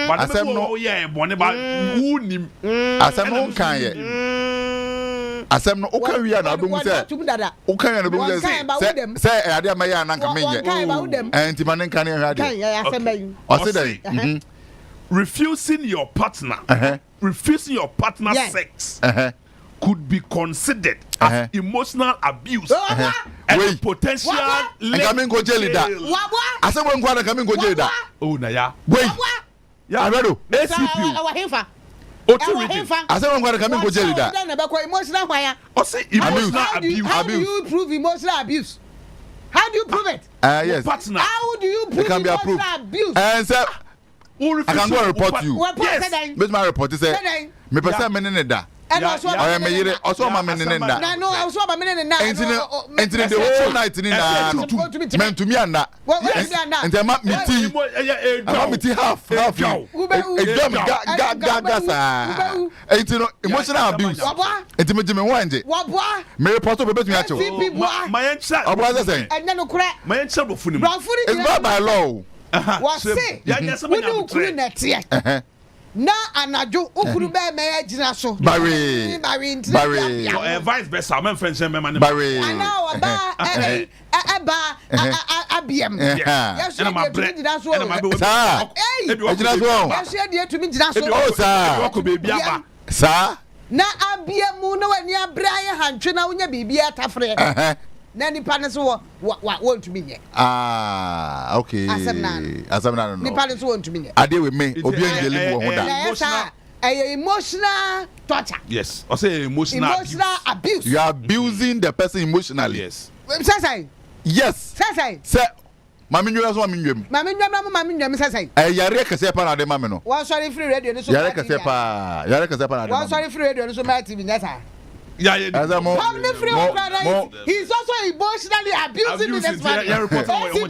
Speaker 21: but asem no ye bone ba unim
Speaker 17: asem no kan ye asem no ukan wi na abemu say ukan ya na abemu say ade ma ya na nka menye enti manen kan ya ade o say dai refusing your partner sex could be considered as emotional abuse and potential coming go jail da ase we nkwa na coming go jail da
Speaker 21: oh na ya
Speaker 17: wait ya redo
Speaker 19: ACP
Speaker 17: ase we nkwa na coming go jail da
Speaker 19: emotional why
Speaker 21: o say emotional abuse
Speaker 19: how do you prove emotional abuse how do you prove it
Speaker 17: yes
Speaker 19: partner how do you prove emotional abuse
Speaker 17: and say I can go and report you. Yes. But my report is say me person me ne da. I me yire also ma me ne da.
Speaker 19: No, also ma me ne da.
Speaker 17: Enti the whole night ni na. Men to me anda. Enti ma meeting half. Ga sa. Enti no emotional abuse. Enti me jime wanje. Me report be betumi acho.
Speaker 21: My encha.
Speaker 17: Obo say.
Speaker 19: Enna no kure.
Speaker 21: My encha bofuni.
Speaker 17: It's not by law.
Speaker 19: What say? Na anajo okuru be me agina so
Speaker 17: Barry
Speaker 21: vice versa men friends me man
Speaker 17: Barry
Speaker 19: ana oba abiem yes
Speaker 21: and my bread and my
Speaker 17: sir agina so
Speaker 19: yes dey to me gina so
Speaker 17: oh sir
Speaker 21: ko be bia
Speaker 17: sir
Speaker 19: na abiem na wani abra ye hantwe na wonya bibia tafre na nipa ne so want to be nye
Speaker 17: okay asem na no
Speaker 19: nipa ne so want to be nye
Speaker 17: ade we me obi angele wo ho da
Speaker 19: emotional torture
Speaker 21: yes I say emotional
Speaker 19: abuse
Speaker 17: you are abusing the person emotionally
Speaker 21: yes
Speaker 19: say
Speaker 17: yes say mami nwa so mami nwam say yare kase pa na de mami no
Speaker 19: one sorry free radio no so
Speaker 17: yare kase pa na de
Speaker 19: one sorry free radio no so my TV nyasa
Speaker 21: yeah
Speaker 19: he's also emotionally abusing me this man.
Speaker 21: Yeah, report
Speaker 19: no. You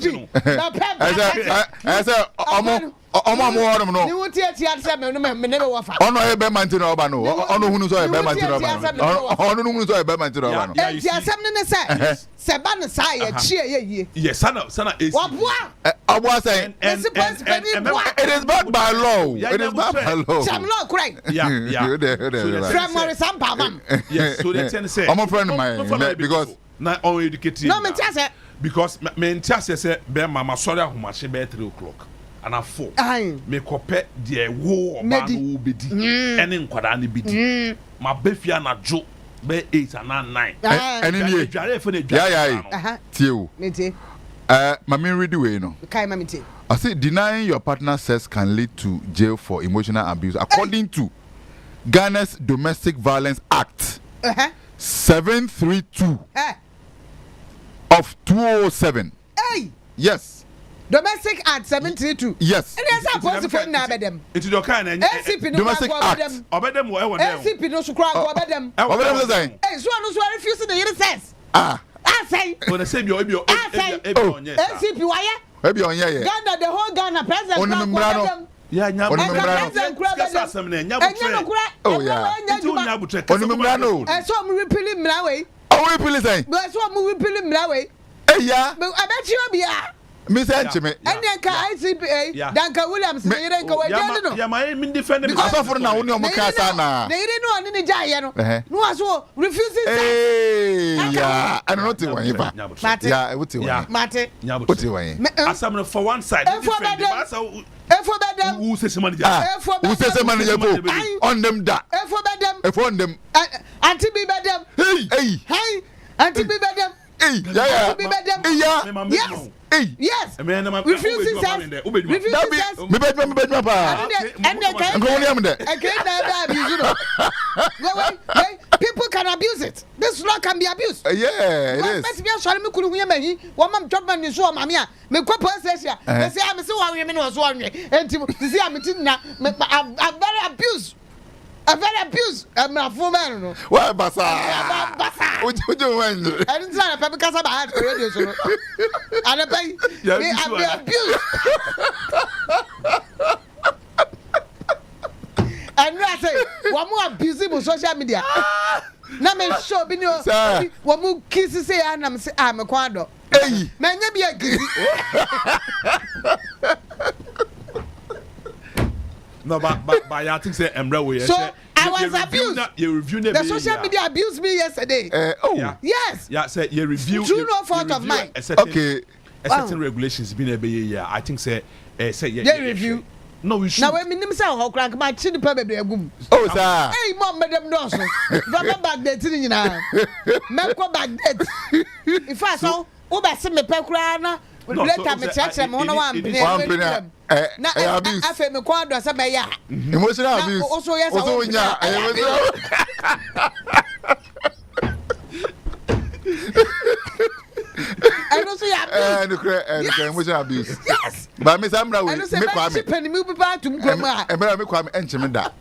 Speaker 19: tear me never wafa.
Speaker 17: Ono e be man tin oba no. Ono hunu so e be man tin oba no. Ono hunu so e be man tin oba no.
Speaker 19: E ti asem ne say. Se ba ne say e chie ye.
Speaker 21: Yes, sana is.
Speaker 17: Obo say it is backed by law. It is backed by law.
Speaker 19: Some law correct.
Speaker 21: Yeah.
Speaker 19: From Nsempa man.
Speaker 21: Yes, so they tend to say.
Speaker 17: I'm a friend of mine because
Speaker 21: na uneducated.
Speaker 19: No, me tell
Speaker 21: because me tell say be mama sorry ahomache be 3 o'clock and at 4. Me kopɛ de wo oba no wo bedi. Ene nkwada ne bedi. Ma befia na jo be 8 and 9.
Speaker 17: Ene nie. Yeah. Tio.
Speaker 19: Me tie.
Speaker 17: Mami read the way no.
Speaker 19: Kai mami tie.
Speaker 17: I say denying your partner sex can lead to jail for emotional abuse according to Ghana's Domestic Violence Act 732 of 2007.
Speaker 19: Hey.
Speaker 17: Yes.
Speaker 19: Domestic Act 732.
Speaker 17: Yes.
Speaker 19: And there's a policy for na bedem.
Speaker 21: It's your kind of
Speaker 17: Domestic Act.
Speaker 21: Obedem wo e won dem.
Speaker 19: SCP no sukra obedem.
Speaker 17: Obedem say.
Speaker 19: Hey, so no so refuse the year says.
Speaker 17: I
Speaker 21: say. When I say be SCP
Speaker 19: why?
Speaker 17: Ebi on ye.
Speaker 19: Ghana, the whole Ghana president.
Speaker 21: Yeah, nya
Speaker 17: oh yeah.
Speaker 19: Onimbrano. So me repeal mrawe.
Speaker 17: Oh repeal say.
Speaker 19: So me repeal mrawe.
Speaker 17: Eh yeah.
Speaker 19: I bet you be
Speaker 17: me say ncheme.
Speaker 19: Enya ka ICPA Danka Williams me yire nka we no.
Speaker 21: Ya my me defend me.
Speaker 17: Because for na woni omo ka sa na.
Speaker 19: Na yire no ani ni jaye no. No aso refusing sex.
Speaker 17: Eh yeah. I don't know what ba. Yeah, what you want.
Speaker 19: Mate.
Speaker 17: What you want.
Speaker 21: Asam for one side.
Speaker 19: Efo bedem.
Speaker 21: Who says money?
Speaker 17: Who says money go? On them da.
Speaker 19: Efo bedem.
Speaker 17: Efo on them.
Speaker 19: Anti be bedem.
Speaker 17: Hey.
Speaker 19: Hey. Anti be bedem.
Speaker 17: Hey. Yeah.
Speaker 19: Anti be bedem.
Speaker 17: Yeah.
Speaker 19: Yes.
Speaker 17: Hey.
Speaker 19: Yes.
Speaker 21: Refusing
Speaker 19: sex. Refusing sex.
Speaker 17: Me bet pa.
Speaker 19: And they can.
Speaker 17: Go on there.
Speaker 19: I can't abuse you. Go away. People can abuse it. This law can be abused.
Speaker 17: Yeah, it is.
Speaker 19: Let me show me kulu hunya mehi. One man job man so mamia. Me kwa police here. They say I'm so one women was one. And to see I'm na very abused. A very abused. I'm a full man no.
Speaker 17: Why basa? What you want?
Speaker 19: I didn't say because I'm bad for radio so. And I pay. I'm abused. And I say, one more abusing on social media. Na me show be no. One more kiss say I'm say I'm a quando.
Speaker 17: Hey,
Speaker 19: man, you be a kiss.
Speaker 21: No, but I think say Emre we.
Speaker 19: So I was abused.
Speaker 21: You review
Speaker 19: the social media abused me yesterday. Yes.
Speaker 21: Yeah, say you review.
Speaker 19: True no fault of mine.
Speaker 17: Okay.
Speaker 21: A certain regulations been a year. I think say
Speaker 19: yeah review.
Speaker 21: No, we should.
Speaker 19: Now when me say how crank my chin pe be agum.
Speaker 17: Oh sir.
Speaker 19: Hey mom madam no so. Baba back there tin nyina. Me ko back there. If I so wo be se me pe kura na later me cheche me hono wan be. Na afa me ko ado se be ya.
Speaker 17: Emotional abuse.
Speaker 19: Also yes.
Speaker 17: Also nya.
Speaker 19: I don't see
Speaker 17: emotional abuse.
Speaker 19: Yes.
Speaker 17: But Miss Amra will
Speaker 19: make Kwame. Penny me back to Kwame.
Speaker 17: And me Kwame enchime da.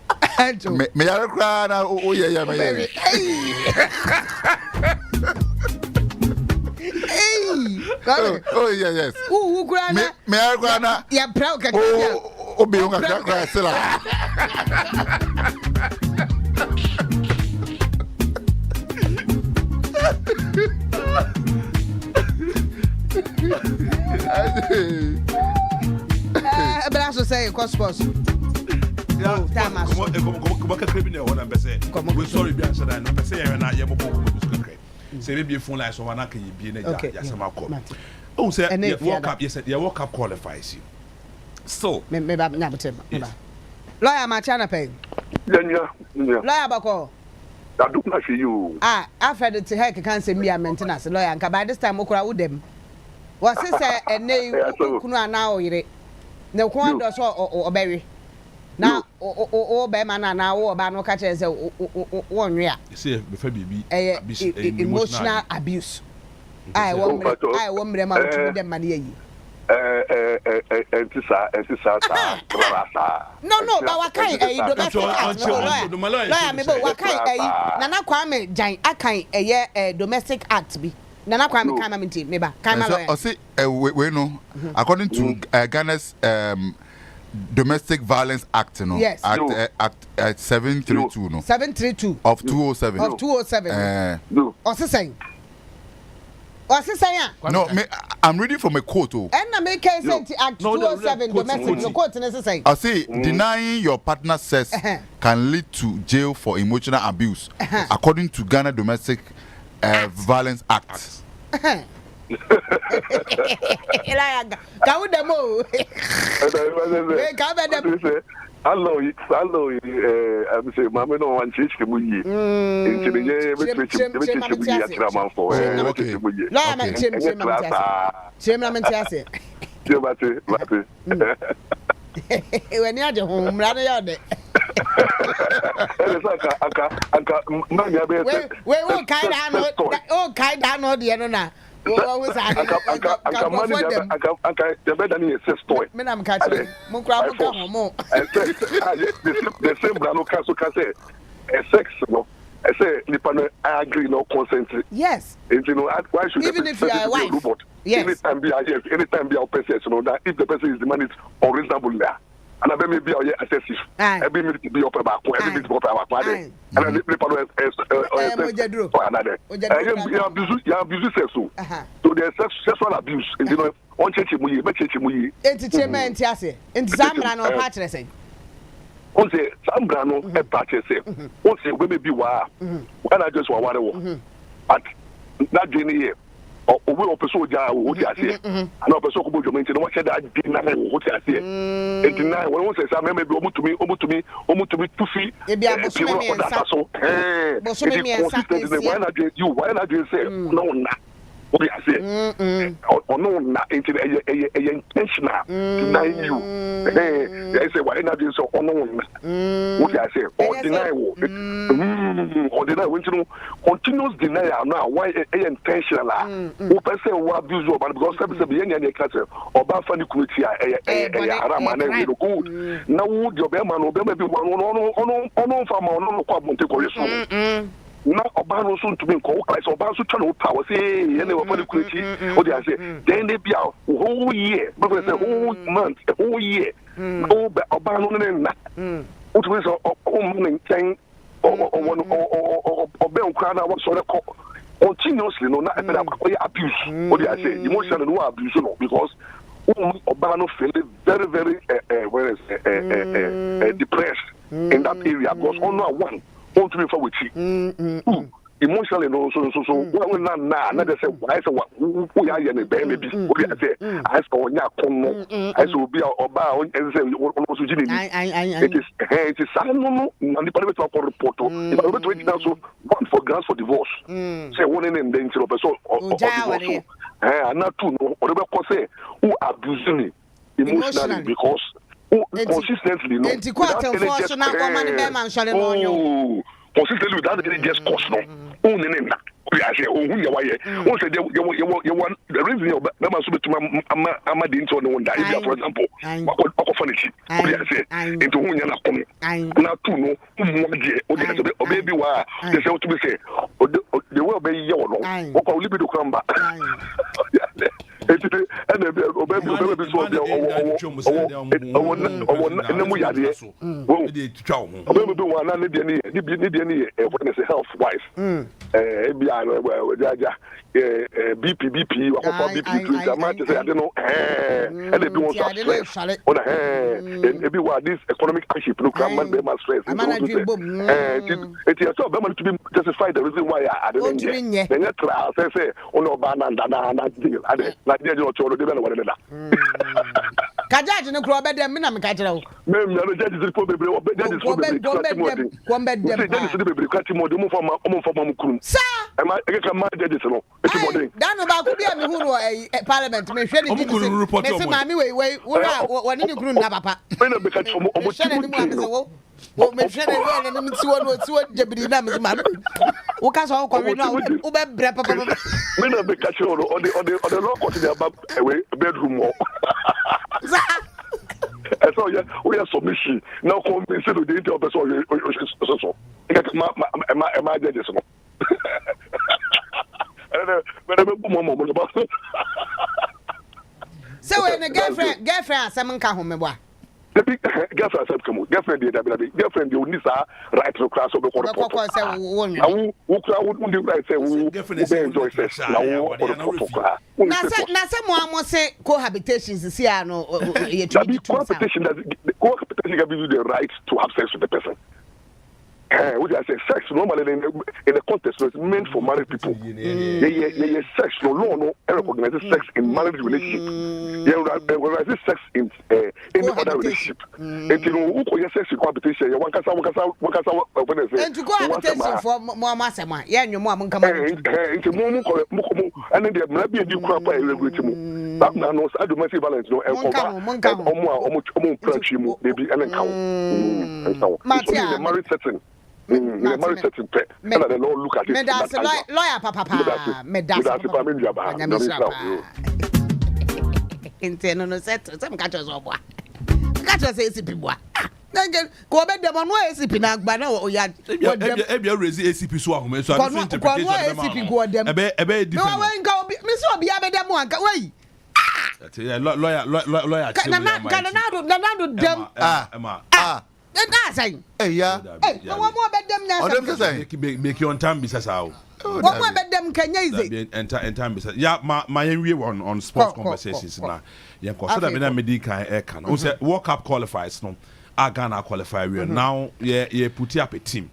Speaker 17: Me yara kra na o yeah me.
Speaker 19: Hey.
Speaker 17: Oh yes.
Speaker 19: Who kra na?
Speaker 17: Me yara kra na.
Speaker 19: Ya proud ka.
Speaker 17: Oh be un kra sela.
Speaker 19: But I should say, Cospos.
Speaker 21: Yeah, Tamas. Come on, sorry, be answered. I'm saying, and I am a say maybe a phone line, so one can be in a yes, I'm a call. Oh, sir, and you walk up, yes, your walk up qualifies you. So,
Speaker 19: maybe I'm not a lawyer, my channel pay.
Speaker 22: Lawyer
Speaker 19: Bako.
Speaker 22: That do not you.
Speaker 19: I've had it to heck, can't say me a maintenance lawyer, and by this time, Okra with them. Was this a name? Kuna now, no one does or berry. Now, oh, Bemana now, or Bano catches one year.
Speaker 21: See, before be
Speaker 19: emotional abuse. I won't them out to them money.
Speaker 22: No,
Speaker 19: but what kind a domestic act? Lawyer, me, but what kind a Nana Kwame Giant, I kind a year domestic act be. Nana Kwame Kamamiti, maybe.
Speaker 17: I say, we know, according to Ghana's Domestic Violence Act, no?
Speaker 19: Yes.
Speaker 17: Act 732, no?
Speaker 19: 732
Speaker 17: of 207.
Speaker 19: Of 207. No. What's he saying? What's he saying?
Speaker 17: No, I'm reading from a quote.
Speaker 19: And I make a say Act 207 domestic. No quote necessary.
Speaker 17: I say denying your partner sex can lead to jail for emotional abuse, according to Ghana Domestic Violence Act.
Speaker 2: Hello, I'm saying, Mamma, no one teach him.
Speaker 19: When you're at home, rather yard. We won't kind down or the other. The same brand of Castle can say a sex, no. I say, I agree, no consent. Yes.
Speaker 2: You know, why should
Speaker 19: even if you are a wife?
Speaker 2: Robot?
Speaker 19: Yes.
Speaker 2: Anytime be a person, you know, that if the person is demanding unreasonable there. And I may be excessive. I be be up about every bit of our party. And I live another. You abuse so. So there's sexual abuse. You know, on Chechimuyi, Chechimuyi.
Speaker 19: It's Chairman Tiasi. In Zambran or Patrick.
Speaker 2: On say Zambrano and Patrick. On say we may be war. When I just want one. But not Jenny. We also jar what I say. And also go to maintain what said I deny what I say. And deny when one says I may be almost to me to feel. So, why not you say no? What I say, or no, not intentional denying you. They say, why not do so? Or no, what I say, or deny, or deny, when you know, continuous denial now, why intentional? Who person who abuse you, but because some of the young cancer or bad funny quality, Araman, good. Now, would your bearman or maybe one farmer or no problem to correspond. Now, Obama soon to be called as Obama channel power, say, and they were quality, or they say, then they be out whole year, but it's a whole month, a whole year. No, but Obama, what was a morning thing or Bell Crown, what sort of continuously, no, not abuse, what do I say, emotional no abuse, because Obama felt very, very depressed in that area because only one. Want to be for with you. Emotionally, no, so when now, they say, why so what? Who are you? Baby, what I say? I saw ya come. I saw be about and say, what was you doing? It is no, and the private report. If I were to now, so one for grants for divorce. Say one in danger of a soul or divorce. And not to know, or ever say, who abuse me emotionally because. Consistently, no. Consistently without getting just cost, no. I say, oh, you say, the reason you're to my dinner on one day, for example, furniture, I say, into whom you're not coming. Not to know who baby, why they say to be say, the will be your what will be to come back. And the baby health wise. BP, I might say, I don't know, and they do want stress on a hand, and everyone this economic hardship, no come and bear stress. It is so to be justified the reason why I don't get. Then you try, say, oh no, banana, deal. I did not show the development.
Speaker 19: Kajaji no kro be dem na me ka kire wo.
Speaker 2: Me no judge is probably judge is probably
Speaker 19: Sir.
Speaker 2: Am I can my judges no.
Speaker 19: Dan ba ko bia me hu no parliament me hwe ni me se ma me we woni ni kru na papa.
Speaker 2: Me no be ka chomo omo ti
Speaker 19: wo me hwe ni we na me ti wo no ti wo jabiri na me ma wo ka so ko we no wo be bre papa.
Speaker 2: Me no be ka chomo on the law court dey about bedroom. I saw we are submission. Now come instead of the detail person so. Am I judges no?
Speaker 19: So when the girlfriend some ka home boa.
Speaker 2: The big girlfriend said come girlfriend dey girlfriend dey only say right to class of the court. Who right say who enjoy sex na
Speaker 19: say mo say cohabitations see no
Speaker 2: cohabitation can give you the right to have sex with the person. What I say, sex normally in the context is meant for married people. Yeah, sex no recognizes sex in marriage relationship. Yeah, recognizes sex in any other relationship. And you know, who can sex in competition? You want to say,
Speaker 19: and to go habitation for more massama. Yeah, your mom come
Speaker 2: and then there might be a new crop. That man knows I do massive balance. No, and maybe and the married setting. In a marriage setting, and the law look at it.
Speaker 19: Lawyer, papa, internal set some catchers of what? Catchers is people. Then go back the one way is it but no, yeah,
Speaker 21: raise ACP so home, so I don't interpretation.
Speaker 19: No, I go, Miss Obi, I bet one way.
Speaker 21: Lawyer,
Speaker 19: hey, yeah. Hey, no one more bet them now.
Speaker 21: Make you on time, Mrs. How.
Speaker 19: What more bet them can you
Speaker 21: and time, Mrs. Yeah, my on sports conversations now. Yeah, because that been medical air can. Also, World Cup qualifiers, no. I Ghana qualify. Now, yeah, put up a team.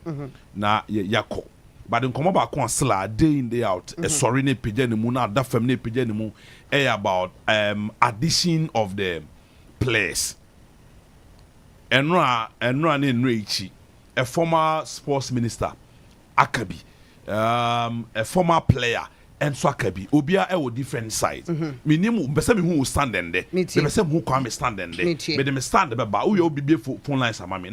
Speaker 21: Now, yako. But in come back on sla day in day out. Sorry, ne pigeon the moon, that family pigeon the moon. About addition of the players. Enra Nreichi, a former sports minister, Akabi, a former player, and so Akabi, Obia a different side. Minimum, Besame who stand in there, the Besame who come stand in there, but them stand about who will be phone lines. Mammy,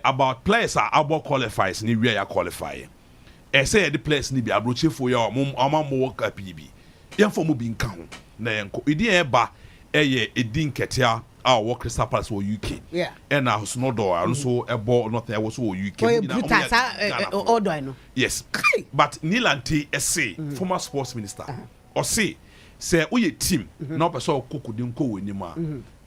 Speaker 21: about players are about qualifiers, ni we are qualifying. I say the players need be abroach for your mom work at PB. Young for moving count, Nanko, Idiaba, Edin Ketia. Our work Crystal Palace or UK.
Speaker 19: Yeah.
Speaker 21: And I was no door, and so a ball not there was UK. Yes. But Nilanti SA, former sports minister, or say we a team, no person cook didn't go anymore.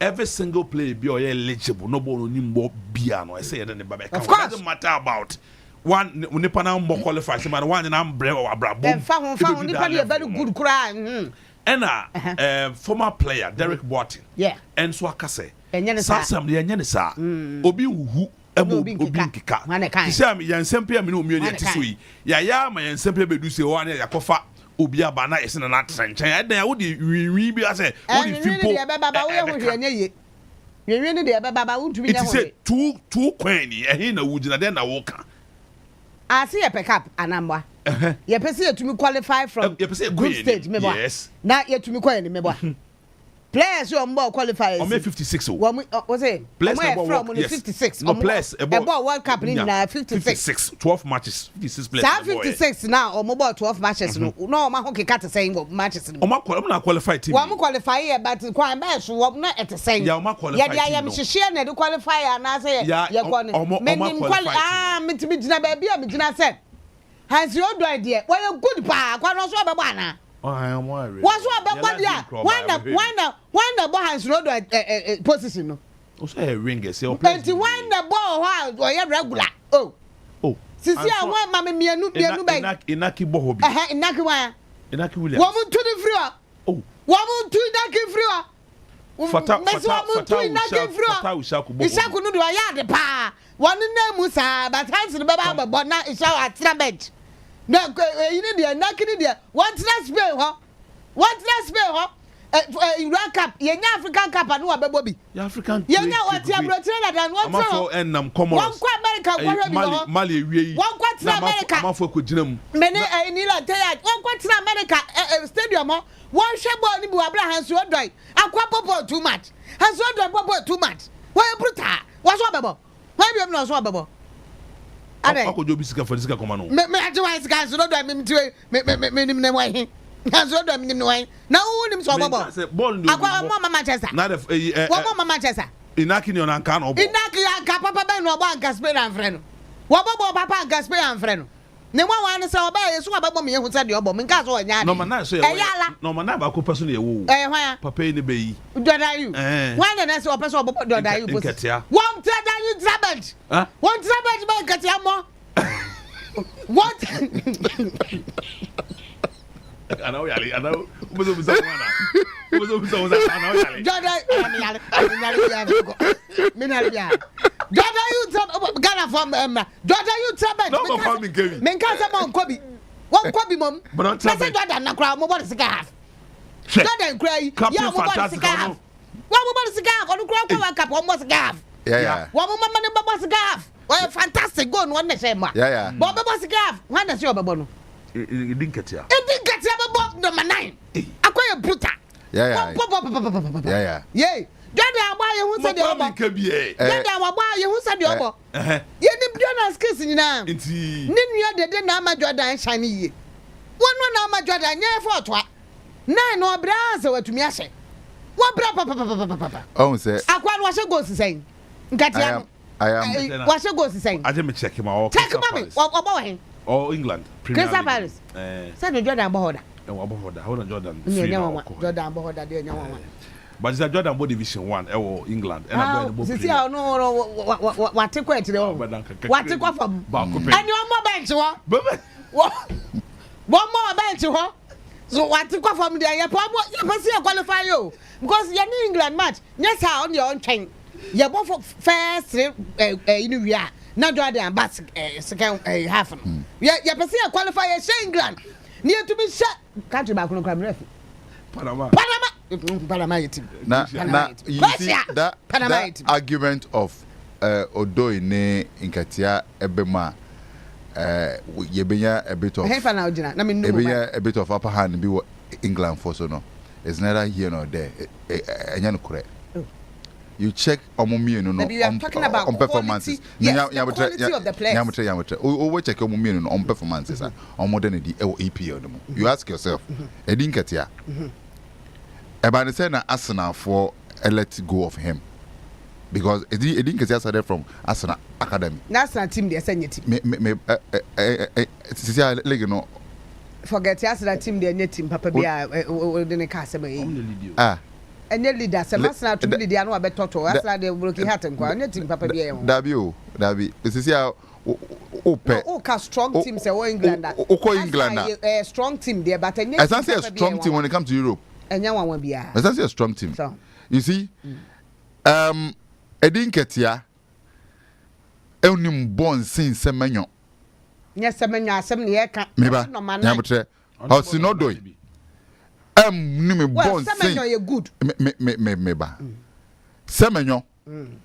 Speaker 21: Every single player be eligible, no ball nimbo biano. I say then the
Speaker 19: of course
Speaker 21: doesn't matter about one Nipana more qualified, one and I'm brave or bravo.
Speaker 19: And found a very good cry.
Speaker 21: And former player Derek Boatin,
Speaker 19: yeah,
Speaker 21: and so I say,
Speaker 19: and
Speaker 21: Sassam, the Yanisa, Obi who Obi Kika, Sam, Nsempa, Minu, Yaa, my Nsempa, Bedusi, one Yakofa, Ubia Bana is in an accent. And there would be as a
Speaker 19: you really there, Baba, would be
Speaker 21: two quainy, and he no wood, and then I walk.
Speaker 19: I see a pick up a number. You perceive to me qualify from good stage, yes. Not yet to me qualify. Players who are more qualified.
Speaker 21: 56.
Speaker 19: Was it? Players from 56.
Speaker 21: No players
Speaker 19: about World Cup in 56.
Speaker 21: 12 matches. 56 players.
Speaker 19: 56 now or mobile 12 matches. No, my hockey cat saying matches.
Speaker 21: I'm not qualified team.
Speaker 19: One qualify here, but Kwame was not at the same.
Speaker 21: Yeah, I'm qualified.
Speaker 19: Yeah, I am sharing the qualifier and I say, yeah, I'm said. Has your idea? Well, good pa, quite also a banana.
Speaker 21: I am worried.
Speaker 19: What's what about that? Why the ball has no position?
Speaker 21: Also, ring is your
Speaker 19: place. And why the ball while or regular? Oh, see, I want Mamma Mia
Speaker 21: Inaki Bohobi.
Speaker 19: Inaki wire.
Speaker 21: Inaki William.
Speaker 19: Woman to the free. Oh, woman to Naki free.
Speaker 21: Fata
Speaker 19: Isaku no do ya de pa. One name Musa, but hands the baba but now is our trabet. No, you need the knocking there. What's that spell, huh? What's that spell, huh? In World Cup, you're African Cup and what baby?
Speaker 21: African.
Speaker 19: You know what you're than what's
Speaker 21: and common.
Speaker 19: One quite America,
Speaker 21: Mali,
Speaker 19: one quite America. Many I need to tell you, one quite America stadium, one shabby Abraham so dry. Aqua too much. Has so dry too much. Why, Bruta? What's what about? Why do you not so about?
Speaker 21: I could do Bisca for this command.
Speaker 19: Me advise guys, no, I mean, me way. Has no damn way. Now, who so about? Mamma Manchester. Not if Mamma Manchester.
Speaker 21: Inaki on Ancano.
Speaker 19: Inaki, Papa Ben or Gaspar and friend. What about Papa Gaspar and friend? No one is our bay, so about me who said your bomb in Castle and Yan.
Speaker 21: No man, say, no man, I could personally woo. Papa in the bay.
Speaker 19: Don't I you? Why don't I saw a person about don't I you? One tell you Zabbat. One Zabbat by Katiamo. What?
Speaker 21: I know,
Speaker 19: Jordan, you tell Ghana from Jordan, you tell me.
Speaker 21: No,
Speaker 19: men can't say on Kobe. One Kobe mom. But I'm saying Jordan, na crowd, what is cigar? Jordan cry. Yeah, what is cigar? One more cigar, on the crowd, cup, one more cigar.
Speaker 17: Yeah.
Speaker 19: One more money, cigar. Well, fantastic, go on one the same.
Speaker 17: Yeah.
Speaker 19: Bob was cigar. One is your babono.
Speaker 21: It didn't get here.
Speaker 19: It didn't get here, Bob number 9. Acquire bruta.
Speaker 17: Yeah.
Speaker 19: Yeah. Jordan, why you said the Oba? Jordan, why you said the Oba? You didn't Jordan's kissing now. Ninya de Nama Jordan shiny. One Nama Jordan, yeah, for what? Nine or brass or to me. What papa?
Speaker 17: Oh, say,
Speaker 19: I quite was a ghost saying. I am. What's a ghost saying?
Speaker 21: I didn't check him out.
Speaker 19: Check him out. Boy.
Speaker 21: Or England.
Speaker 19: Crystal Palace. Send Jordan Border.
Speaker 21: Hold on, Jordan.
Speaker 19: Jordan Border, dear.
Speaker 21: But it's a Jordan Board Division 1 or England.
Speaker 19: And I'm going to no, what take away to the what take off from and you're more bench, what? One more bench, what? So what took off from there? You must see a qualify you because you're in England match. Yes, how on your own train. You're both first in we are not Jordan, but second half. Yeah, you see a qualifier, England. Near to be shut. Country back on Kwame. Panama. Now, you
Speaker 17: see that argument of Odoine in Katia Ebema, Yebenya a bit of upper hand be England for so no. It's neither here nor there. Correct. You check on performances.
Speaker 19: Quality of the players.
Speaker 17: We check on performances on modernity EPO. You ask yourself, Edin Katia. About the same Arsenal for a let go of him because it didn't get started from Arsenal Academy.
Speaker 19: That's not team. They send you team. Forget Arsenal team. They team. Papa Bia didn't cast him. And your leader, Arsenal to lead. They know about Toto. Arsenal they broke heart and go. And team. Papa Bia.
Speaker 17: Dabi. This is how.
Speaker 19: Strong team. Say England.
Speaker 17: England.
Speaker 19: A strong team there, but
Speaker 17: I can't say a strong team when it comes to Europe.
Speaker 19: And you want to be a
Speaker 17: strong team. So. You see, Edin Ketia, Elnim born since Semenyo.
Speaker 19: Yes, Semenyo, 7 years.
Speaker 17: Meba, Yamatre, how Sinodoi. Nimi born since
Speaker 19: Semenyo, good.
Speaker 17: Meba. Semenyo. And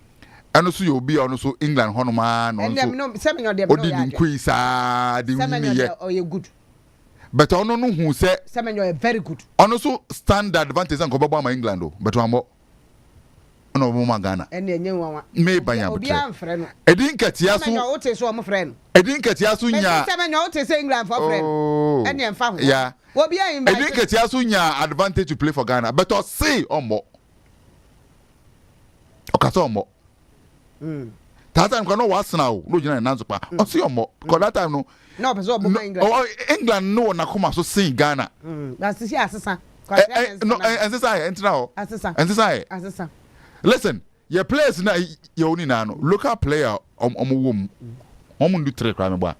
Speaker 17: also you'll be also England, Honoman,
Speaker 19: and Semenyo, the
Speaker 17: Odin Quiz,
Speaker 19: or you good.
Speaker 17: But I don't know who said
Speaker 19: Semenyo is very good.
Speaker 17: Also stand advantage and go back England but one more. No woman Ghana.
Speaker 19: And then you want
Speaker 17: me by your friend. I didn't get Yasu. So I'm a friend. I didn't get Yasunya.
Speaker 19: Semenyo to say England for friend. And then family.
Speaker 17: Yeah.
Speaker 19: What be I
Speaker 17: didn't get Yasunya advantage to play for Ghana, but I'll say or more. Okay, more. That time can no was now. No, you know, I'll see more. Because that time no.
Speaker 19: No, but so England.
Speaker 17: Oh, England no na come so sing Ghana.
Speaker 19: That's the assassin.
Speaker 17: No, and this I enter now.
Speaker 19: Assassin.
Speaker 17: And this I.
Speaker 19: Assassin.
Speaker 17: Listen, your players na you only nano. Local player womb. Do 3 crime ba.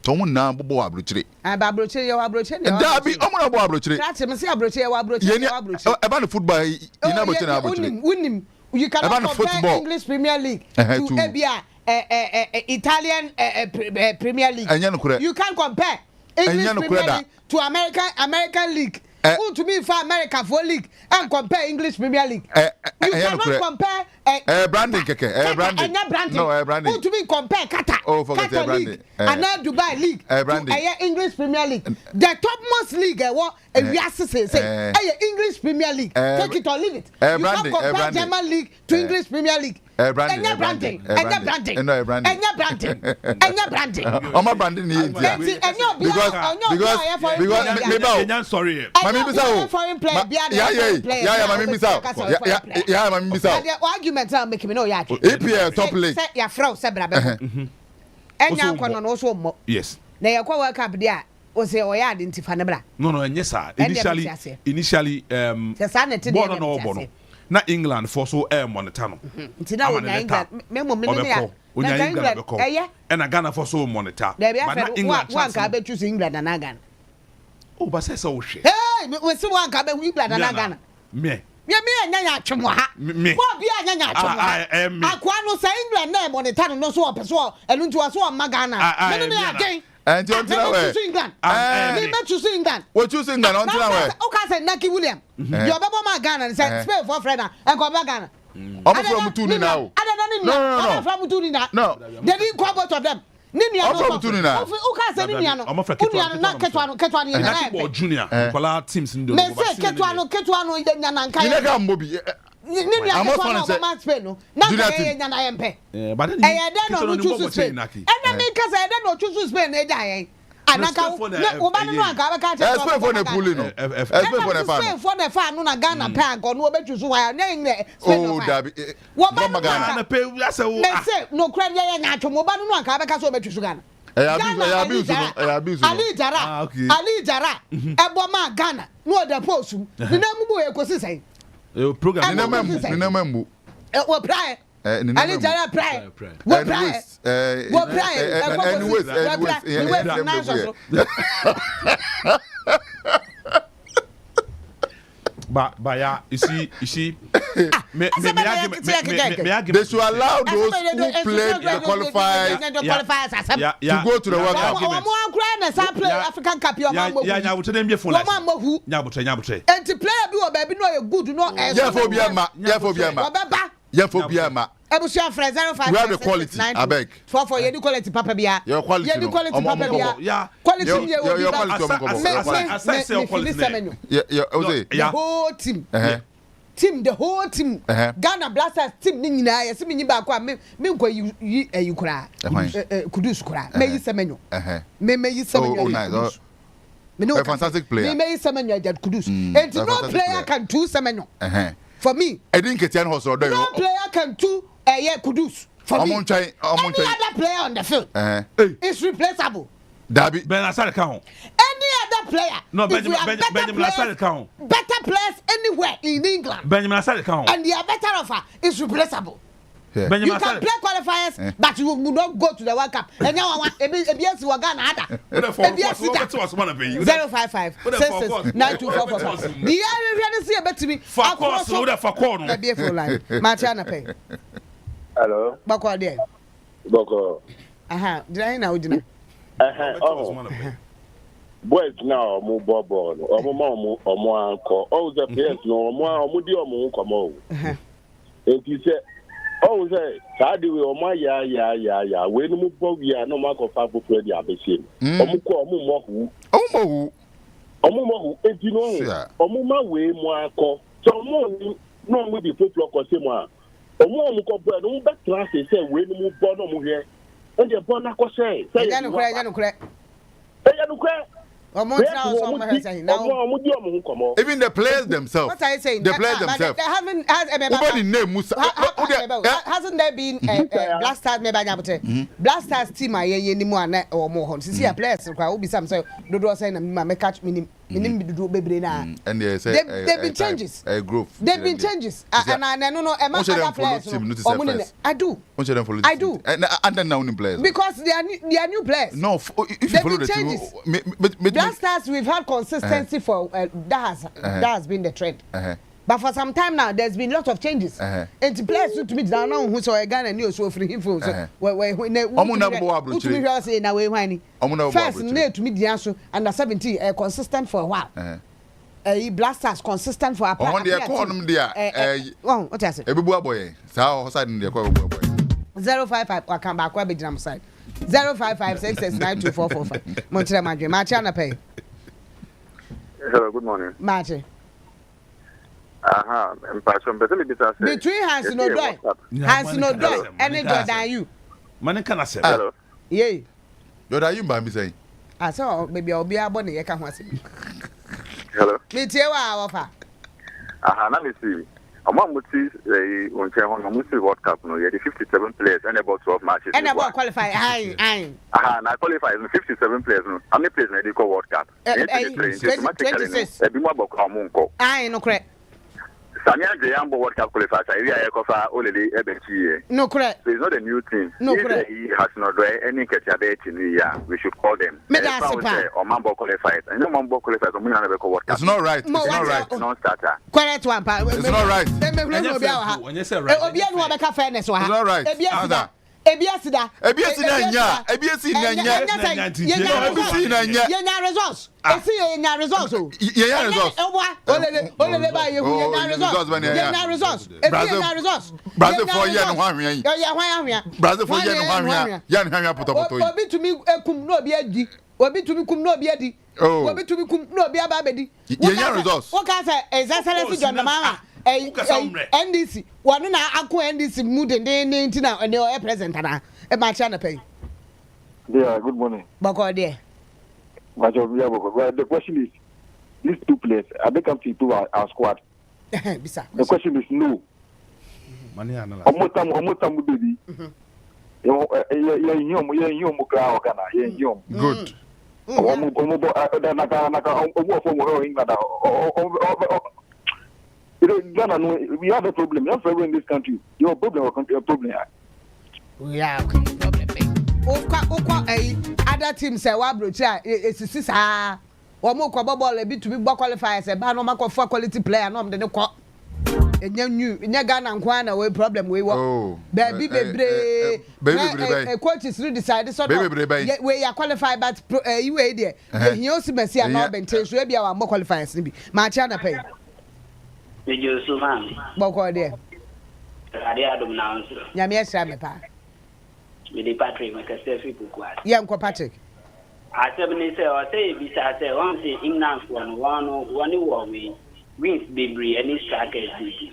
Speaker 17: Someone na bobo abrochire.
Speaker 19: Abrochire you abrochire.
Speaker 17: That be omo bobo abrochire.
Speaker 19: That me say abrochire you abrochire.
Speaker 17: About the football you na abrochire.
Speaker 19: Win. You cannot compare English Premier League to ABA. Italian Premier League. You can't compare English Premier League to American League. Who to me for America for league and compare English Premier League. You cannot compare
Speaker 17: branding branding. No, branding.
Speaker 19: Who to me compare Qatar League and now Dubai League to English Premier League. The topmost league what we are say English Premier League. Take it or leave it. You can't compare German League to English Premier League. Branding. I'm branding.
Speaker 21: Because sorry.
Speaker 17: Mami bisa o.
Speaker 19: Foreign player.
Speaker 17: Yeah, mami bisa. Yeah, mami bisa.
Speaker 19: The argument am make me know ya.
Speaker 17: EPL top league.
Speaker 19: Say ya fraud say bra be. Enya kono no so mo.
Speaker 21: Yes.
Speaker 19: Na ya kwa World Cup dia o say o ya identify na bra.
Speaker 21: No, yes sir. Initially no. Na England for so monitor no.
Speaker 19: Ntina o na England. Memo ya.
Speaker 21: Na England and Ghana for so monitor.
Speaker 19: But na England one ka be choose England na Ghana.
Speaker 21: Oh, but say so she.
Speaker 19: Hey, we see one ka be wi blada na Ghana.
Speaker 21: Me
Speaker 19: anya ya twemo ha.
Speaker 21: Me.
Speaker 19: Wo bia anya ya twemo ha. Akwa no say England na mo ne ta no so opeso enu nti wa so o magana. Me no ya den.
Speaker 17: And you until where?
Speaker 19: Me me choose England.
Speaker 17: What choose England until where?
Speaker 19: O ka say Naki William. Your baba magana say Spain for friend and ko Ghana.
Speaker 17: I'm from Tuni now.
Speaker 19: No. From Tuni now.
Speaker 17: No.
Speaker 19: They didn't go both of them. Nini
Speaker 17: I'm from Tuni now.
Speaker 19: O ka say Nini ano. Uni na ketwa no
Speaker 21: na junior. Kola teams ndo.
Speaker 19: Me say ketwa no nya na nkai.
Speaker 17: You nega mbobi.
Speaker 19: Nini ano so ma Spain no. Na ka nya na yempe.
Speaker 21: But then
Speaker 19: no choose Spain. And then me ka say no choose Spain e ja yen. Anaka wo ba no anka ba ka che.
Speaker 17: Spain for the pulling no. Spain for the fan.
Speaker 19: Spain for the fan no na Ghana pa anko no be choose wa na yin.
Speaker 17: Oh Dabi.
Speaker 19: Wo ba no
Speaker 21: Ghana pe ya say wo.
Speaker 19: Me say no kra ya nya atwo wo ba no anka ba ka so be choose Ghana. Ali Jara ebo ma Ghana no the post ni na mubu e kosi sai
Speaker 21: program
Speaker 17: ni na mambu
Speaker 19: wo prae Ali Jara prae wo prae
Speaker 21: But yeah, you see, they
Speaker 17: should allow those who play the qualifiers to go to the World Cup.
Speaker 19: Play African Cup.
Speaker 21: Yeah, we tell them before.
Speaker 19: Nyabutre. And to play baby no good no.
Speaker 17: Yeah, for Biama.
Speaker 19: Ebusia friend 05.
Speaker 17: We have the quality. I beg.
Speaker 19: For you quality papa bia.
Speaker 17: Your quality.
Speaker 19: You quality papa bia.
Speaker 21: Yeah.
Speaker 19: Quality
Speaker 17: your quality.
Speaker 21: I say quality.
Speaker 17: Yeah.
Speaker 19: The whole team. The whole team. Ghana Blasters team ni nyina ya simi nyiba kwa me nko yi ayukura. Kudus kura. Me yi semenyo. Me yi semenyo.
Speaker 17: Oh nice. A fantastic player.
Speaker 19: Me yi semenyo ya Kudus. And no player can do semenyo. For me,
Speaker 17: I didn't get any horse or
Speaker 19: no player can do Kudus. For me, any other player on the field is replaceable.
Speaker 17: Dabi
Speaker 21: Ben Asare count.
Speaker 19: Any other player.
Speaker 21: No, Benjamin Asare count.
Speaker 19: Better players anywhere in England.
Speaker 21: Benjamin Asare count.
Speaker 19: And they are better offer is replaceable.
Speaker 21: Yeah.
Speaker 19: You can play qualifiers, but you will not go to the World Cup. And now I want ABS Wagana Ada. 055 9244. The area see a bet to me.
Speaker 21: For course, for corner.
Speaker 19: The beautiful line. Martiana pay.
Speaker 22: Hello.
Speaker 19: Bako there.
Speaker 22: Bako.
Speaker 19: Aha. Did I know? Did
Speaker 22: I? Boys now, mo bobo. Omo anko. All the players no. Omo di omo nkomo. And he said. Oh, say, Sadi, we are ya. When you move, we are no mark of 5 for the Abbey. Omuko, Omumo, and you know, Omuma way more call. So, no, we be put block or Sima. Omuko, but no back class, they say, when you move Bono here. And the Bonaco say,
Speaker 17: Even the players themselves.
Speaker 19: What are you saying?
Speaker 17: The players themselves.
Speaker 19: They haven't hasn't there been Blasters maybe Blasters team any more or more. See a players will be some say do say na catch me do baby na.
Speaker 17: And they say
Speaker 19: they've been changes.
Speaker 17: A group.
Speaker 19: They've been changes. And I no other players. I do. I do.
Speaker 17: And then now new players.
Speaker 19: Because they are new players.
Speaker 17: No, if you follow the team.
Speaker 19: Blasters, we've had consistency for that has been the trend. But for some time now, there's been a lot of changes. And the players to me down now who saw a gun and you so free him for first, to meet the answer under 17, consistent for a while. Blasters consistent for a
Speaker 17: on the economy there.
Speaker 19: What I said,
Speaker 17: a boy, so side in the
Speaker 19: 055 or come back, where jump side 055669244. Montreal Madrid, Marchana pay.
Speaker 22: Hello, good morning.
Speaker 19: Martin.
Speaker 22: Between
Speaker 19: hands no door. Hands no door. Any door than you.
Speaker 21: Man can I say?
Speaker 22: Hello.
Speaker 19: Yay.
Speaker 17: What are you by me saying?
Speaker 19: I saw maybe I'll be a bonny. I can't watch it.
Speaker 22: Hello.
Speaker 19: Me tell you offer.
Speaker 22: Let me see. Among the World Cup, no, you had 57 players and about 12 matches.
Speaker 19: And about qualify. Aye.
Speaker 22: I qualify 57 players. How many players in the World Cup?
Speaker 19: 26.
Speaker 22: Aye, no correct. Samia Jayambo World Cup qualifiers, I really cover only Ebenchi.
Speaker 19: No, correct.
Speaker 22: So it's not a new thing.
Speaker 19: No,
Speaker 22: if
Speaker 19: correct.
Speaker 22: he has not done any Ketiabet in the year, we should call them. Or Mambo qualifiers. And no Mambo qualifiers, or Minna World Cup.
Speaker 17: It's not right. It's not right.
Speaker 22: Non-starter.
Speaker 19: Correct one, pa.
Speaker 17: It's not right.
Speaker 21: When you say right.
Speaker 19: Fairness,
Speaker 17: it's not right.
Speaker 19: Ebiasida results. NDC one na akọ NDC mood and na and your present na e ma cha na pay.
Speaker 22: Yeah, good morning.
Speaker 19: Bako there.
Speaker 22: The question is, these two players, are they come to our squad? The question is no. Almost time baby.
Speaker 17: Good.
Speaker 22: We have a problem. You have a problem in this country. Your problem or country, your problem.
Speaker 19: Yeah, okay, problem. Other teams say wa brocha it's sa. Omo ko ball be to be qualifiers e ba no ma for quality player no de ko. Enya new, enya Ghana nkwa na we problem we wo. Baby bebre. Coaches really decide so we are qualified but you we there. He also be see na obente so e bia wa mo qualifiers ni bi. Ma cha na pay.
Speaker 3: Mejo so man.
Speaker 19: Boko there.
Speaker 3: Ade adom na onso.
Speaker 19: Nyame esra me pa.
Speaker 3: Me de Patrick Makase fi Bukwat.
Speaker 19: Yeah, nko Patrick.
Speaker 3: Asebni say o say bi say on say imnance one wo we wins bebre any strikers be.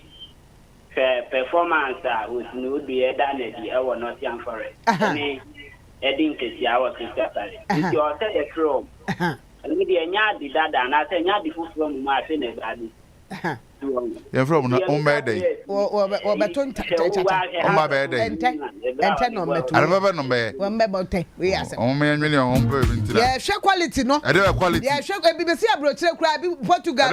Speaker 3: Performance was no be done e wo Nottingham Forest. Any Edin Kesia was Crystal. If you say the from. And me dey nya di dada na say nya di fufu mu ma say na badi.
Speaker 17: From on my day.
Speaker 19: Or beton
Speaker 17: on my bed.
Speaker 19: Ente no metu.
Speaker 17: I remember no me.
Speaker 19: One mebote. We are say.
Speaker 17: On me on person.
Speaker 19: Yeah, share quality no.
Speaker 17: I do quality.
Speaker 19: Yeah, share BBC abroad cry Portugal.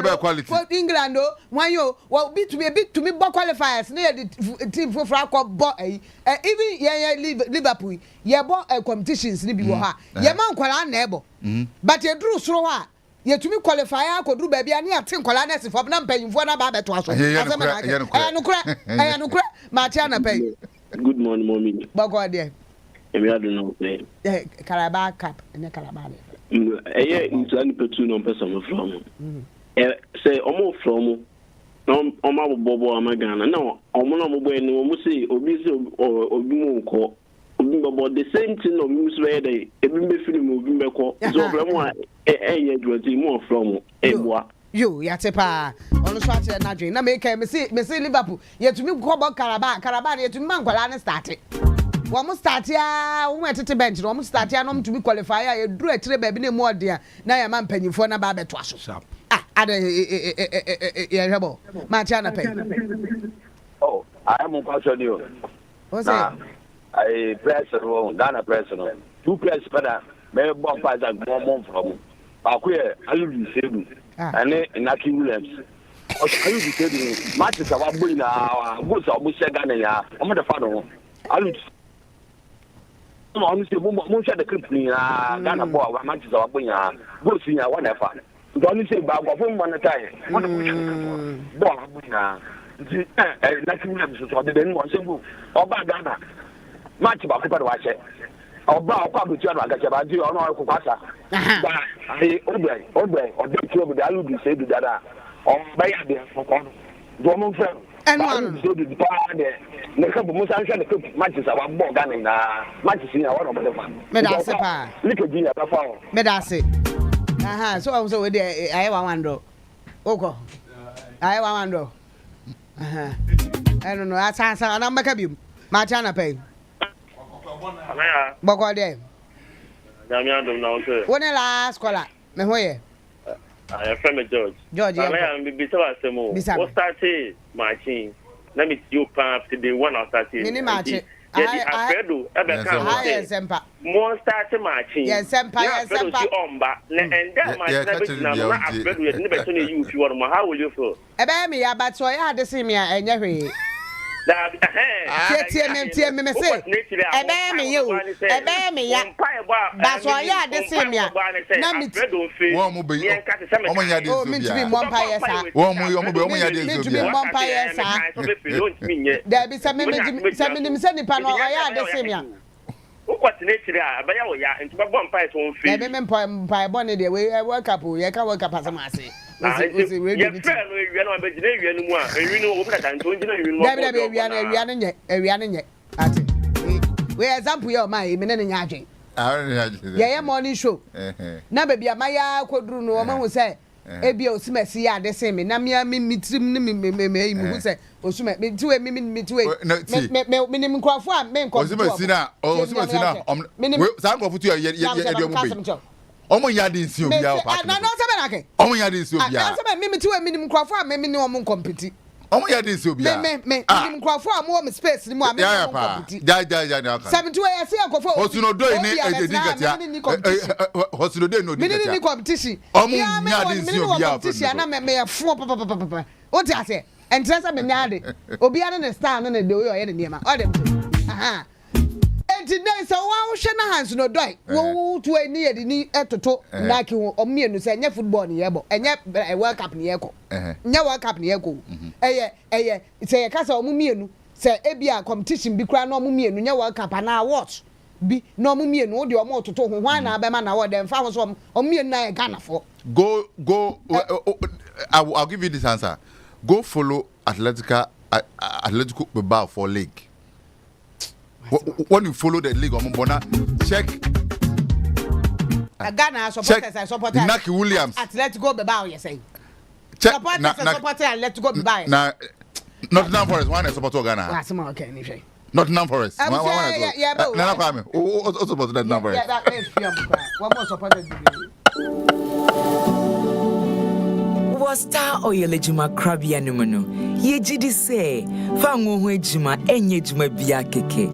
Speaker 19: For England oh, one yo, well be to me qualifiers near the team for Franco even yeah Liverpool. Yeah bo competitions ni bi wo ha. Yeah man kwala na ebo. But you drew so ha. Ye to me qualifier ko dru ba bia na atin kwala na sifo na mpanyimfo na ba beto aso asema na no kra ma tia na pay.
Speaker 3: Good morning mommy.
Speaker 19: Bako there.
Speaker 3: Emi adu no play.
Speaker 19: Carabao Cup ene Carabao.
Speaker 3: Eye into ani petu no person from. Say omo from no omo bobo amagana na omo no bobo eni omo say obi say obi mu nko. But the same thing of news where they be film moving back. So from more from
Speaker 19: you yatepa on swat na dream na make me see Liverpool yet to me go about Carabao yet to man kwala na start wo start ya wo etete bench wo start ya no to be qualifier you do a tire baby na mu ode na ya man panyimfo na ba beto aso ada ya hebo ma cha na pay.
Speaker 22: Oh, I am on question you.
Speaker 19: What's that?
Speaker 22: I press on Ghana personal. Two press better. May bomb pass that more from. Akwe alu sebu. Ane Naki Williams. Alu sebu. Matches are boy na go so mo Ghana ya. Omo the father. Alu. Mo say mo share the clip ni Ghana boy matches are boy ya. Go see ya one efa. Don't say ba go from one time. One boy na. Naki Williams so the den one sebu. Oba Ghana. Match ba ko watch it. Oba o kwa butu anu agache ba di ono ko kwasa. Ba ai obe o de ti obe alu bi se du dada. O ba ya de ko ko. Do mo fe. Enu so du pa de. Ne ka bu musa nse ne ko match sa wa bo Ghana na match si ya wa no be fa.
Speaker 19: Me da se pa.
Speaker 22: Like gi ya ba fa.
Speaker 19: Me da se. Aha, so we dey ai wa wando. Oko. Ai wa wando. Aha. I don't know. Asa na mbaka bi. Ma cha na pay. Bako there.
Speaker 3: Damian now sir.
Speaker 19: When last caller? Me hoye.
Speaker 3: I am from George.
Speaker 19: George.
Speaker 3: I am bisa wasemo. What started machine. Let me you pan up to the one of that.
Speaker 19: Mini match.
Speaker 22: Alfredo,
Speaker 19: Nsempa.
Speaker 22: Monster marching.
Speaker 19: Nsempa.
Speaker 22: And that might Alfredo, you never seen you if you want. How will you feel?
Speaker 19: Me, but so I had to see me and Jerry. Tie me say. Me you. Me ya. That's why I had to see me. Na me.
Speaker 17: One mo be. O mo nya dey so bia.
Speaker 19: Me to be vampire sir.
Speaker 17: One mo nya dey so bia.
Speaker 19: Me to be vampire sir. There be some me say nipa no I had to see me.
Speaker 22: What nature abaya wo ya nti ba vampire to on face.
Speaker 19: Me vampire born dey we work up o ye ka work up asama ase.
Speaker 22: We fair no ewia no abegina ewia no mu a ewi no wo kata nto ngina ewi no mo.
Speaker 19: There be ewia no nye ati. We example your my me ne nya adwen. Ye morning show. Na baby amaya koduru no o ma hu say ebia osimasi ya de se me na me mitrim ne me hu say osuma me tiwe me nim nkrofo a me nkrofo
Speaker 17: osimasi na sa nkrofo tu ye de omo be omo ya de nsi obia o pa
Speaker 19: na no se be na ke
Speaker 17: omo ya de nsi obia
Speaker 19: na se me tiwe me nim nkrofo a me ne omo compete
Speaker 17: omo ya de nsi obia
Speaker 19: me nim nkrofo a mo space ni mo a me omo compete
Speaker 17: ja na ka
Speaker 19: 72 years ya kofo
Speaker 17: hosuno do ni ejedi katia hosuno de no di katia
Speaker 19: me ni competition
Speaker 17: omo ya de nsi obia
Speaker 19: na me fo papa o ti ase entrance me nyade obi ane ne star no ne de o ye ne niema o dem aha enti dey so wa wo hwe na hands no doi wo to ani ye de ni etoto na ki wo omienu se nya football ne yebo enye world cup ne yeko nya world cup ne yeko eye se ye kasa omienu se ebia competition bi kra na omienu nya world cup na what bi na omienu wo de omo toto ho hwan na abema na wo dem fa ho so omienu na Ghana for
Speaker 17: go I'll give you this answer. Go follow Atletico Bilbao for league. When you follow the league, check.
Speaker 19: Ghana supporters, I support
Speaker 17: Naki Williams.
Speaker 19: Atletico Bilbao, you say.
Speaker 17: Check.
Speaker 19: Supporter Atletico Bilbao.
Speaker 17: Nottingham Forest. One is supporter Ghana.
Speaker 19: Okay,
Speaker 17: Nottingham Forest.
Speaker 19: Yeah,
Speaker 17: Nana Kwame. Also support Nottingham Forest.
Speaker 19: Yeah, that is one more supporter.
Speaker 4: Star oil ejuma krabia numano ye jidi se fa ngo ho ejuma enye ejuma bia keke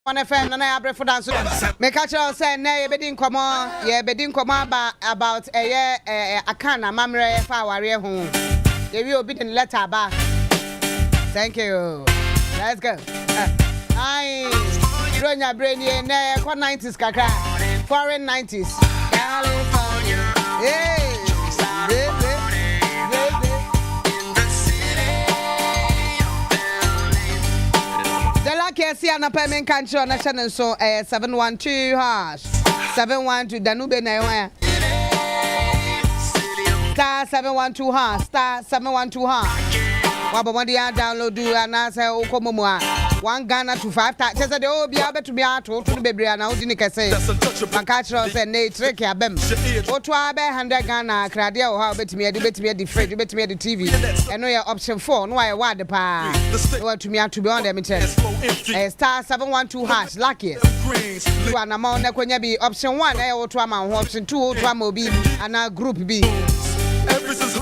Speaker 19: One FM na Yaa Brefo dance. Me catch you say na ye bedin komo about akana mamre fa ware ho. Ye wi obi den letter ba. Thank you. Let's go. Ai Bronya brainy na ko 90s kakra. Foreign 90s. California. Hey. Kesi ana payment country on national so 712 hash 712 Danube na ya star 712 hash star 712 hash wabomodi ya download do anase okomomo a 1 Ghana to 5 ta chese de obi abetu bia to bebre ana odi ni kese makachro se na trick ya bem oto abe 100 Ghana krade o ha betumi edi fridge betumi edi TV eno ye option 4 no why word pa no to me to be on them tell star 712 hash luckiest you ana ma na kwanya bi option 1 e oto ama ho option 2 oto ama obi ana group B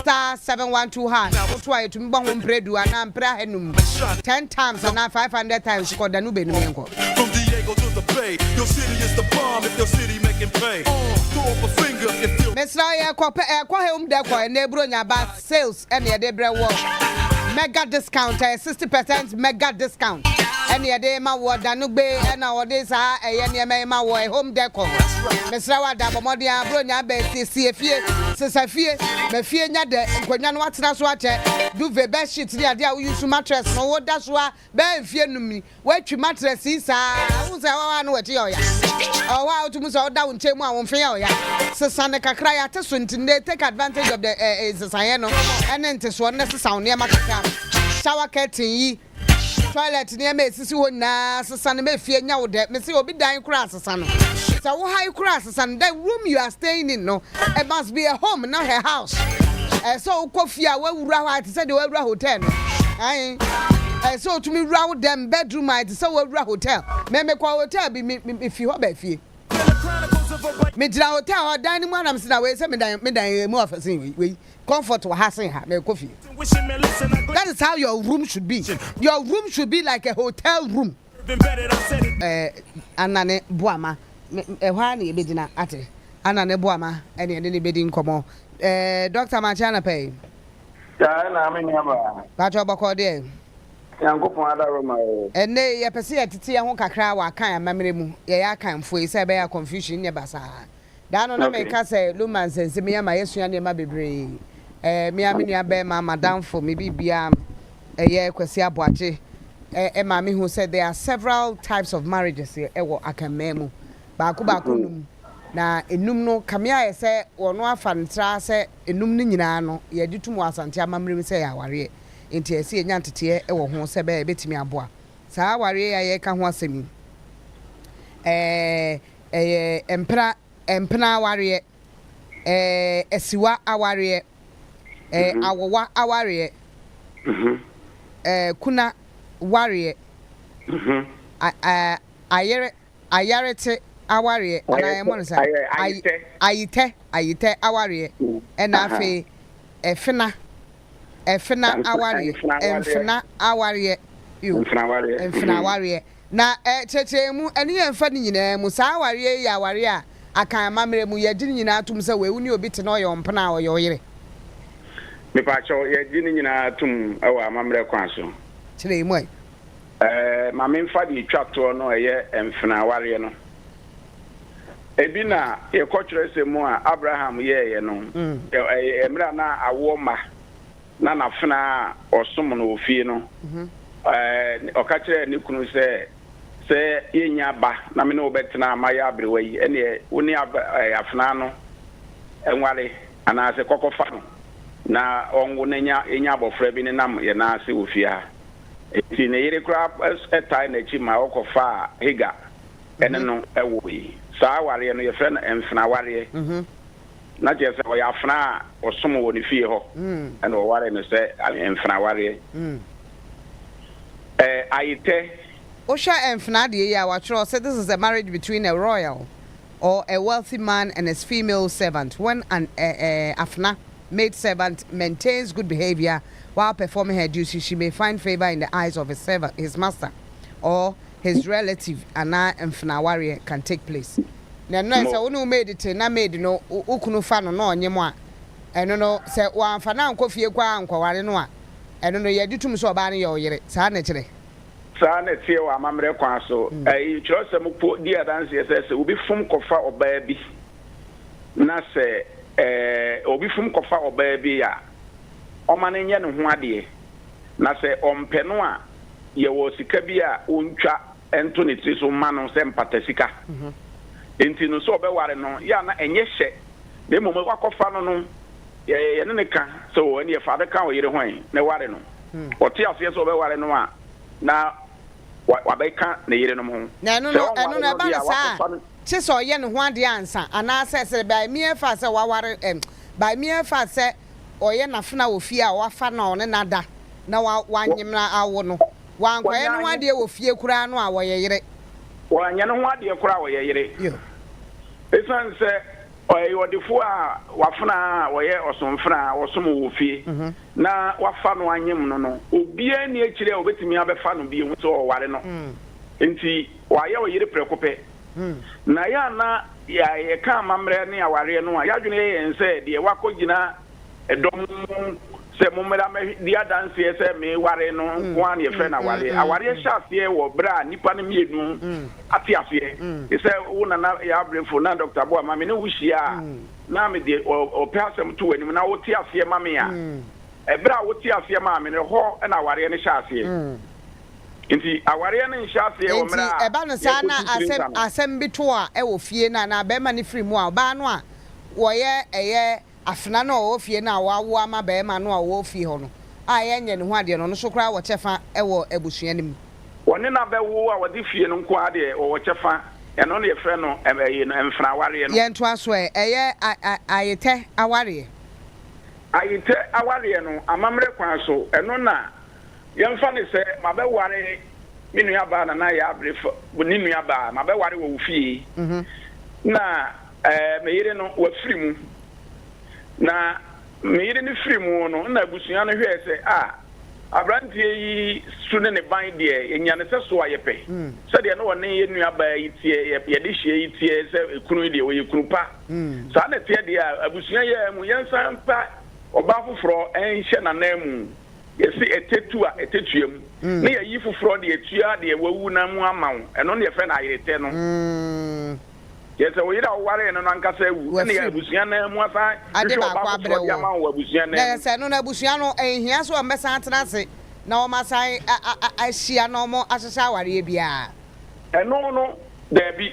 Speaker 19: star 712 hash oto aye to me bo ho mpredu ana mpra henum 10 times and 500 times for the new Benue.
Speaker 5: From Diego to the Bay, your city is the bomb if your city making pay. Throw up a finger if you
Speaker 19: Miss Raya kwa home deco and Nebronya about sales and the Debra work. Mega discount, 60% mega discount. And the Adema word Danube and nowadays are a Yanyama war home deco. Miss Rawa Dabamodia, Bronya Bessie, CFA, Sisafia, Mefia Nade, and Quenyan Watras Watcher, do the best shit the idea we use mattress. No, what that's why Ben Fienumi, where you mattress is, who's our one with you. Oh, wow, to Musa down Chema on Fia. Sasana cry at us when they take advantage of the Sayano and then to swan sound near Macam. Shower curtain. Toilet near me, Sissy na San me fear now that Missy will be dying crass, son. So high crass, son, that room you are staying in, no, it must be a home, not her house. So coffee, where we right said the Webra Hotel. I so to me round them bedroom, I so Webra Hotel. Meme kwa hotel be if you have a fee. Midra Hotel or dining one, I'm sitting away, some me more for seeing we comfort to hassling her, make coffee. That is how your room should be. Your room should be like a hotel room. Anane Boama, Wani Bedina Ate, Anane Boama, and any bedding come Dr. Machana pay. That's your backward. And they appreciate to see a honka cry while kind memory. Ya can for say bear confusion in your basa. Down on America say Lumans and Semia, my yes, and my baby. Miaminia bear madame for maybe Biam a year Quesia Boache. A mammy who said there are several types of marriages here. I can memo. Baku na enum no kamia say or no afantra say enum ni nyina no ye ditu mu asante amamre say aware enti ese enyantete e wo ho se be betimi aboa saa aware ya ye ka ho asemi empra aware esiwa aware awowa aware kuna ware ayarete aware and I am on ayite aware and afi efina aware enfina aware you enfina aware na chechemu eni emfa ni nyina mu sa aware ya aware a akan mamre mu ye gini nyina atum se we uni obi te no yo mpena o yo yire
Speaker 6: me pa cho ye gini nyina atum ewa mamre kwan so
Speaker 19: chire mu
Speaker 6: ma me mfa di twato no ye enfina aware no ebina ye kwokyere se mu a Abraham ye no emra na awo ma na nafena osom no ofie no okakere ni kunu se yenya ba na me no obetena ma Yaa Brefo yi ene woni afena no enwale ana se kokofa no na onwo nenya enya abofra bi ne nam ye na se ofie ha eti ne yire kra etai na chi ma okofa higa ene no ewo yi saa ware no ye fe na emfena ware na je se o ya fna osom wo ni fie ho and o ware no se emfena ware ayite
Speaker 19: Osha emfena de ya watro said this is a marriage between a royal or a wealthy man and his female servant when an afna maid servant maintains good behavior while performing her duties she may find favor in the eyes of his servant his master or his relative and mfnaware can take place. Na no say wonu made it na made no ukunu fa no onye mo a eno no say wan fa na nkofie kwa ankwaware no a eno no ye ditum so oba ne ye oyere sa na kire
Speaker 6: sa na tie wa amamre kwa so chiro se mo po di adanse se obi fum kofa oba bi na se obi fum kofa oba bi a o ma ne nye ne ho ade na se ompe no a ye wo sika bi a ontwa ento ne tri so ma no se mpata sika enti no so obeware no ya na enye hye de mo kwakofa no no ye ne ka so eni e fa de ka o yire hwan na ware no oti afi so obeware no a na wabeka na yire no ho
Speaker 19: na eno na ba na sa che so ye ne ho ade ansa ana se ba mi e fa se waware ba mi e fa se oye na funa ofie a wafa na one nada na wanyemna awo no wankwa ye no ade ofie kura no a wo ye yire
Speaker 6: wanya no ho ade kura wo ye yire esan se oye odifo a wafuna oye osomfra osom wo fie na wafa no anyem no obia ni akire obetimi abefa no bi hu so ware no enti waye wo yire prekope na ya na ya ye ka mamre ne aware no a yadwene ye nse de wakogina edom se mumera me dia dance se me ware no one ye friend aware shafie wo bra nipa ne mienu ati afie se wona na Yaa Brefo na Dr. Boa mame ne wuhia na me de o person to anim na wo ti afie mame a e bra wo ti afie mame ne ho na aware ne shafie nti aware ne shafie wo mra
Speaker 19: e ba no sa na asem bito a e wo fie na be ma ne free mu a ba no a wo ye eye afna na o fie na wawo ama be ma no a wo fie ho no a ye nye ne ho ade no no so kra wo chefa e wo abusuanim
Speaker 6: woni na be wo a wo di fie no nko ade wo chefa e no ye fre no e no emfra aware no
Speaker 19: ye nto aso e ye ayete aware
Speaker 6: no amamre kwan so e no na ye mfa ne se ma be ware minu ya ba na Yaa Brefo woni nu ya ba ma be ware wo fie na me yire no wa firi mu na meyire ni free mu no na abusuan no hwe se abrantie yi sune ne ban de enyane se so ayepe se de no wone ye nua ba yi tie ye de hie yi tie se ekunu de wo ye kurupa sa na tie de abusuan ye mu yensan pa oba foforo enhye na na mu ye se etetu a etetuam ne ye yi foforo de etua de wawu na mu amawo eno ne ye fe na ayete no yes, we are worried and Ancasa, when the Abusiana Muafa,
Speaker 19: ade ba kwa brewo na se no na abusuano ehia so mbesa atenase na o masai ahia no mo asesa ware bia
Speaker 6: no there be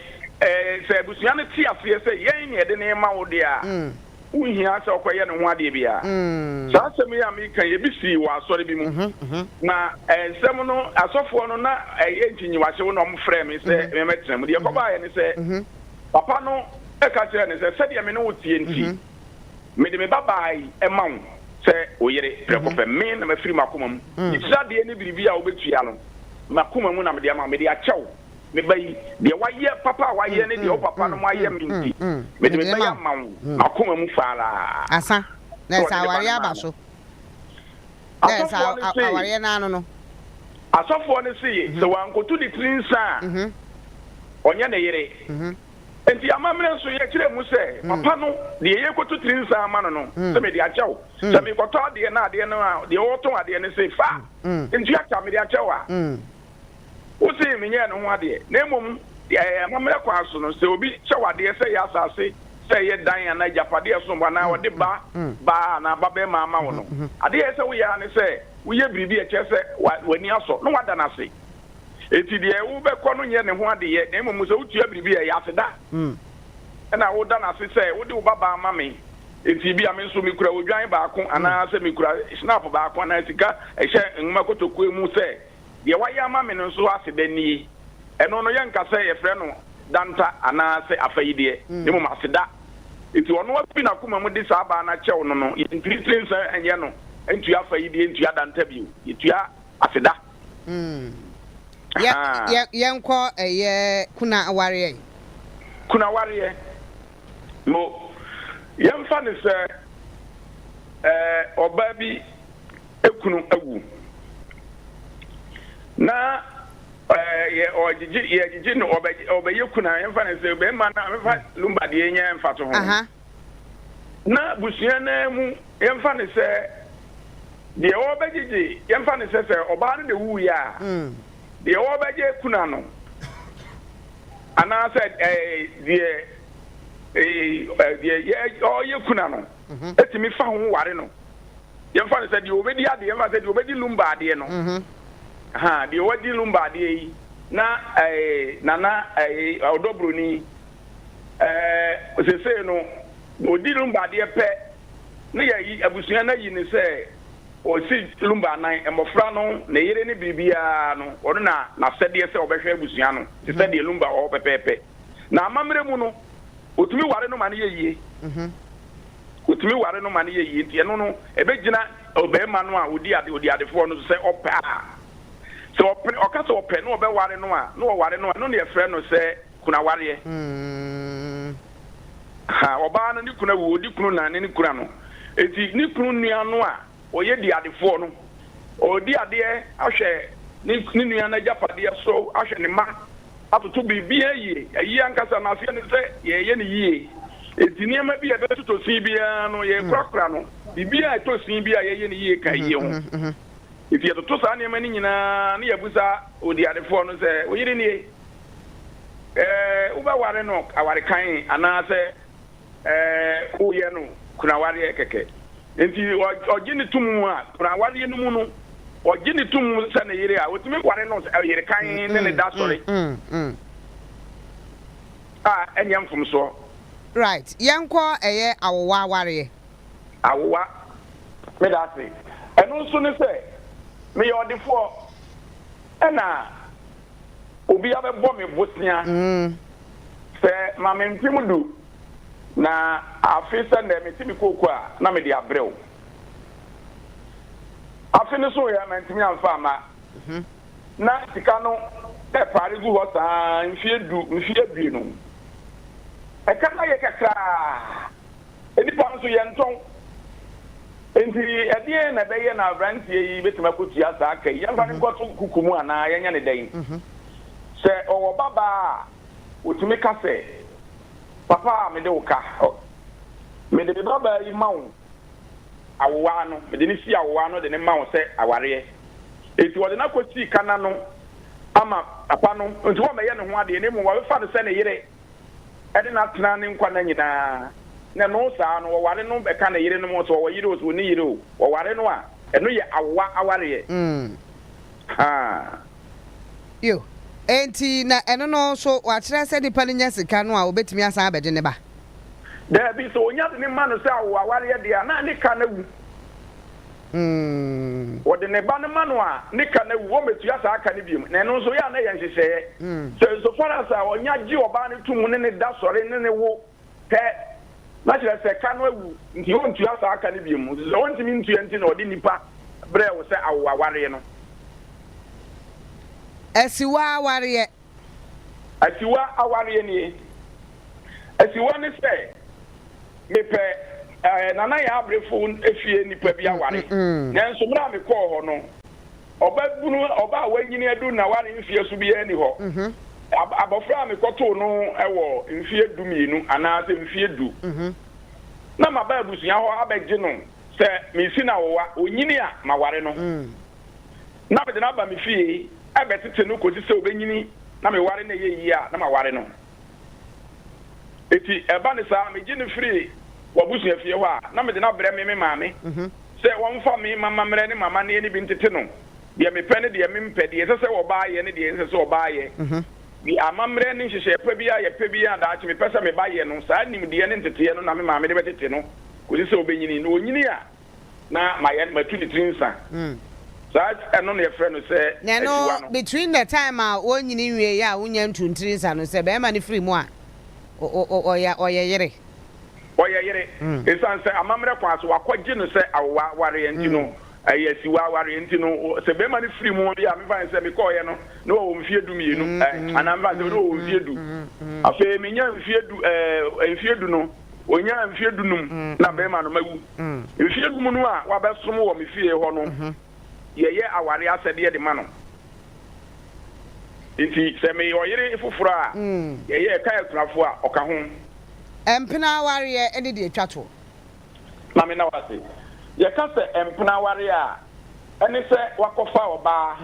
Speaker 6: se abusuano ti afie se yen ye de ne ma wo de a uhia se okoye ne ho ade bia sa se me ya me kan ye bi si wa asore bi mu na ensem no asofo no na entinyi wa hye wo no mo frɛ me se me metrem de koba ye ne se papa no e ka kire ne se de me no wotie nti me de me babai e ma wo se oyere prekope me na mafiri makoma mu itira de ne biribi a obetua no makoma mu na me de ama me de akyɛw me bayi de waye papa waye ne de o papa no waye me nti me de me bayi ama wo makoma mu faara
Speaker 19: asa na sa ware aba so na sa aware na no
Speaker 6: asofo ne se se wankotu de trinsa onye ne yere enti amamre so ye kire mu se papa no de ye kotu trinsa ama no se me de akyɛw se me koto de na de no de woto ade ne se fa enti aka me de akyɛw a o se me nye no ho ade na emom amamre kwa so no se obi kyɛw ade se ya asase se ye dan ana japade so mba na wo de ba na ba be ma ama wo no ade se wo ya ne se wo ye biribi e kyɛ se wani aso no wada na se eti de wo be kɔ no nye ne ho ade ye na emom se wotua biribi e ya seda na wo da na se se wo de wo baba ama me eti bi ame so mi kura odwan ba ko ana se mi kura snap ba ko na sika ehye nwuma kotoku emu se de wa ya ama me no so aseda ni eno no ye nka se ye frɛ no danta ana se afayide emom aseda eti ono wa bi na kuma mu de sa ba na kyɛw no no intritrin se enye no entu afayide entu danta bi etu aseda
Speaker 19: yenko kuna aware
Speaker 6: mo yemfa ne se oba bi ekunu awu na ye no obeye kuna emfa ne se be ma na emfa lumba de enya emfa to ho na busua na mu emfa ne se de obegigi emfa ne se oba no de wu ya de obeje kuna no ana se de ye kuna no etimi fa ho ware no yemfa ne se de obedi ade yemfa se de obedi lumba ade no de wadi lumba ade yi na nana odobroni sese no odi lumba de pe na yi abusua na yi ne se o si lumba nan emofra no na yere ne bibia no ono na sede se obehwe abusua no se de lumba o pepepe na amamre mu no otumi ware no ma ne yeye otumi ware no ma ne yeye ntie no ebegina obema no a odi adefo no se opa so okasa ope no obeware no a no ware no no ne efre no se kuna ware oba no ni kuna wo odi kunu na ne kuna no eti ni kunu nua no a oye di adefo no odi ade ahwe ni nua na japade so ahwe ne ma atoto bibia yi ankasa na afia ne se ye ne yie eti niam bia be to sin bia no ye krakra no bibia to sin bia ye ne yie ka yie ho eti to sa niam ni nyina ne yabusa odi adefo no se oyire ni uba ware no aware kan ana se uye no kuna ware keke enti ogini tumu a kuna ware no mu no ogini tumu se ne yire a otimi ware no yire kan ne da sorry enyam fum so
Speaker 19: right yanko eye awowa ware
Speaker 6: awowa me da say enu so ne se me yodifo ena obi abebo me bosnia se ma me ntimudu na afisa na me timi koku a na me di abreu afini so ya me ntimi amfa ma na sika no e pare gu ho sa mfie bi no e kana ye kakra eni pa so ye nton enti edie na be ye na brantie yi betima kotua sa aka ye mfa ne koto kukumu ana ye nya ne dan se owo baba otumi ka se papa me de uka me de baba yi mawo awowa no me de ni si awowa no de ne mawo se aware eti wo de na kwoti kana no ama papa no nti wo me ye ne ho ade ne mu wo fa de se ne yire ede na tena ne nkwa na nyina na no sa no wo ware no be ka na yire no mo so wo yire o so ni yire o wo ware no a eno ye awowa aware
Speaker 19: yo enti na eno no so wa kire se di paninya sika no a obetimi asa abede ne ba
Speaker 6: da bi so onya de ne ma no se awowa aware de na ne ka na wu wode ne ba ne ma no a ne ka na wu wo metu asa aka ne biem na eno so ya na ye nhyehyeye so far as onya ji oba ne tumu ne da sore ne wo pe na kire se ka no wu nti wo ntu asa aka ne biem so won timi ntu enti na odi nipa bre wo se awowa aware no
Speaker 19: asiwa aware
Speaker 6: ni asiwa ne se mepe nana Yaa Brefo efie nipa bi aware nanso mra me call ho no oba wanyini adu na ware mfie so bi ani ho abofra me koto no ewo mfie du mienu ana se mfie du na maba abusunya ho abegye no se me si na wo onyini a maware no na be na ba me fie abetete no ko se obenyini na me ware na ye yi a na maware no eti eba ne sa me gine free wabusu afie ho a na me de na bre me maame se won fa me mama mre ne mama ne ni bi ntete no de me pɛ ne de me mpɛ de se wo ba ye ne de se wo ba ye bi amamre ne hyehyɛ pa bi a ye pa bi a da achi me pɛ se me ba ye no saa nim de ne ntete no na me maame de betete no ko se obenyini no onyini a na ma ye ma tu de trinsa saa eno ne frɛ no se
Speaker 19: no between the time a onyini wie ya wonya ntu trinsa no se be ma ne free mu a oye yere
Speaker 6: esan se amamre kwa so akɔgye no se awowa ware ntino ayasiwa ware ntino se be ma ne free mu bi a me fa se me kɔɔ ye no na wo mfie du mienu anamba se no wo mfie du afa me nya mfie du no onya mfie du num na be ma no mawu mfie du mu no a wa be som wo me fie ho no ye aware asɛde de ma no Inti se me oyere fufuro a ye ka yakunafo a oka ho
Speaker 19: empena ware ene de atwato
Speaker 6: na me na wase ye ka se empena ware a ene se wakofa oba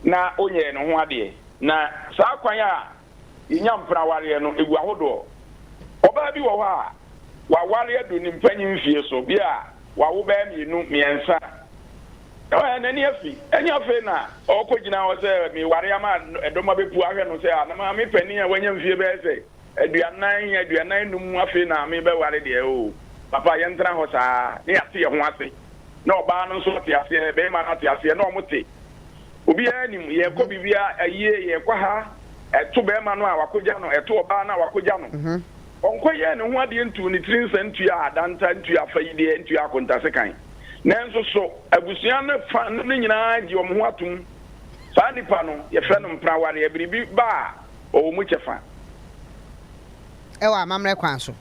Speaker 6: na onye no ho ade na saa kwan a yinya mpena ware no egu ahodo oba bi wo ho a wa ware adu ni mpanyin fie so bi a wa wo ba mienu miensa nani afi eni afi na okogina wo se mi ware ama edoma bepu ahwe no se na ma me pani a wanya mfie be se aduanan num afi na me be ware de o papa ye ntra ho saa ne ate ye ho ase na oba no so te ase be ma na te ase na omote obi anim ye ko bibia aye ye kwa ha eto be ma no a wakoja no eto oba na wakoja no onkoye ne ho ade ntu ni trinse ntu ya adanta ntu ya fayide ntu ya kontase kan nanso so abusuan ne fa ne nyina gi o mo atum saa nipa no ye fɛ no mpraware ye biribi ba o mu chefa
Speaker 19: ewa amamre kwan so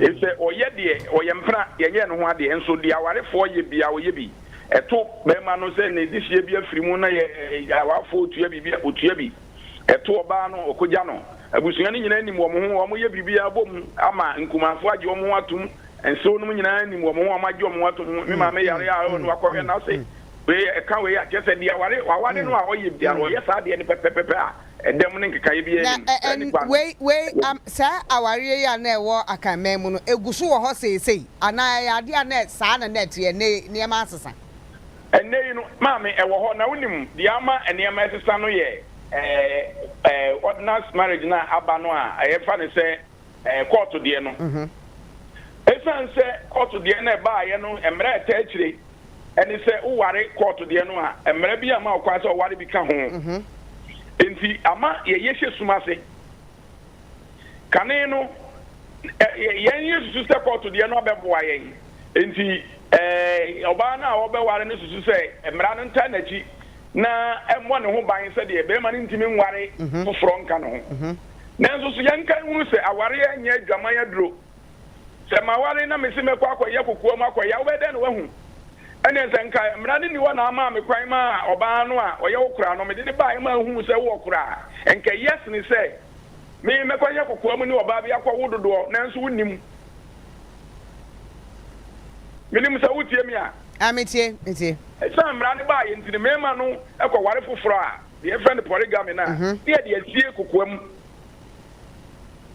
Speaker 6: ese oye de oye mpra ye nye no ho ade enso de awarefo ye bia oye bi eto be ma no se ne dihie bi afiri mu na ye awafo otua bi otua bi eto oba no okogya no abusuan ne nyina nim wo mo ye biribi abom ama nkumafo agye wo mo atum enso no nyina nim wo mo amagye wo mo atum me ma me yare a no akɔhwɛ na se we ka we akese de aware no a oye bia no ye saa de ne pepepepe a edem ne nkekaye bi
Speaker 19: ani we saa aware ya na ewo akanman mu no eguso wo ho seesei ana ya de na saa na net ye ne ma asesa
Speaker 6: enne no ma me ewo ho na wonim de ama ene ma asesa no ye ordinance marriage na aba no a efa ne se court de no esan se court de na ba ye no emra eta akire eni se uware court de no a emra bi ama okwa se uware bi ka ho enti ama ye yehye sumase kane no yen yesu se court de no abeboa yen enti oba na obeware ne susu se emra no nta na chi na emmo ne ho ban se de be ma ne ntimi nware foforo nka no nanso so yen kan hu se aware anya adwaman aduro se ma ware na me se me kwa akoye kokuo ma akoye wo be de no wahu ene se nka mra ne ni wo na ama me kwan ma oba no a oye wo kura no me de ba ma hu se wo kura enka yes ni se me kwaye kokuo mu ni oba bi akwa wododo nanso wonim minim se wutie mi a
Speaker 19: ametie
Speaker 6: esa mra ne ba ye ntini me ma no ekọ ware foforo a de friend polygamy na de asie kokuo mu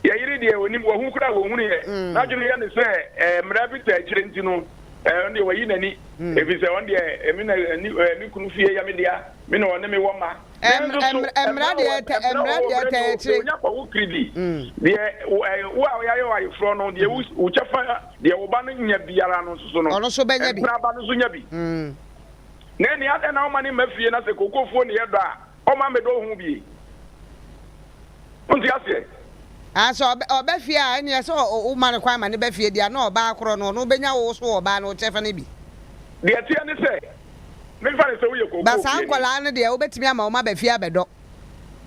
Speaker 6: ya yiri de onim wo hu kura wo hu ne na dwene ya ne se mra bi ta akire ntino ndi wo yi nani ebi se on de emi na ni kunu fie ya me dia me no ne me wo ma
Speaker 19: emra de ta akire
Speaker 6: onya kwa wo kridi de wo ya yo ayi fro no de wo chefa de wo ba no nya biara no so no
Speaker 19: ono so benya bi
Speaker 6: mra ba no so nya bi ne ni ade na o ma ni mafie na se kokofo ne yedo a o ma me do hu bi unti ase
Speaker 19: so oba fie a ene so o ma ne kwan ma ne ba fie dia na oba akoro no no benya wo so oba no chefa ne bi
Speaker 6: de tie ne se me fa ne se wo ye kokofo
Speaker 19: ba san kwala ne de obetimi ama o ma ba fie abedo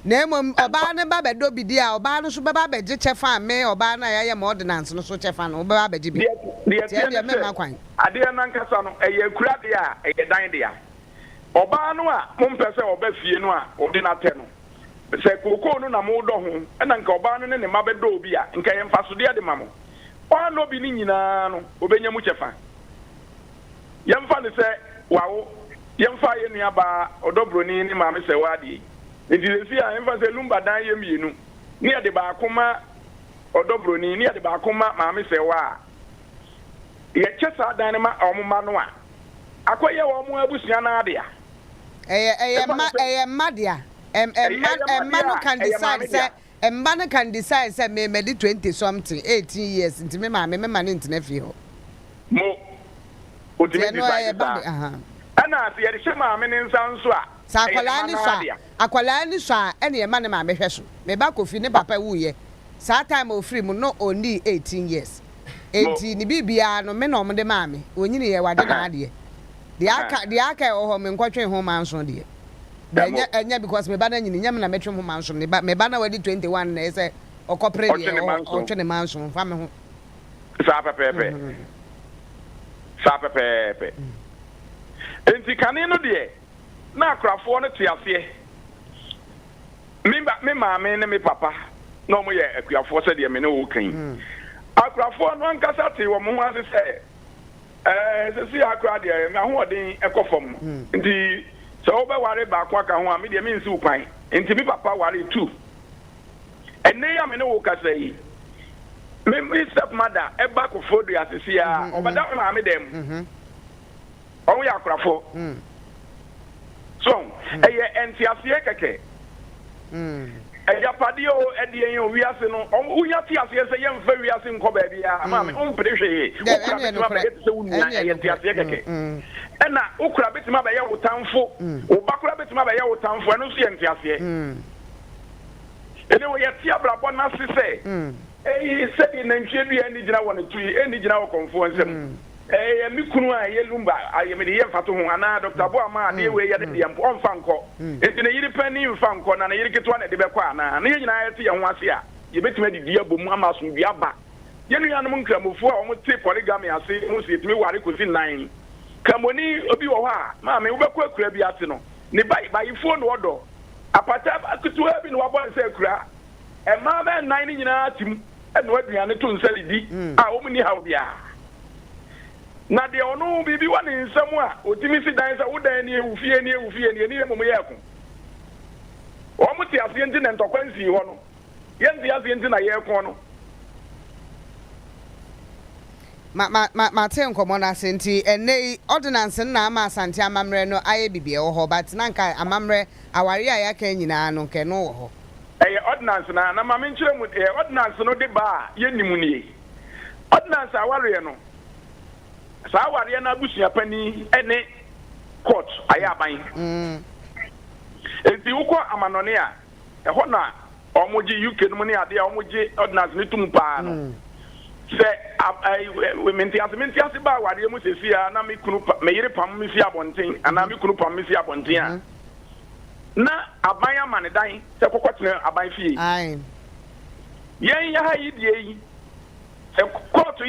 Speaker 19: na emom oba ne ba bedo bi dia oba no so ba ba beje chefa me oba na ya ma ordinance no so chefa no ba beje bi
Speaker 6: de tie me ma kwan ade na nkasa no eye kura de a eye dan de a oba no a mo mpese oba fie no a odi na te no se koko no na mo do ho na nka oba no ne ne ma bedo obi a nka ye mfa so de ade ma mo o no bi ni nyina no obenya mu chefa ye mfa ne se wawo ye mfa ye nua ba odobroni ni ma me se wade ndilesi a mfa se lumba dan ye mienu ni ade ba akoma odobroni ni ade ba akoma ma me se wa ye chesa dan ne ma omuma no a akoye wo mu abusia na ade a
Speaker 19: madia emma no can decide say emma no can decide say me di 20 something 18 years nti me ma ne ntena fie ho
Speaker 6: mo odime decide ana se ye de shema me ne nsan so a
Speaker 19: sa akwala ni so a ene ye ma ne ma me hwe so me ba kofi ne papa wuye sa time o free mu no only 18 years enti ni bibia no me no mo de ma me onyini ye wade na ade de aka o me nkwatwe ho manso de enya because me ba na nyini nyam na metwe ho manso me ba na wadi 21 na say okopre de o twe ne manso fa me ho
Speaker 6: sa pepe enti kane no de na akrafo no te ase me maame ne me papa no mo ye akuafo se de me ne wo kan akrafo no ankasa te wo mo ho ase se se si akra de me ahoden ekofom nti so wo be ware ba kwa ka ho a me de me nsi ukwan nti me papa ware 2 enne ya me ne wo kasa yi me step mother e ba ko fodo asisi a obada ma me dem o ya akrafo so eye entiasie keke Ejapadio Edian Wiase no Uya Tiasia say young very as in Cobabia, Mammy, Pressure, and now Ukrabit Mabaya town for Bakrabit Mabaya town for no Tiasia. Anyway, Tia Brabona say, he said in Nigeria and Nijana 1 and 3 and Nijana conference. Mikuna Yelumba, I am the Fatu and Dr. Boama, the way at the Ampon Fanco. It's in a European Fanco and a Yirikatuan at the Bequana, and United and Wasia. You bet me the dear Bumamas will be a back. Yenian Munka before almost take polygamy, I say, most it me what it was in 9. Camoni, Obiwa, Mammy, Ubequa Crabiatino, Nibai by phone order. A patap could have been what say cra. And Mamma 9 in our team, and what we are to sell it. I only have ya. Na de ono bibi wa ne nsam a otimi si dan sa wo dan ne ufie ne ne mom yeko o muti ase nti ne ntokwansi ho no ye nti ase nti na yeko no
Speaker 19: ma te nkomo na senti ene ordinance na ama asante amamre no aye bibie wo ho but na nka amamre aware a yaka nyina no nke no wo ho
Speaker 6: ordinance na ma me nkyere mu ordinance no de ba ye nimu nie ordinance aware no sa ware na busia pani ene court ayaban enti uko amanone a eho na omoji UK no ne ade a omoji ordinance ne tum pa no se we mentiase ba ware mu sesia na me kunu me yire pam me fi abonten ana me kunu pam me fi abonten a na aban amane dan se kokotene aban fie ai yen ya ha yidie yi se court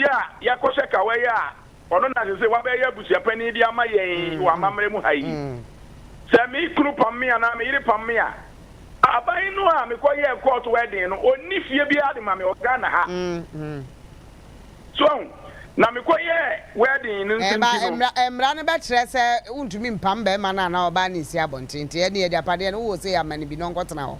Speaker 6: ya ko se kawe ya ono na se wa be ya busia pani di ama yen wa mamre mu hayi se mi kunu pam me ana me yire pam me a aban no a me ko ye court wedding no oni fie bi ade ma me Ghana ha so na me ko ye wedding no
Speaker 19: emra no be kire se untumi mpam be ma na oba na isi abontinti ye de apade no wo se ya mani bi no nkotena ho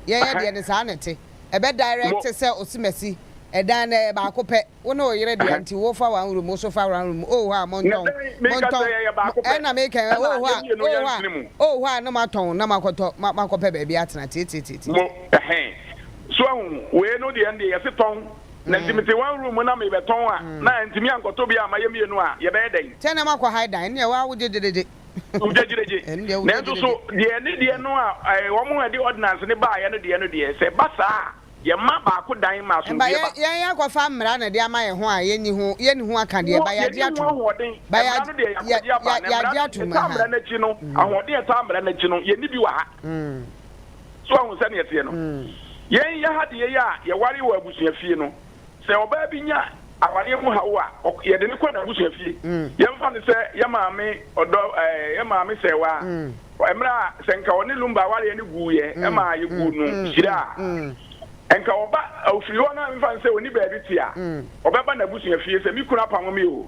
Speaker 19: ye de ne sa nete e be direct se osimasi edan na ba ko pe wo na oyire de anti wo fa wan room so fa wan room oh ha monton e na me kan oh ha no maton na makope be bi atena titi
Speaker 6: so we no de ende ye se ton na timiti wan room na me be ton a na ntimi ankoto bi ama ye mienu a ye be den
Speaker 19: tena makọ high dan ne wa wo jejeje
Speaker 6: na so de no a wo mo de ordinance ne ba ye no de se basa ye ma ba ko dan ma so
Speaker 19: ba ye ko fa mra na de ama ye ho a ye ni ho aka de ba ya de ato ba ya de ato ma
Speaker 6: mra na chi no ahode ta mra na chi no ye ni bi wa ha so ahun se ne ye no ye ha de ye ware wa abusua fie no se oba bi nya aware mu hawo a ye de ne ko na abusua fie ye mfa ne se ye maame odo ye maame se wa emra se nka oni lumba ware ni gu ye e ma ye gu no hira enka oba ofiri wona mfa se oni ba bi tia obeba na abusua fie se mi kuna pam mi o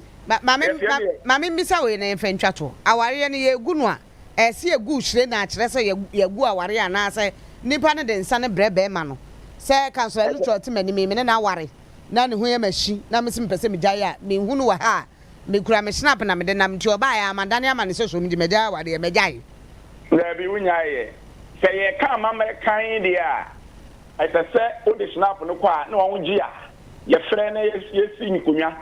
Speaker 19: maame mbisa we na mfa ntwato aware ne ye gu no a ese ye gu hire na akere se ye gu aware ana se nipa ne de nsa ne brebe ma no se kanso elu trot mani me ne na aware na ne ho ye machi na me sim pese me gya me hu no wa ha me kura me snap na me de nam ti oba ya amadane amane se so me di me gya aware ye me gya yi
Speaker 6: na bi wunya ye se ye ka mama kan dia I say o de snap no kwa na won gi a ye frɛ na ye si nkonwa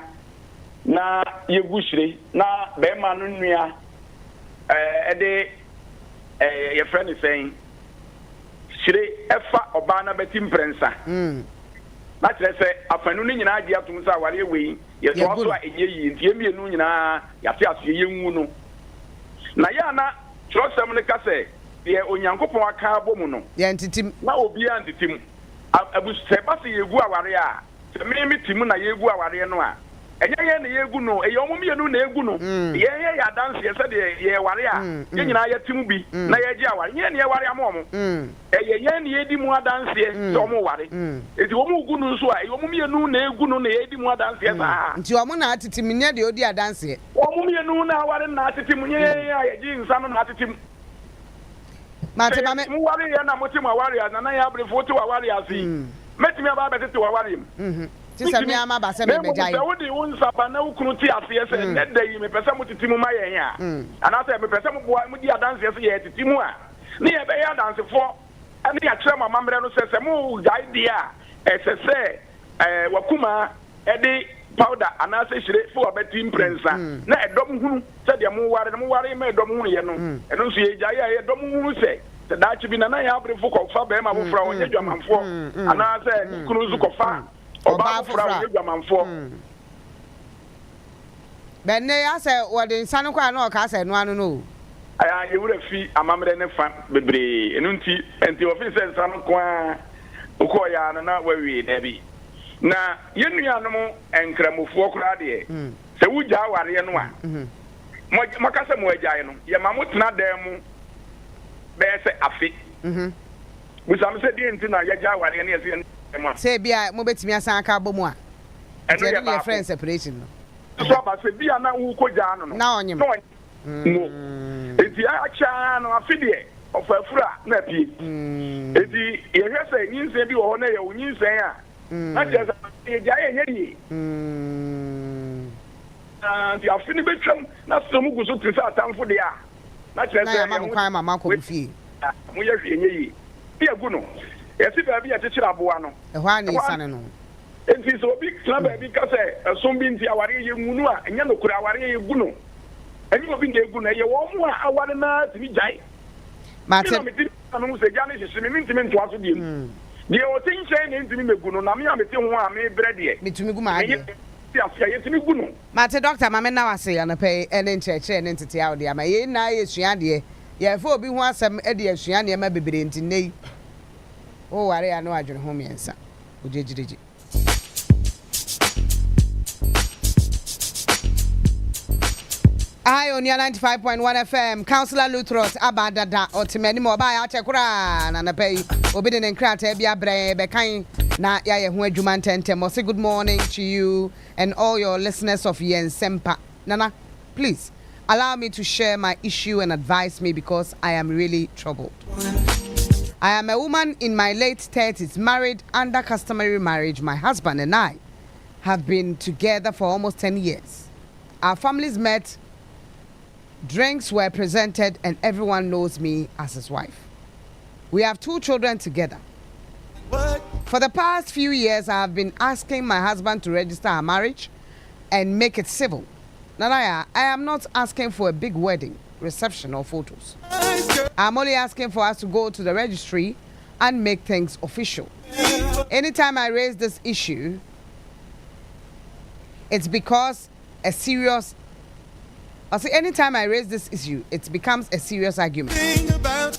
Speaker 6: na ye guhire na be ma no nua de ye frɛ ne sɛn hire efa oba na betim prensa na kyerɛ sɛ afanu ni nyina agi atum sa ware wei ye so aso a enye yi ntie mienu nyina ya se aso ye nwu no na ya na trosem ne ka sɛ ye onyankopon aka abomu no
Speaker 19: ye ntitim
Speaker 6: na obi antitim abu se ba se yegu aware a se me timu na yegu aware no a
Speaker 2: Enya na yegu no, e yomo mienu na egu no. Ye ya dance ye said ye ware a. Ye nyina ye timu bi na ye gi aware. Ye na ye ware amomo. Ye na ye di mu dance ye so mo ware. Eti omo gu no so a yomo mienu na egu no na ye di mu dance ye sa.
Speaker 19: Nti omo na atiti minya de odi dance ye.
Speaker 2: Omo mienu na ware na atiti munye ye gi nsa no na atiti mu.
Speaker 19: Mate mame
Speaker 2: mu ware ye na moti mu ware na Yaa Brefo to ware asi. Metimi aba betete ware mu.
Speaker 19: Tisa mi ama ba se me bejai.
Speaker 2: Me wodi won saba na ukunu ti ase se neda yi me pese mu titi mu ma ye ya. Ana se me pese mu boa mu di dance se ye titi mu a. Ne ye be ya dance fo. Ani ya kire mama mre no se mu gai dia. Se wakuma edi powder ana se hire fo obeti imprensa. Na edom hunu se de mu ware me edom hunu ye no. Eno so ye gai ye edom hunu se. Se da chi bi na Yaa Brefo ko fa be ma bo fra onye dwamanfo. Ana se kunu zu ko fa. Oba fra dwamanfo.
Speaker 19: Benne ya se wode nsanu kwa na o ka se no anu no.
Speaker 2: Aya ye wura fi amamre ne fa bebre enu nti office nsanu kwa uko ya na wawie da bi. Na yenuanom enkramofo kura de se wugya aware no a. Mo ka se mo agyae no ye ma mo tena dan mu be se afi. Busam se di nti na ye gya aware ne ye se
Speaker 19: say bia mo betimi asan aka bomu a eno ye friend separation no
Speaker 2: so ba se bia na wu ko ja no
Speaker 19: na onyem
Speaker 2: no enti acha no afide ofafura na pie enti ye hwese nyinse bi wo ho na ye nyinse a na je ye ja ye nyeri di afini betwam na so mu guso trisa atamfo de a na je se
Speaker 19: ma kwan mama ko fie
Speaker 2: mo ye hwe nyeyi bia gu no yesi baabi ya chechira aboa no
Speaker 19: ehwa ani sane no
Speaker 2: enti so obi kla baabi ka se sombi nti aware ye ngunu a enya no kura aware ye gu no eni obi nge gu no ye wo mu a aware na tibi jai
Speaker 19: mate
Speaker 2: mi ti anu se jani hihye mi ntimi nto aso diem de o tin chen ne ntimi megu no na me amete ho a me brede
Speaker 19: mitumi gu ma ade
Speaker 2: ti afia ye timi gu no
Speaker 19: mate doctor mame na wase ya na pay ene ncheche ne ntete ya ode ama ye na ye sua de ye fa obi ho asem e de asua ne ma bebere nti nei o ware ya no adwene ho miensa ojejireji Ayo ni 95.1 FM Councillor Lutrot abadada otimani mo ba ya chekura na pay obi de nkrata bia bre be kan na ya ye ho adwuma ntente mo say good morning to you and all your listeners of Nsempa. Nana, please allow me to share my issue and advise me because I am really troubled. I am a woman in my late 30s, married under customary marriage. My husband and I have been together for almost 10 years. Our families met, drinks were presented, and everyone knows me as his wife. We have 2 children together. For the past few years, I have been asking my husband to register our marriage and make it civil. Nanaya, I am not asking for a big wedding, reception, or photos. I'm only asking for us to go to the registry and make things official. Anytime I raise this issue, it's because anytime I raise this issue, it becomes a serious argument.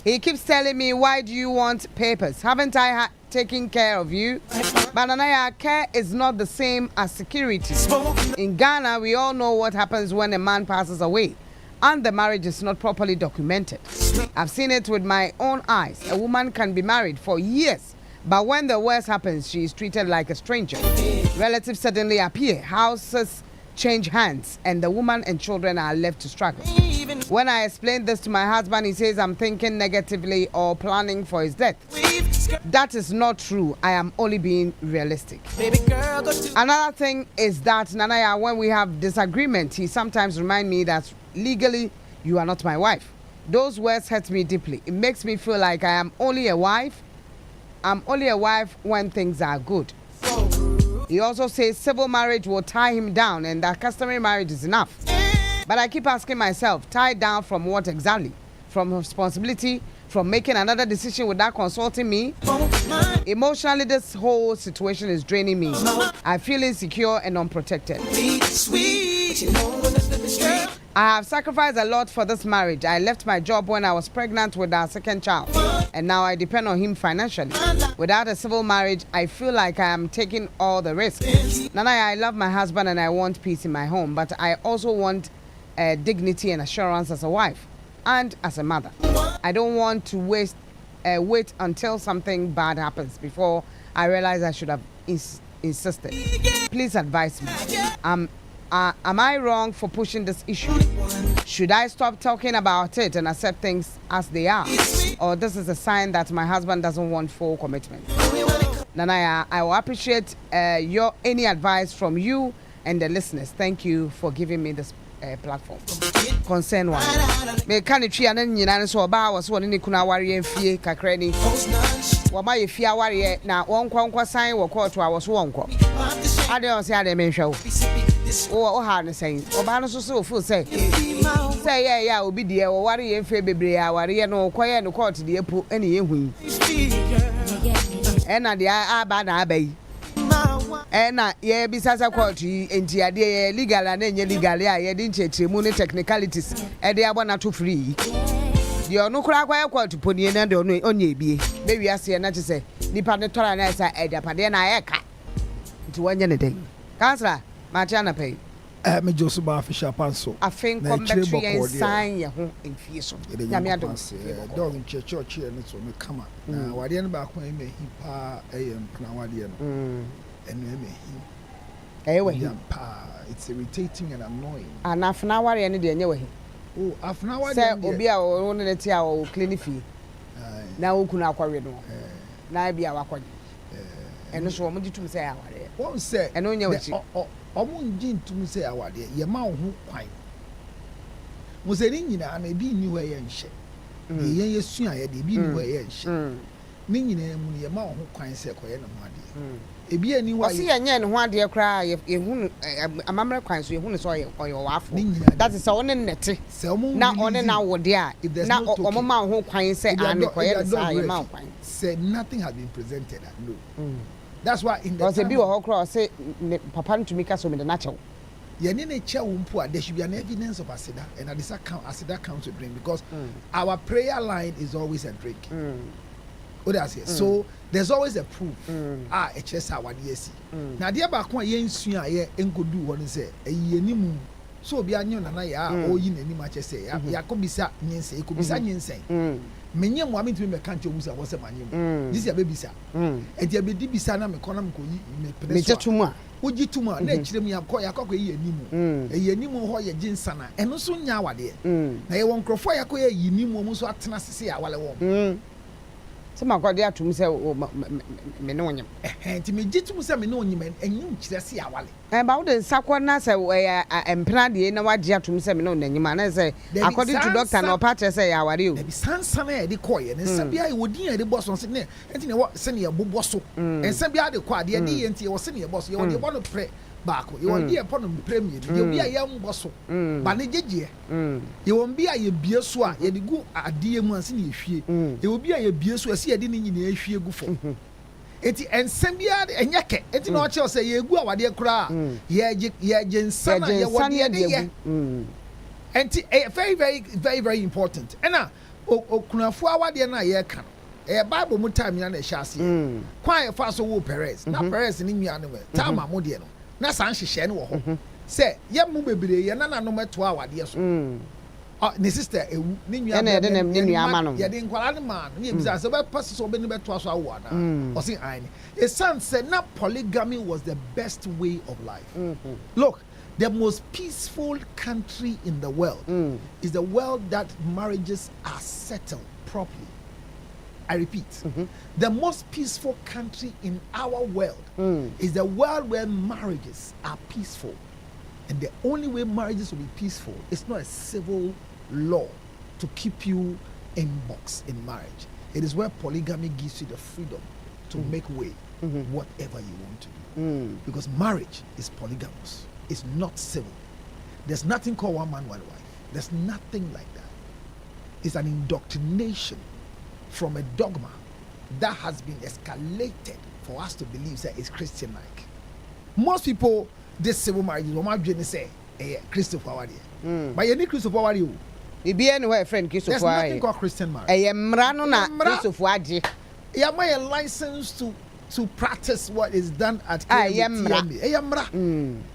Speaker 19: He keeps telling me, why do you want papers? Haven't I taken care of you? But Nanaya, care is not the same as security. In Ghana, we all know what happens when a man passes away and the marriage is not properly documented. I've seen it with my own eyes. A woman can be married for years, but when the worst happens, she is treated like a stranger. Relatives suddenly appear, houses change hands, and the woman and children are left to struggle. When I explain this to my husband, he says I'm thinking negatively or planning for his death. That is not true. I am only being realistic. Another thing is that, Nanaya, when we have disagreement, he sometimes reminds me that legally, you are not my wife. Those words hurt me deeply. It makes me feel like I am only a wife. I'm only a wife when things are good. He also says civil marriage will tie him down and that customary marriage is enough. But I keep asking myself, tied down from what exactly? From responsibility, from making another decision without consulting me? Emotionally, this whole situation is draining me. I feel insecure and unprotected. I have sacrificed a lot for this marriage. I left my job when I was pregnant with our second child, and now I depend on him financially. Without a civil marriage, I feel like I am taking all the risk. Nana, I love my husband and I want peace in my home, but I also want dignity and assurance as a wife and as a mother. I don't want to wait until something bad happens before I realize I should have insisted. Please advise me. Am I wrong for pushing this issue? Should I stop talking about it and accept things as they are? Or this is a sign that my husband doesn't want full commitment? Nana, I will appreciate any advice from you and the listeners. Thank you for giving me this platform. Concern one. Me can tree and then so about was one in the kuna warrior fee kakreni. Wama ye fia warrior na one kwa sign or court to I was one kwa. I don't say I may show. Oh, harness saying, Obano so full say, yeah, will be dear or warrior fee baby, warrior no quiet no court to the airport any wing. And at the Abana Abbey. And yeah, besides a court in Tia legal and then illegal, yeah, didn't you money technicalities, and they are one or two free. You no crack why to put in and on ye be. Maybe I see a natural say, Department and I say, Padena Eka to one anything. Councillor, Marchana pay.
Speaker 8: Me Josuba Fisher Panso.
Speaker 19: I think come back to and sign your home in Fieso. Yamia
Speaker 8: dog in church here and it's on the come up. Now, what the end back when he pa am Pranawadian and
Speaker 19: anyway,
Speaker 8: it's irritating and annoying.
Speaker 19: And half an hour any day anyway.
Speaker 8: Oh, half an hour.
Speaker 19: Say, Obia or only the tia or clinic fee. Now, who could not quarry no. Now be our quarry. And so, what did you say?
Speaker 8: One say,
Speaker 19: and on your
Speaker 8: Omunjin to me say our dear, your mouth who quite was a ring and a be new way and shit. The young soon I had the be new way and shit. Meaning, your mouth who quite say, Quay no a be any way.
Speaker 19: See, and one dear cry if a mamma cries, you who saw your wife. That is all in net. So, not on and now, dear. If there's not a mamma who quite say, I'm quiet,
Speaker 8: said nothing has been presented. No. That's why in the
Speaker 19: was a bill or cross say Papa to make us with the natural.
Speaker 8: There should be an evidence of Asida, and at this account, Asida counts to drink because our prayer line is always a drink. So there's always a proof. A chess our DSC. Now, dear Bakwa Yen Suya, and could do what he said, a yenimu. So be a new and I are all in any match say, Yakobisa, Yense, could be Yense. Many women to me can't use a was a man. This is a baby, sir. And there be Dibisana, economical, Mr. Tuma. Would you Tuma, nature me a coy a cocky Yenimu, a Yenimu Hoya Jinsana, and also nowadays. They won't crow for a coy Yenimu, so at Tenassi, while I won't.
Speaker 19: Some are got there to say, Menonium.
Speaker 8: And to me, Jitum Seminonium and you just see our valley.
Speaker 19: About the Sakwana say, and plan the inner what dear to Seminon, and you man say, according to Doctor no Patcher say, how are you? There be some the coy, and Sabia would near the boss on Sydney, and you know what, send your bosso, and Sabia the quad, the idea, or send your boss, you want to pray. Back, you won't be upon the premier, you'll be a young bosso, but you won't be a beer swat, you go a dear once in your fear. You will be a beer swat, see a dinner in your fear go for. And Sambia and Yake, and not just say, you go out there cry. Yeah, Jen Sana, and very important. And now, Kunafua, dear Nayakan. A Bible Mutam Yana Shasi. Quiet fast old Perez, not Perez in Indiana, Tama Modiano. Na sanshi share no ho say ye mu bebere ye na no meto awa de so ne sister ewu ne nua na de ne nua ama no
Speaker 8: ye de nkwala ne man ne bisa so be pass so be ne beto so awa na o say ai a son said na polygamy was the best way of life. Look, the most peaceful country in the world is the world that marriages are settled properly. I repeat, the most peaceful country in our world is the world where marriages are peaceful. And the only way marriages will be peaceful is not a civil law to keep you in box in marriage. It is where polygamy gives you the freedom to make way whatever you want to do. Because marriage is polygamous. It's not civil. There's nothing called one man, one wife. There's nothing like that. It's an indoctrination from a dogma that has been escalated for us to believe that it's Christian-like. Most people, this civil marriage, what my say, Christopher Wadi. But you need Christopher Wadi.
Speaker 19: He be anywhere friend Christopher.
Speaker 8: There's nothing called Christian marriage.
Speaker 19: Mrano na Christopher Wadi.
Speaker 8: You have a license to practice what is done at KMT.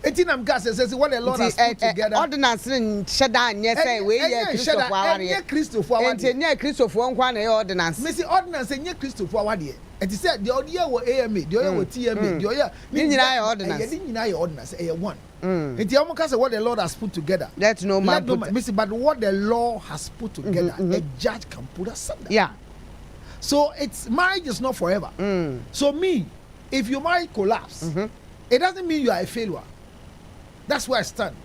Speaker 8: Etinam gas says what the Lord has put together.
Speaker 19: Ordinance in Shadan, yes, we Christopher Wadi.
Speaker 8: Christopher Wadi.
Speaker 19: And Christopher Nkwane ordinance.
Speaker 8: Missy ordinance and Christopher Wadi. And he said the idea were AMA, the other were TMA, the other ordinance. Ordinance, A1. And the Omaka what the Lord has put together.
Speaker 19: That's no man.
Speaker 8: But what the law has put together, a judge can put asunder.
Speaker 19: Yeah.
Speaker 8: So it's marriage is not forever. So if your marriage collapse, it doesn't mean you are a failure. That's where I stand.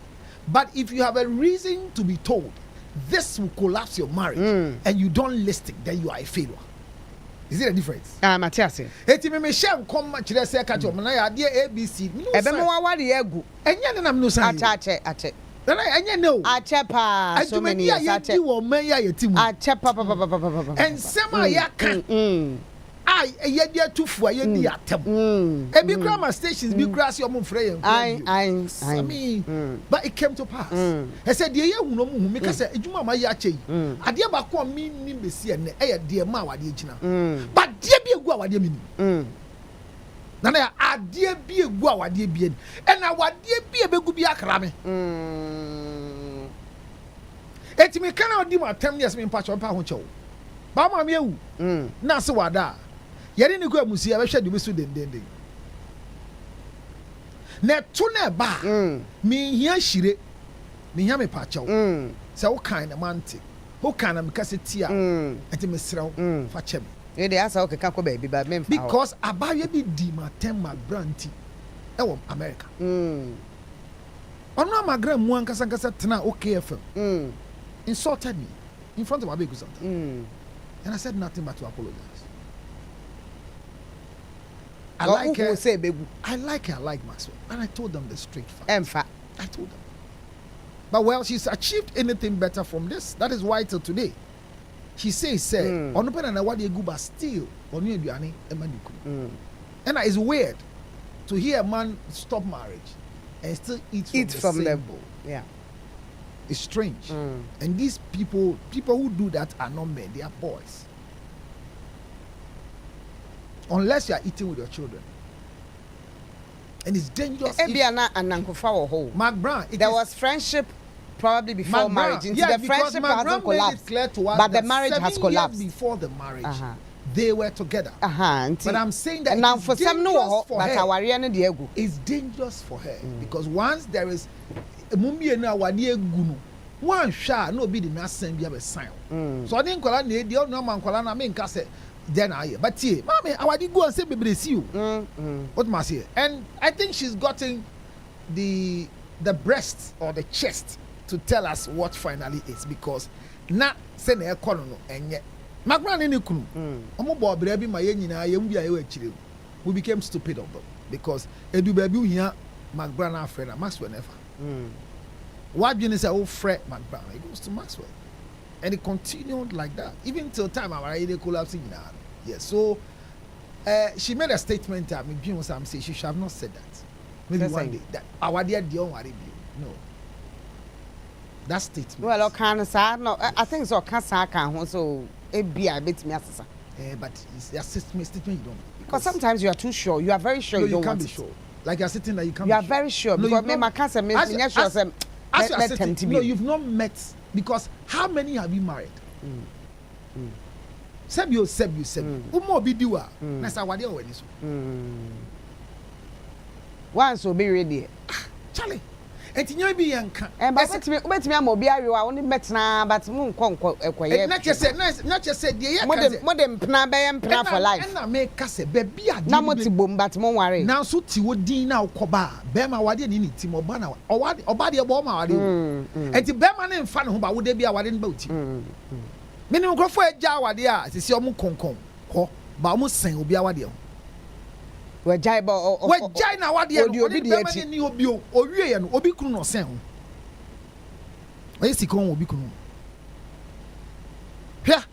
Speaker 8: But if you have a reason to be told this will collapse your marriage and you don't list it, then you are a failure. Is it a difference?
Speaker 19: Matthias.
Speaker 8: Eti me share come match the say catch na ya de ABC.
Speaker 19: Ebe mo wa wade egu.
Speaker 8: Enye na no say.
Speaker 19: Ache.
Speaker 8: Na enye no.
Speaker 19: Ache pa so many years ache.
Speaker 8: Ati wo man ya yetimu.
Speaker 19: Ache pa.
Speaker 8: And sema ya kan. Ai eye dia tufu aye di atem. Ebi grammar stations bi grass your mum frey.
Speaker 19: I
Speaker 8: mean, but it came to pass. I said the ye hu no mu me ka say ejuma ma ya ache yi. Ade ba ko mi ni besi ene e de ma wade gina. But die bi egu awade mi ni. Na ya ade bi egu awade bi ni. E na wade bi ebegu bi akra me. Eti me kana odi ma 10 years me mpacho pa ho chewo. Ba ma me ewu. Na se wada. Yeri ni ko amusi ya behwe de bi so dendende. Na to na ba. Me hia shire. Me hia me pacho. Se wo kan na mante. Wo kan na me kaseti a. Eti me srew fa chem.
Speaker 19: E dey asa o keka ko baby ba me mfa.
Speaker 8: Because abaye bi di ma 10 ma branti. E wo America. Ono ma gram mu ankasa tena OKFM. Insulted me in front of Abeku Santa. And I said nothing but to apologize. I like Maxwell. And I told them the straight fact. I told them. But well, she's achieved anything better from this. That is why till today, she says, still, and it's weird to hear a man stop marriage and still eat from the bowl.
Speaker 19: Yeah.
Speaker 8: It's strange. And these people who do that are not men, they are boys. Unless you are eating with your children. And it's dangerous.
Speaker 19: Mark Brown, there was friendship probably before marriage.
Speaker 8: Yeah,
Speaker 19: the friendship hasn't collapsed.
Speaker 8: But
Speaker 19: the marriage has collapsed.
Speaker 8: Before the marriage, they were together. But I'm saying that
Speaker 19: now for some no for her.
Speaker 8: It's dangerous for her because once there is one shot no be the nasan be a sign. So I didn't call an idiot no man call an amen case then I but here mommy I did go and say baby see you. What must say? And I think she's gotten the breast or the chest to tell us what finally is because na say na e call no enye magran ni kunu omo bo bra bi ma ye nyina ye mu bia ye wachire we became stupid of them because edu ba bi uhia magran afre na Maxwell never. What you say, oh, Fred McBrown, it goes to Maxwell. And it continued like that. Even till time I'm already collapsing now. Yes, so she made a statement that maybe I'm saying she should have not said that. Maybe one day that our dear Dion worry no. That statement.
Speaker 19: Well, no, I think so can so it be a bit me
Speaker 8: but it's a statement you don't know.
Speaker 19: Because sometimes you are too sure. You are very sure you don't
Speaker 8: can't
Speaker 19: want
Speaker 8: be sure. Like you're sitting there, you can't
Speaker 19: be sure. You are very sure because me my cancer makes me sure say
Speaker 8: no, you've not met because how many have you married? Sebio. Umo bidiwa. Nasa wadi already so.
Speaker 19: Once will be ready.
Speaker 8: Charlie. Etinya bi yanka.
Speaker 19: But bet me am obi arewa woni betna but mu nko ekoye.
Speaker 8: Na chese de ye
Speaker 19: kaze. Modem pna be pna for life.
Speaker 8: Na me kase be bia de.
Speaker 19: Na moti bom but mo ware.
Speaker 8: Na so ti wo din na ukoba. Be ma wade ni ti mo ba na. Oba de bo ma wade. Enti be ma na mfa ne ho ba wo de bia wade ne ba uti. Me ni nkrofo eja wade a sisi omo konkon. Ho ba omo sen obi awade ho.
Speaker 19: Wejai
Speaker 8: na wade obi de ati ni obi o owie ye no obi kunu no sen ho oyesi kon obi kunu hia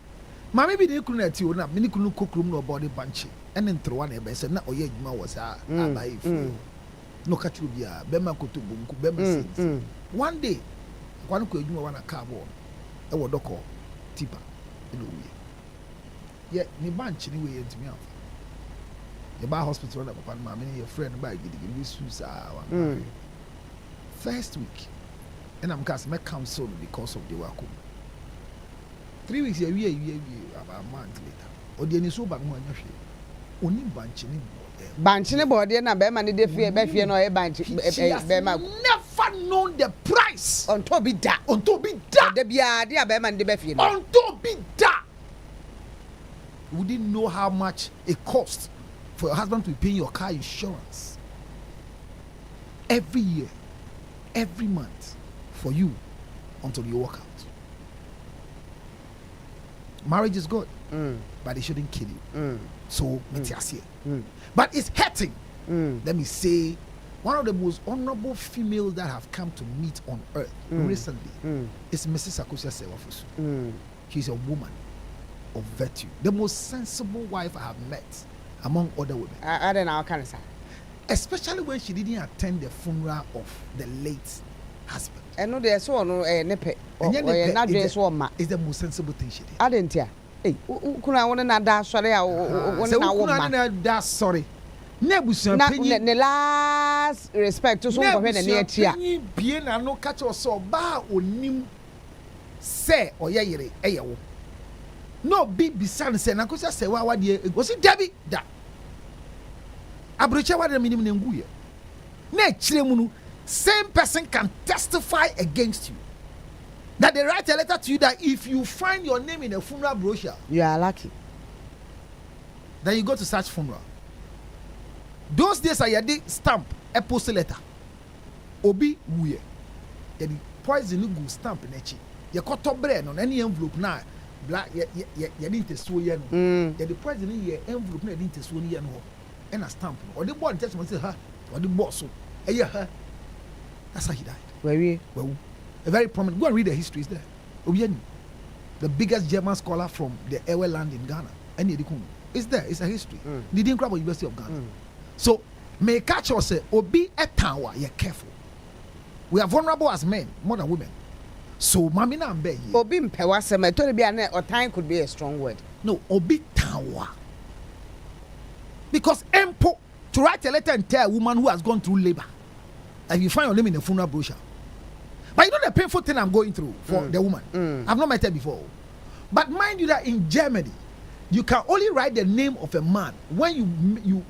Speaker 8: mama bi de kunu na ati o na me ni kunu kokrum no body banchi ene ntrowa na ebe se na oye adwuma wo sa abai fu no ka chu bia be ma koto bonku be ma sense One day, one could do one a car bomb. I would call Tipa. Yeah, me bunch anyway into me. The bar hospital, my many your friend by getting suicide. First week, and I'm cast my counsel because of the work. 3 weeks, about a month later. Or the initial bank one, only bunch in
Speaker 19: Banchine body na be man dey fear be fear no e banch be ma
Speaker 8: never known the price
Speaker 19: on to be da de bia dey be man dey be fear no
Speaker 8: on to be da. We didn't know how much it cost for your husband to be paying your car insurance every year, every month for you until you walk out. Marriage is good, but it shouldn't kill you. So but it's hurting. Let me say, one of the most honorable females that have come to meet on earth recently is Mrs. Akosia Sewafusu. She's a woman of virtue, the most sensible wife I have met among other women.
Speaker 19: I don't know, kind of say,
Speaker 8: especially when she didn't attend the funeral of the late husband.
Speaker 19: I know there's one nepe or not dress one.
Speaker 8: It's the most sensible thing she did.
Speaker 19: I didn't hear. Hey, could I want to that sorry? I want
Speaker 8: that sorry.
Speaker 19: The last respect to someone when near here.
Speaker 8: Bien and no catch or so bar or nim say or yere ayo. No big bisan say na kosa say wa dear was it Debbie that Abrocha wa the minimum nguye. Na chire mu no same person can testify against you. That they write a letter to you that if you find your name in a funeral brochure,
Speaker 19: you are lucky.
Speaker 8: Then you go to such funeral. Those days are your stamp a postal letter. Obi wuye. The poison you go stamp in echi. You cut top bread on any envelope now. Black you didn't so yen. The poison in your envelope didn't so yen ho. And a stamp. Or the boy test say her or the boss so. Her. That's how he died.
Speaker 19: Where
Speaker 8: well, a very prominent. Go and read the histories there. Obiani, the biggest German scholar from the Ewe land in Ghana. It's there. It's a history. They didn't grab a University of Ghana. So, may catch us say, Obi etawa, you're careful. We are vulnerable as men more than women. So, Mamina and Bay.
Speaker 19: Obi mpewase, me told be or time could be a strong word.
Speaker 8: No, Obi tawa. Because Empo, to write a letter and tell a woman who has gone through labor, and you find your name in a funeral brochure. But you know the painful thing I'm going through for the woman. I've not met her before. But mind you that in Germany, you can only write the name of a man when you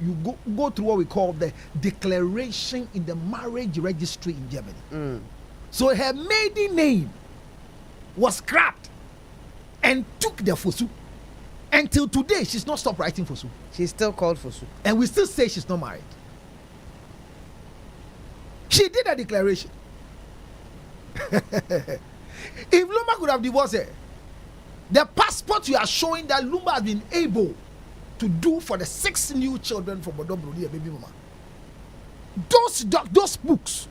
Speaker 8: go through what we call the declaration in the marriage registry in Germany. So her maiden name was scrapped and took the Fosu. Until today, she's not stopped writing Fosu.
Speaker 19: She's still called Fosu.
Speaker 8: And we still say she's not married. She did a declaration. If Lumba could have divorced her, the passport you are showing that Lumba has been able to do for the 6 new children from Bodo Brody and baby mama. Those books,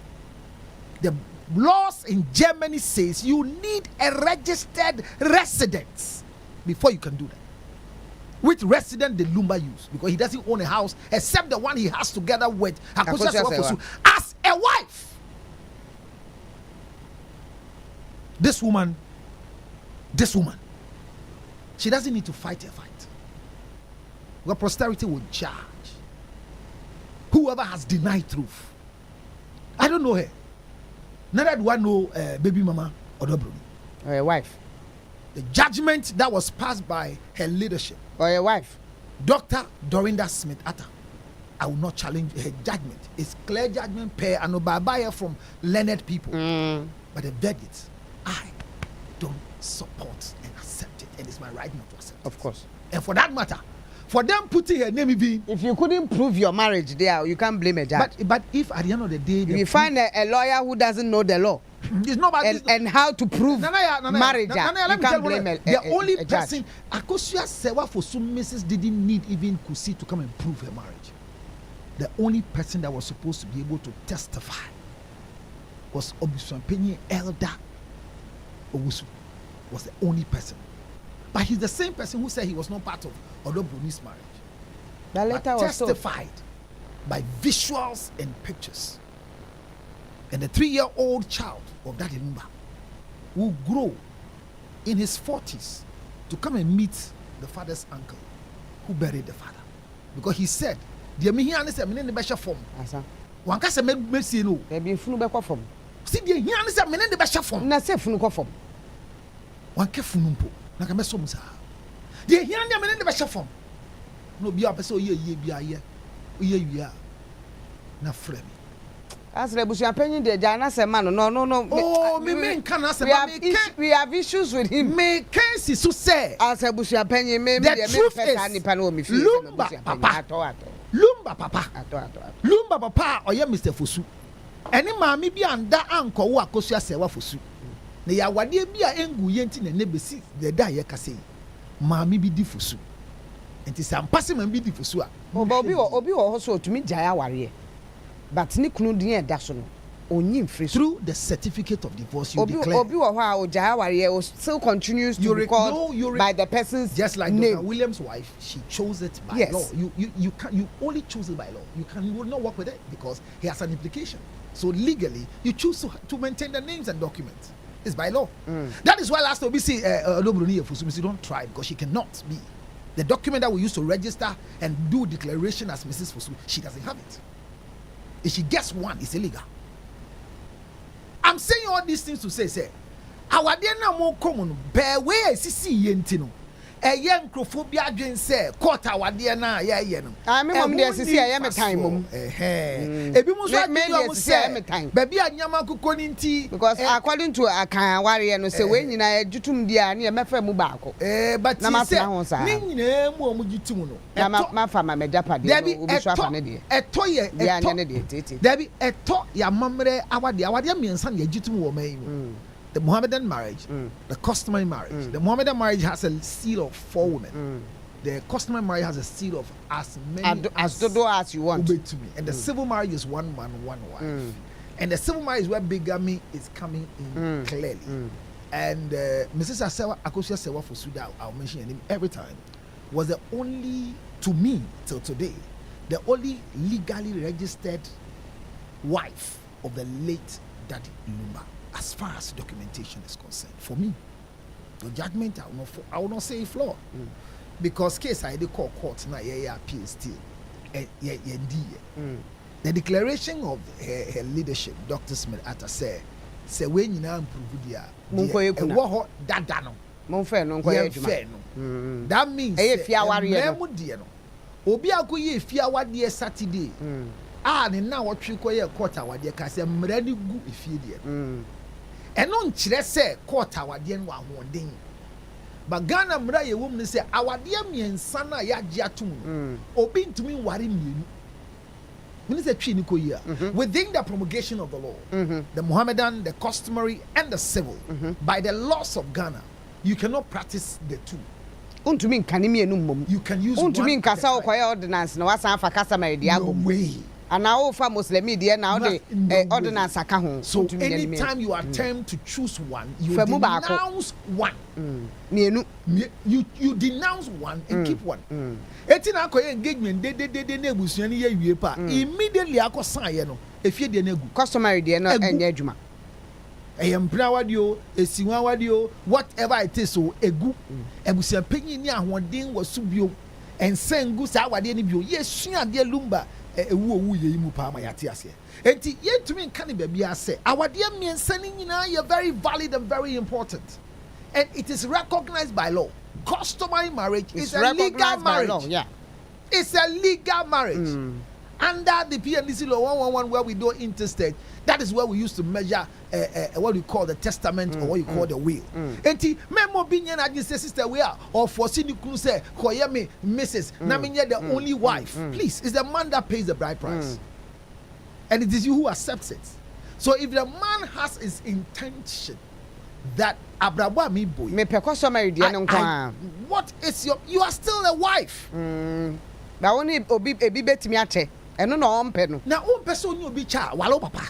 Speaker 8: the laws in Germany says you need a registered residence before you can do that. Which resident did Lumba use? Because he doesn't own a house except the one he has together with Akosia as a wife. This woman, she doesn't need to fight a fight. Because posterity will charge whoever has denied truth. I don't know her. Neither do I know baby mama or Dobroni.
Speaker 19: Or your wife.
Speaker 8: The judgment that was passed by her leadership.
Speaker 19: Or your wife.
Speaker 8: Dr. Dorinda Smith Atta. I will not challenge her judgment. It's clear judgment per and obabaya from learned people. But the verdict, I don't support and accept it. And it's my right not to accept it.
Speaker 19: Of course.
Speaker 8: And for that matter, for them putting her name in.
Speaker 19: If you couldn't prove your marriage there, you can't blame a judge.
Speaker 8: But if at the end of the day,
Speaker 19: if you find a lawyer who doesn't know the law,
Speaker 8: it's not about
Speaker 19: and how to prove marriage, you can't blame
Speaker 8: the only person Akosia Sewa for some Mrs. didn't need even Kusi to come and prove her marriage. The only person that was supposed to be able to testify was Obiswampenyi Elder Owusu. Was the only person. But he's the same person who said he was not part of Odobroni's marriage.
Speaker 19: That letter
Speaker 8: was
Speaker 19: testified
Speaker 8: by visuals and pictures. And the 3-year-old child of Daddy Lumba will grow in his 40s to come and meet the father's uncle who buried the father. Because he said, "Dear me, here is a man in the best form. One can say, Messi, no, there be funu back form. See, dear, here is a man in the best form. Na say funu form. One can funumpo, Nakamasomsa. Dear, here is a man in the best form. No, be up so ye, na frame.
Speaker 19: As the Bush opinion, the Jana man, no.
Speaker 8: Oh, me can answer.
Speaker 19: We have issues with him.
Speaker 8: Me case so say.
Speaker 19: As a Bush opinion, maybe
Speaker 8: the truth is Lumba papa, or Mr. Fosu. Any mammy be under uncle who akosia sewa Fosu. Ne ya wade bia engu yenti ne nebesi the die kase. Mammy be di Fosu. And it's am passing and be di Fosu.
Speaker 19: Obi also to me Jaya warrior. But ni kunu din da so no onyim free
Speaker 8: through the certificate of divorce you declare.
Speaker 19: Obi wo ha o Jaya warrior still continues to be called by the person's
Speaker 8: just like
Speaker 19: name.
Speaker 8: Dr. Williams' wife, she chose it by law. You only choose it by law. You will not work with it because he has an implication. So legally you choose to maintain the names and documents. It's by law. That is why last time we see don't try because she cannot be. The document that we used to register and do declaration as Mrs. Fosu, she doesn't have it. If she gets one, it's illegal. I'm saying all these things to say, our dear na more common, bear way see yentino. A young crophobia dream say, caught our dear na,
Speaker 19: I'm a mom, dear, see, I am a time.
Speaker 8: A bit more say, baby, and Yamaku Coninti, because
Speaker 19: according to a kind warrior, no say, when I jutum dear near my friend Mubako.
Speaker 8: But Namasa, name Mujituno.
Speaker 19: My family, my dapper, Debbie, a toy, Debbie, a toy, ya mamre, our dear me and son, your jitum. The Mohammedan marriage, the customary marriage. The Mohammedan marriage has a seal of 4 women. The customary marriage has a seal of as many as you want.
Speaker 8: To me. And the civil marriage is 1 man, 1 wife. And the civil marriage where bigamy is coming in clearly. And Mrs. Akosia Sewa for Suda, I'll mention him every time, was the only, to me till today, the only legally registered wife of the late Daddy Lumba. As far as documentation is concerned, for me, the judgment I will not say flawed, because case I did call court now appeal still, the declaration of her leadership, Dr. Smith Atta say when you now improve that means Obi akoye fiawa de Saturday ne na wotwe koye court awade ka se mrani gu efie de eno nkyere se court awade no ahoden ba Ghana mra ye wom ne se awade miensa na ya gye atum obi ntumi ware mienu when say twi ni koye within the promulgation of the law the Mohammedan, the customary and the civil by the laws of Ghana you cannot practice the two.
Speaker 19: You can use one. Ordinance no wasan fa customary dia go. And now for Muslim media now the ordinance aka ho.
Speaker 8: So anytime you attempt to choose one, you denounce one. You denounce one and keep one. Etina akoye engagement de na ebusuan ye wie pa. Immediately akosan ye no. Efie de na egu.
Speaker 19: Customary de no enye adwuma.
Speaker 8: Whatever it is, so egu ebusia penyi ni ahoden wasu bio ensengu sa awade ni bio yesua de Lumba ewu ye mu pa ma yate ase enti yentumi nka ne bia ase awade miensa ni nyina ye very valid and very important, and it is recognized by law. Customary marriage is a legal marriage.
Speaker 19: Law, yeah.
Speaker 8: It's a legal marriage. Under the PNDC law 111 where we do interstate, that is where we used to measure what we call the testament or what you call the will. Enti memo binyan adin say sister we are or for sinikunu say koyeme Mrs. Naminya the only wife. Please, it's the man that pays the bride price. And it is you who accepts it. So if the man has his intention that abrabwa mi boy
Speaker 19: me pekoso married
Speaker 8: what is you are still a wife.
Speaker 19: Na only obi betimi ache eno na ompe no
Speaker 8: na ompe so ni obi cha walo papa.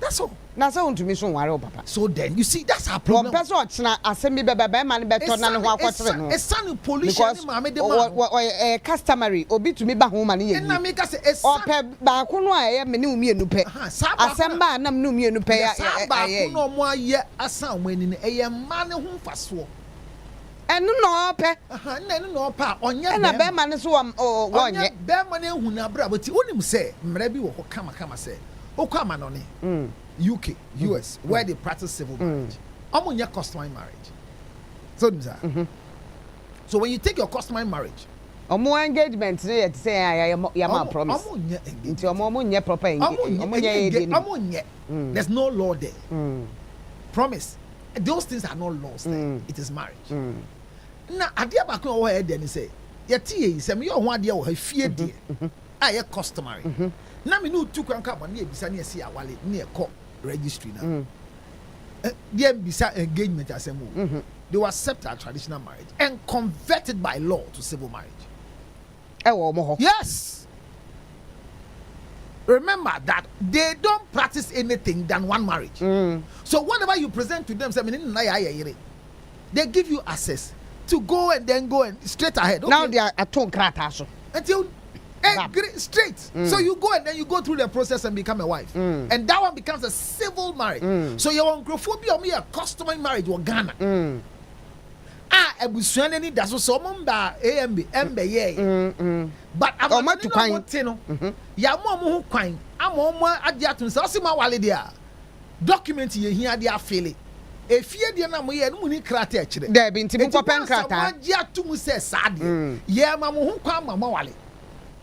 Speaker 8: That's all.
Speaker 19: Na so want to me so worry papa.
Speaker 8: So then you see that's our problem.
Speaker 19: One person ochina asemi bebe man beto na ne ho akwotere no.
Speaker 8: It's sun pollution ma me dem.
Speaker 19: Customary obi to me ba ho ma ne ye.
Speaker 8: Na me ka say
Speaker 19: ope ba ko no aye me ne umienu pe. Asem ba na me ne umienu pe ya.
Speaker 8: Ba ko no mo aye asan mo ani ne eye ma ne ho mfaso.
Speaker 19: Enu no pe.
Speaker 8: Enu no pa onye
Speaker 19: na be ma ne so wonye.
Speaker 8: Be ma ne hu na bra boti onim say mra bi wo ho kama say. Okwama no ne. UK, US, where they practice civil marriage. Omunya customary marriage. So when you take your customary marriage,
Speaker 19: omo engagement say ya promise.
Speaker 8: Omunya engagement.
Speaker 19: Nti omunya proper
Speaker 8: engagement. There's no law there. Promise. Those things are not laws there. It is marriage. Na adia ba ko wo he dey say, ye tie say me yo ho adia wo ha fie die. Aye customary. Na me no tu kwan ka ba na ebisa na esi awale na e ko registry na. They bisa engagement asemo. They will accept our traditional marriage and convert it by law to civil marriage. Yes. Remember that they don't practice anything than one marriage. So whatever you present to them, they give you access to go and straight ahead. Okay.
Speaker 19: Now they are at krata
Speaker 8: until straight. So you go and then you go through the process and become a wife. And that one becomes a civil marriage. So your ongrophobia me a customary marriage or Ghana. Ebusuane that's so mumba AMB MB ye. But I'm not to kwan. Ya mo ho kwan. Amo adia tun so ma wale dia. Document ye hia dia fele. Efie dia na mo ye no muni krata e kire.
Speaker 19: There be nti mo pen krata.
Speaker 8: Ma dia tum se sade. Ye ma mo ho kwan ma wale.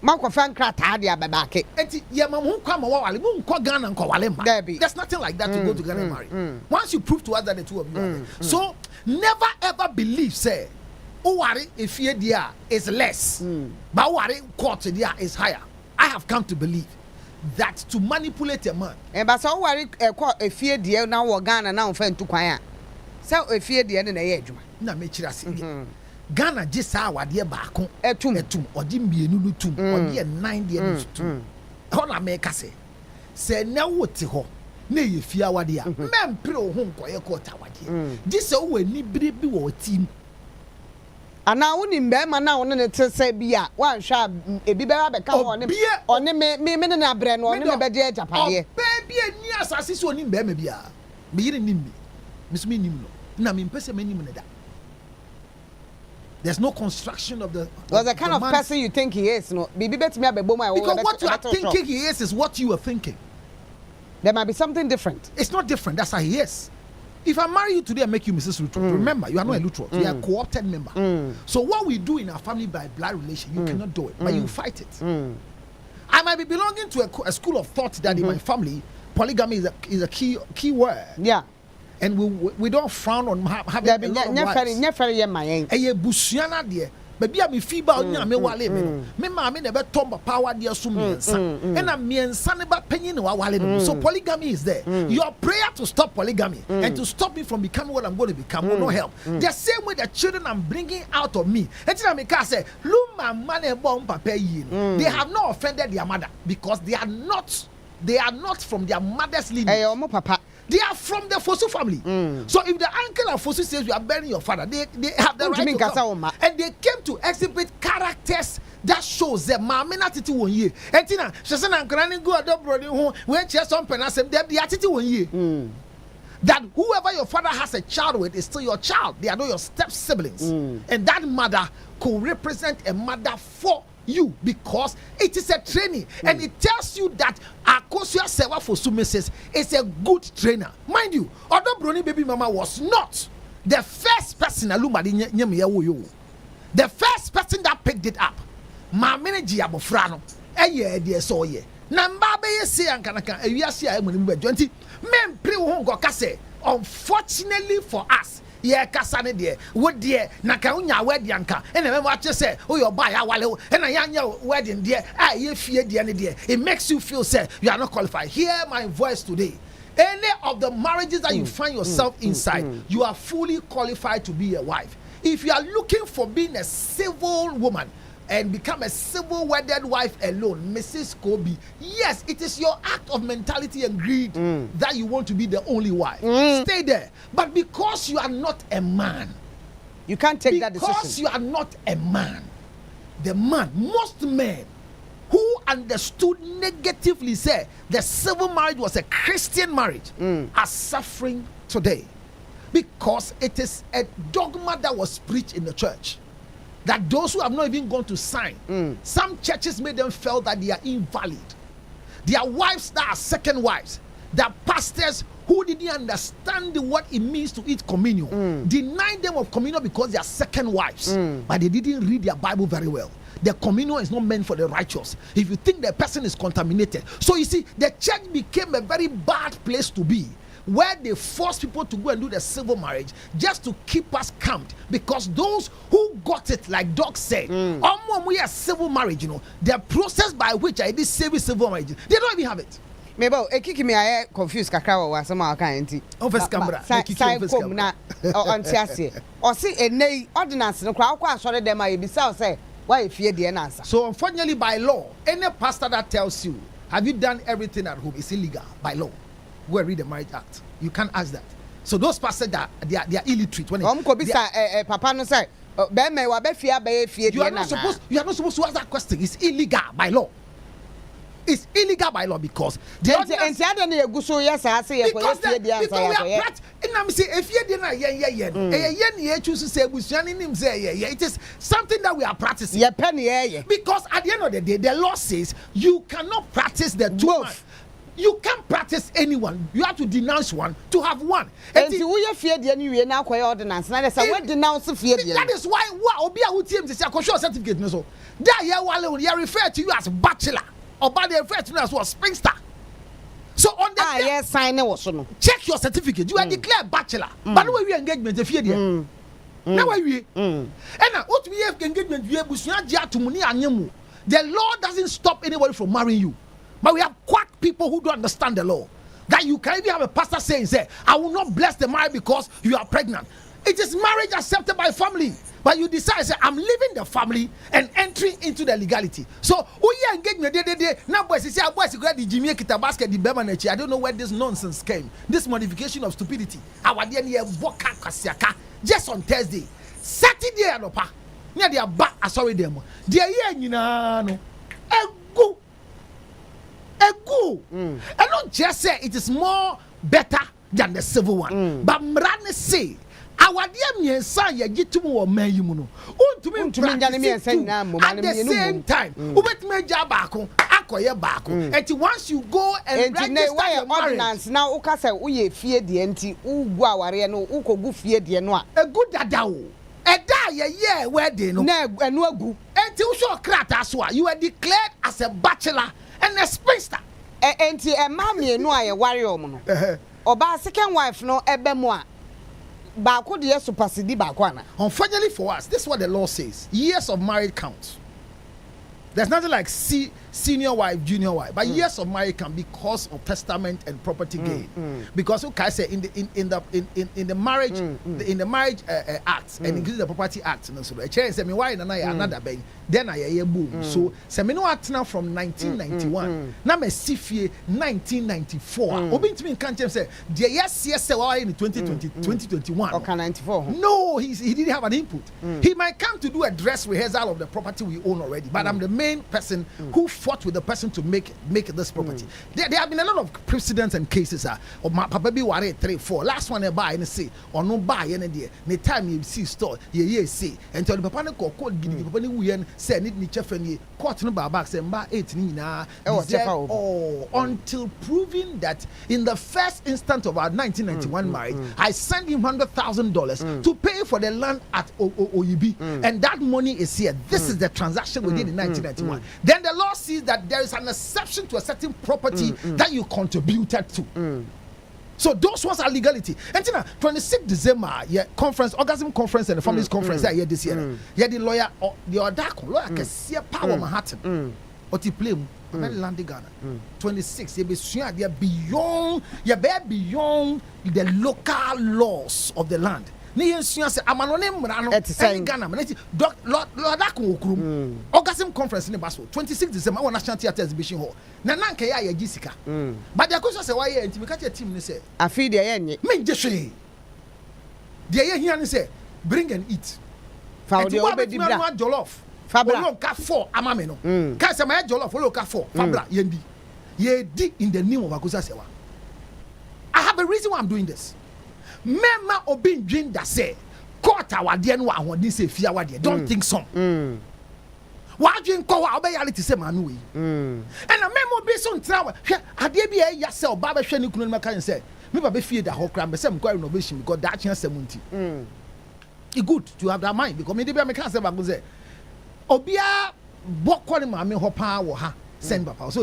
Speaker 19: Manko fan krata dia babake.
Speaker 8: Enti ye ma mo kwa ma wale mo nko Ghana nko wale ma. There's nothing like that to go to Ghana and marry. Once you prove to us that the two of you are there. So never ever believe say Uwari efie dia is less. But Uwari court dia is higher. I have come to believe that to manipulate a man.
Speaker 19: But so Uwari efie dia na wo Ghana na onfa ntu kwan a. So efie dia ne na ye adwuma.
Speaker 8: Na me kira se. Ghana jisa awade baako etum odi mbienu no tum odi 9 dia no tum. Ho na me ka se na wote ho na ye fie awade a mempre wo ho nkoye court awade. Jisa wo ani bire bi wo team.
Speaker 19: Ana woni mbema na woni ne tese bia wan hwa ebi be ba ka ho ne one me ne na bre no one me be je japade
Speaker 8: baby ani asase so oni mbema bia me yire nim bi misumi nim no na me mpese me nim ne da. There's no construction of the
Speaker 19: was the kind of person you think he is no bibi betimi abebo mai
Speaker 8: because what you are thinking he is what you are thinking.
Speaker 19: There might be something different.
Speaker 8: It's not different, that's how he is. If I marry you today and make you Mrs. Luttrell, remember, you are not a Luttrell. You are a co-opted member. So what we do in our family by blood relation, you cannot do it, but you fight it. I might be belonging to a school of thought that in my family, polygamy is a key word.
Speaker 19: Yeah.
Speaker 8: And we don't frown on having a lot of wives. Baby am fiba onya me wale me no me ma me na be tomba power dia so miensa and na miensa ne ba panyin na wale me. So polygamy is there. Your prayer to stop polygamy and to stop me from becoming what I'm going to become will not help. The same way the children I'm bringing out of me, etina me ka say luma mane bo papa yi no, they have not offended their mother because they are not from their mother's lineage.
Speaker 19: Hey omo papa,
Speaker 8: they are from the Fosu family. So if the uncle of Fosu says you are burying your father, they have the right to come. And they came to exhibit characters that shows them mamina titi won ye. Etina, shesana nkrani go adobro ho when chest on penasem them the titi won ye. That whoever your father has a child with is still your child. They are not your step siblings. And that mother could represent a mother for you because it is a training and it tells you that Akosia Sewa for Sumeses is a good trainer. Mind you, although Brony baby mama was not the first person the first person that picked it up. Mamene Giabofrano, a year dear so ye. Nambabe say Ankanaka, a year see I when 20 men pre won't go case. Unfortunately for us. Yeah, kasane dear, what dear, Nakaunya wedding car, and I watch you say, oh, you're by our and a young wedding dear, I fear dear, dear. It makes you feel sad you are not qualified. Hear my voice today. Any of the marriages that you find yourself inside, you are fully qualified to be a wife. If you are looking for being a civil woman, and become a civil wedded wife alone, Mrs. Kubi. Yes, it is your act of mentality and greed that you want to be the only wife. Stay there. But because you are not a man,
Speaker 19: you can't take that decision.
Speaker 8: Because you are not a man, most men who understood negatively say the civil marriage was a Christian marriage are suffering today. Because it is a dogma that was preached in the church. That those who have not even gone to sign, some churches made them feel that they are invalid. Their wives that are second wives, their pastors who didn't understand what it means to eat communion, denied them of communion because they are second wives, but they didn't read their Bible very well. The communion is not meant for the righteous. If you think the person is contaminated. So you see, the church became a very bad place to be, where they force people to go and do the civil marriage just to keep us camped, because those who got it, like Doc said, we are civil marriage, the process by which I did civil marriage, they don't even have it.
Speaker 19: Maybe kiki me I confused kakra wa some account.
Speaker 8: Office camera.
Speaker 19: Na ontiase. O see enei ordinance no kwa kwa asore dem aye bisa say why fear the answer.
Speaker 8: So unfortunately, by law, any pastor that tells you, have you done everything at home, is illegal by law. Go and read the Marriage Act. You can't ask that. So those pastors that they are illiterate. When
Speaker 19: Papa no say, you are not
Speaker 8: supposed to ask that question. It's illegal by law. It's illegal by law because we are it is something that we are practicing. Because at the end of the day, the law says you cannot practice the two. You can't practice anyone. You have to denounce one to have one.
Speaker 19: And you fear the new now ordinance. That
Speaker 8: is why certificate. So that you refer to you as bachelor, or by the refer to you as springster. So on the
Speaker 19: sign also
Speaker 8: check your certificate. You are declared bachelor. But no way engagement if you there. Now we and what we have engagement we the law doesn't stop anybody from marrying you. But we have quack people who don't understand the law. That you can even have a pastor saying, I will not bless the marriage because you are pregnant. It is marriage accepted by family. But you decide, I'm leaving the family and entering into the legality. So, engagement, now boys, boys, the Jimmy basket, the I don't know where this nonsense came. This modification of stupidity. Just on Thursday. Saturday, near their back, sorry, them. Dear, no. Go. And not just say it is more better than the civil one. But Mrane say, our dear Miensa, ya jitu mo man you no. At the same time, ubet me jabako, akoye bako. And once you go and register your
Speaker 19: ordinance now, uka say uye fear the enti, ugwa ware no, uko gu fear the no.
Speaker 8: A good dadao. A die where they know.
Speaker 19: No, and no gu.
Speaker 8: Until so krataswa, you are declared as a bachelor and a spinster.
Speaker 19: Enti e mamie no aye warrior no. Oba second wife no ebe mo a ba ko de supersede ba ko ana.
Speaker 8: Unfortunately for us, this is what the law says. Years of marriage count. There's nothing like senior wife, junior wife, but years of marriage can because of testament and property gain. Because okay, say in the marriage in the marriage act and including the property act, no so a change say me why na another bang. Then I boom. So say me no act now from 1991. Now me sifie 1994. Obi to me can't say the yes say why in 2021.
Speaker 19: Okay, 94.
Speaker 8: No, he didn't have an input. He might come to do a dress rehearsal of the property we own already, but I'm the main person who fought with the person to make this property. There have been a lot of precedents and cases. Of my papa be worried 3, 4. Last one I buy and say or no buy any day. The time you see store say and tell the papa no call giving papa ni say need ni chef any court no back say mba 8 ni na until proving that in the first instant of our 1991 marriage I sent him $100,000 to pay for the land at Oyibi and that money is here. This is the transaction we did in 1991. Then the law sees that there is an exception to a certain property that you contributed to. So those ones are legality. And 26 December, conference, orgasm conference and the families conference this year. The lawyer, the lawyer can see a power Manhattan. What he play land Ghana. 26, you be beyond the local laws of the land. Ni ensua se amanone mmra no any Ghana man Lord Akon Okrum Orgasm conference in Basel 26 December our National Theatre Exhibition Hall na nanka ya Jessica but the question say why enti me catch a team ni say
Speaker 19: afi de yenye
Speaker 8: me jeshe de ye hia ni say bring and eat
Speaker 19: fa de obedi bra
Speaker 8: jollof
Speaker 19: fabra
Speaker 8: olo ka 4 amame no ka say my jollof olo ka 4 fabra yendi ye di in the name of Akosa Sewa. I have a reason why I'm doing this. Mema obi dream that say court our dear no ahodi say fia wa don't think so. Wa dream ko wa reality say manu we. And a memo be so ntra ade bi e ya say oba be hwe ni kunu no meka say me ba be fie da ho kra be say mko renovation because that chance 70. It's good to have that mind because me dey be me can say ba go say obia bokọ ni ma me ho pa wo ha send papa so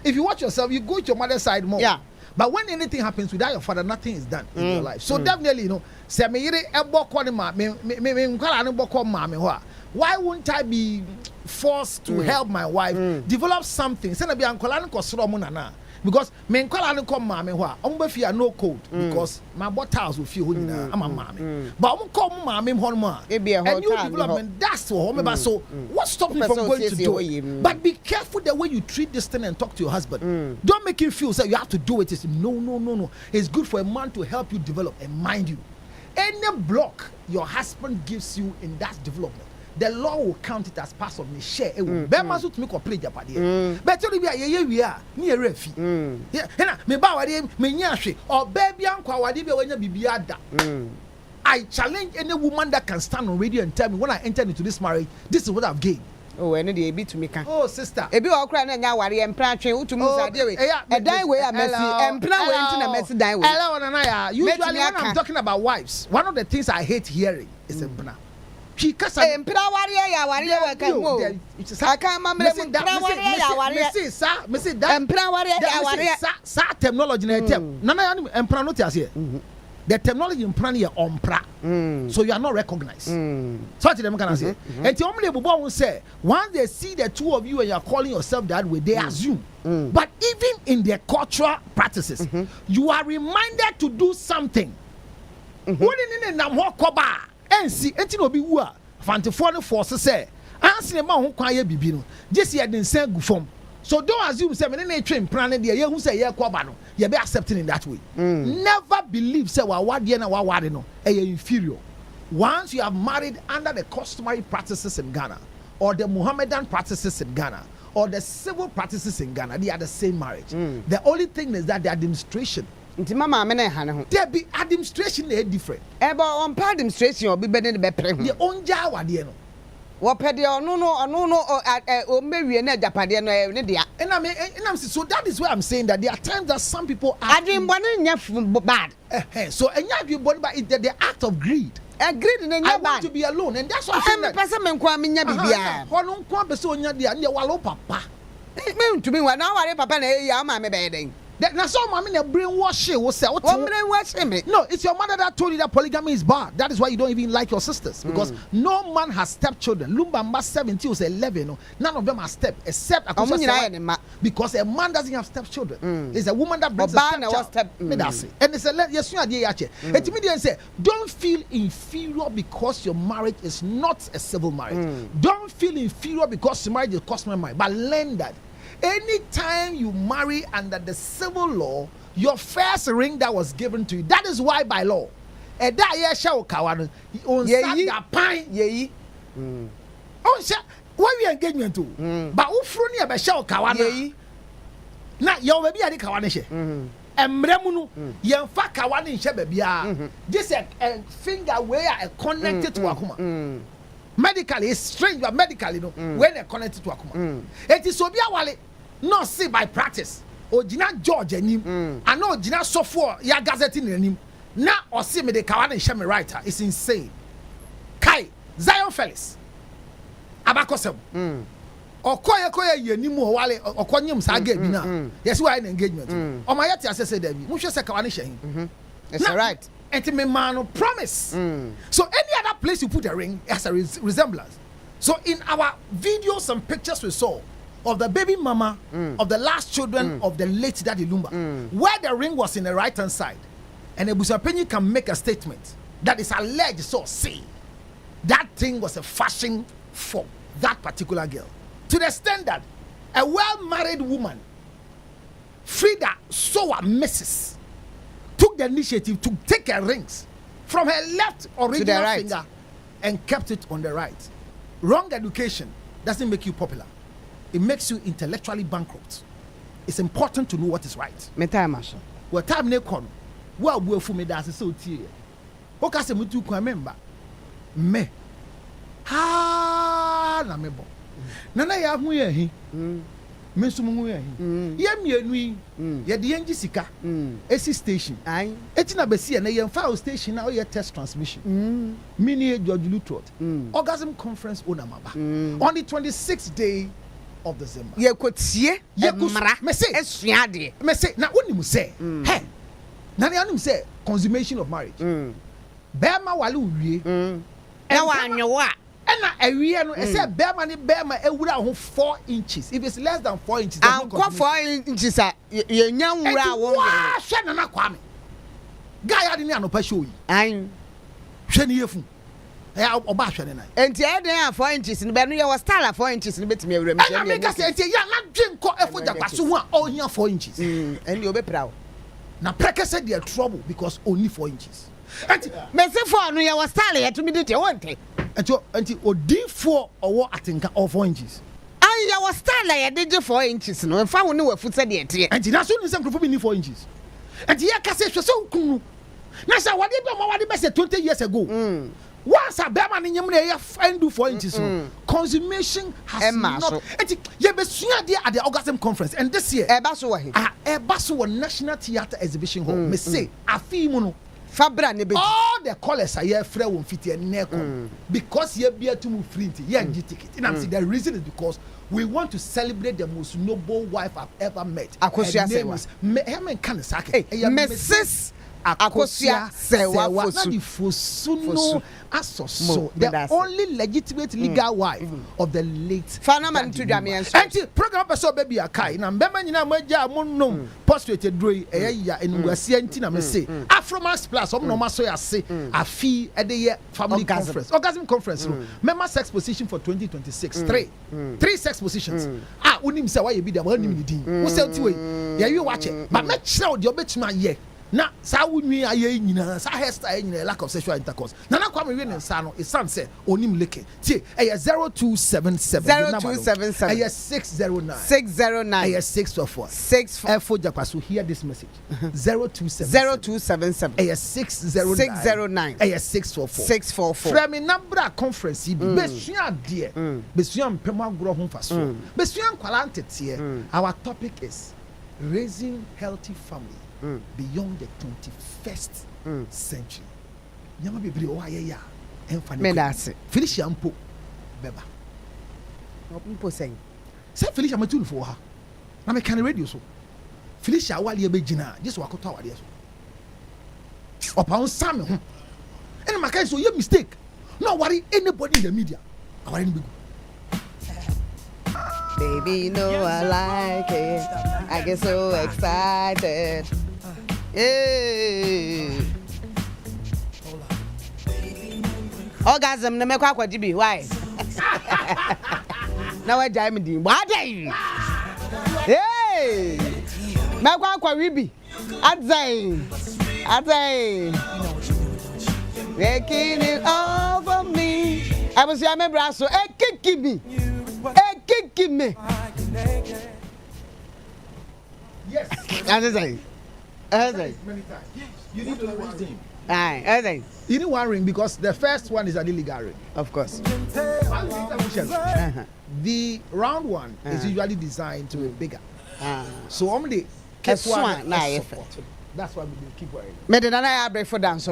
Speaker 8: if you watch yourself you go to your mother's side more.
Speaker 19: Yeah.
Speaker 8: But when anything happens without your father, nothing is done in your life. So definitely, you know, say me yire eboko ni ma me nkwala ni boko ma me ho. Why wouldn't I be forced to help my wife develop something? Say na be ankwala ni kosoro mo nana. Because me nkwala ni kom ma me ho. Omo be fia no code because my bottles will feel ho nyina ama ma me. But omo kom ma me ho no ma. A new development that's what me ba so what stop me from going to do it? But be careful the way you treat this thing and talk to your husband. Don't make him feel that you have to do it. No. It's good for a man to help you develop and mind you. Any block your husband gives you in that development, the law will count it as part of the share. Bema so to me complete Japan. But you be we are near refi. Yeah, me ba wade me nya hwe. Or baby ankwa wade be wanya bibia da. I challenge any woman that can stand on radio and tell me when I enter into this marriage, this is what I've gained.
Speaker 19: Oh, any dey be to me can.
Speaker 8: Oh, sister.
Speaker 19: Ebi o kra na nya ware empra twen utu mu sa de we. E dan we a messy. Empra we nti na messy dan we.
Speaker 8: Hello, Nana. Usually when I'm talking about wives, one of the things I hate hearing is empra. She kasa
Speaker 19: empra ware ya ware we kan mo. Aka mamre mu empra ware ya ware.
Speaker 8: Me say that
Speaker 19: empra ware ya ware.
Speaker 8: Sa terminology na term. Nana ya empra no tiase here. The terminology in plan here ompra. So you are not recognized. So what them can say? And the only people will say once they see the two of you and you are calling yourself that way, they assume. But even in their cultural practices, you are reminded to do something. When in a more koba and see anything will be wua. Fantifone forces say, answer ma who kwaye bibino. Just here didn't say good form. So don't assume say me na train plan there who say ye kwaba no ye be accepting in that way. Never believe say wa wade na wa wade no inferior. Once you have married under the customary practices in Ghana or the Mohammedan practices in Ghana or the civil practices in Ghana, they are the same marriage. The only thing is that the administration
Speaker 19: nti mama me na ha ne ho
Speaker 8: there be administration is different.
Speaker 19: Eba on administration obi be ne be pre ho.
Speaker 8: The onja wade no
Speaker 19: wopede ono o mewie na japade no ne dia
Speaker 8: and I'm so that is why I'm saying that there are times that some people are
Speaker 19: adwinbone nya bad
Speaker 8: so enya adwinbone but it's the act of greed.
Speaker 19: Greed na nya bad.
Speaker 8: I want to be alone and that's why I'm saying
Speaker 19: person me kwa me nya bibia
Speaker 8: hono nko be so onya dia ne walo papa
Speaker 19: me ntumi wa na ware papa na ya ma me be den.
Speaker 8: Now some mommy they brainwash you.
Speaker 19: Brainwash me.
Speaker 8: No, it's your mother that told you that polygamy is bad. That is why you don't even like your sisters because no man has stepchildren. Lumbamba 17 was 11. No, none of them are step except because a man doesn't have stepchildren. It's a woman that brings a stepchild. And it's a yes, you are the and me say don't feel inferior because your marriage is not a civil marriage. Don't feel inferior because your marriage is customary marriage. But learn that anytime you marry under the civil law, your first ring that was given to you, that is why by law. And that year shall kawan on that pine ye. Oh, why we engagement to? But who front about shall kawan ye? Now, your baby are the kawanishe. And Mremunu, young fat kawan in Shebebia. This a finger where I connected to Akuma. Medically, it's strange, but medically, no, when they're connected to Akuma. It is Obia Wale, not see by practice. Or Gina George and him. I know Gina Sofo, Ya Gazette in him. Now, or see me the Kawan and Shemi writer. It's insane. Kai, Zion Felix, Abakosem. Or Koya Yenimu Wale, or Konyum Sage Bina. Yes, why an engagement. Or my yet, as I said, Musha Sakawanisha.
Speaker 19: That's right.
Speaker 8: And me man promise. So any other place you put a ring has a resemblance. So in our videos and pictures we saw of the baby mama of the last children of the late Daddy Lumba, where the ring was in the right hand side, and a Busapenyi can make a statement that is alleged, so see, that thing was a fashion for that particular girl. To the extent that a well-married woman, Frida Sowa Mrs., took the initiative to take her rings from her left original finger and kept it on the right. Wrong education doesn't make you popular. It makes you intellectually bankrupt. It's important to know what is right.
Speaker 19: Me time masho.
Speaker 8: Well, time ne kono. Well, we for me that's so tie. Oka se mutu kwa member. Me. Ha na mebo. Nana ya hu ye hi. Me so mu ye hi. Ye mienu yi. Ye de yenji sika. AC station. Ai. Eti na besi na ye mfa station na ye test transmission. Mini George Lutrot. Orgasm conference onamaba. On the 26th day of December.
Speaker 19: Ye kotie
Speaker 8: ye mara. Me say
Speaker 19: esuade.
Speaker 8: Me say na woni mu say. Hey. Na ne anu say consummation of marriage. Bema wale uwie.
Speaker 19: Na wa anyowa.
Speaker 8: Ena awie no say bema ne bema ewura ho 4 inches. If it's less than 4 inches,
Speaker 19: anko 4 inches ye nya nwura wo.
Speaker 8: Hwe na na Kwame. Guy ade ne anopa show yi.
Speaker 19: An.
Speaker 8: Hwe ne yefu. Oba hwe ne nan.
Speaker 19: Enti e den 4 inches no be no ye was style 4 inches no betimi ewura me.
Speaker 8: Ena me ka say enti ya na dwenko efo jakwaso ho a all here 4 inches.
Speaker 19: Eni obepra.
Speaker 8: Na preke said they trouble because only 4 inches.
Speaker 19: Enti me say for no ye was style ye to me dite wonte.
Speaker 8: Enti odi4 owo atenka all 4 inches.
Speaker 19: An ye was style ye de 4 inches no mfa wo ne wafu said ye te.
Speaker 8: Enti na so ni sem krofo bi ni 4 inches. Enti ye ka say hwe so kunu. Na say wade be ma wade be say 20 years ago. Once a bear man in your friend do 4 inches. Consummation has not. You be seen there at the orgasm conference, and this year, Ebaso National Theatre Exhibition Hall. Me say, a female Fabra nebe. All the callers are here, Fred won't fit your neck because you're beer to move free. Yeah, ticket. And I'm saying the reason is because we want to celebrate the most noble wife I've ever met. Her name is Herman Kanisake.
Speaker 19: Mrs. Akosia Sewa
Speaker 8: Fosuno Asoso, the only legitimate legal wife of the late
Speaker 19: Fanaman to Damian.
Speaker 8: And program person baby Akai, and Bemana Maja Mono, postulated Dre, Eya, and Wasiantina may say, Afromax Plus, no Masoya say, a fee at the year family conference, orgasm conference, member sex position for 2026. Three sex positions. Unim say why you be the one in the team. Who said to you? Yeah, you watch it, but make sure your bitch my ye. Na sa wunwi aye nyina sa hairstyle nyina lack of sexual intercourse na Kwame we ne nsa no e san se onim leke tie e 0277 e 609 e 644 efo jakwaso hear this message 0277 e 609 e 644 from number conference bi besua de besua mpem agro ho faso besua nkwala ntete our topic is raising healthy family beyond the 21st century. Nyama bebre o ayaya emfa ne ko. Felicia mpo beba.
Speaker 19: Mpo say.
Speaker 8: Say Felicia matulu for ha. Na me kan radio so. Felicia wale be gina, just wakoto awade so. Opa on sam ho. Any makai so you mistake. No worry anybody in the media. Aware ni be.
Speaker 19: Baby, you know I like it. I get so excited. Hey. Orgasm, no me kwa jibi. Why? Now I jam me. What day? Hey. Me kwa ribi. Adzai. Making it all for me. I was your member, so kick me. Kick me.
Speaker 8: Yes.
Speaker 19: That's it.
Speaker 8: Many times. You need to ring them.
Speaker 19: Aye.
Speaker 8: You need one ring because the first one is an illegal ring.
Speaker 19: Of course.
Speaker 8: The round one is usually designed to be bigger. So only keep one. That's why we keep wearing.
Speaker 19: Me the Yaa Brefo dance.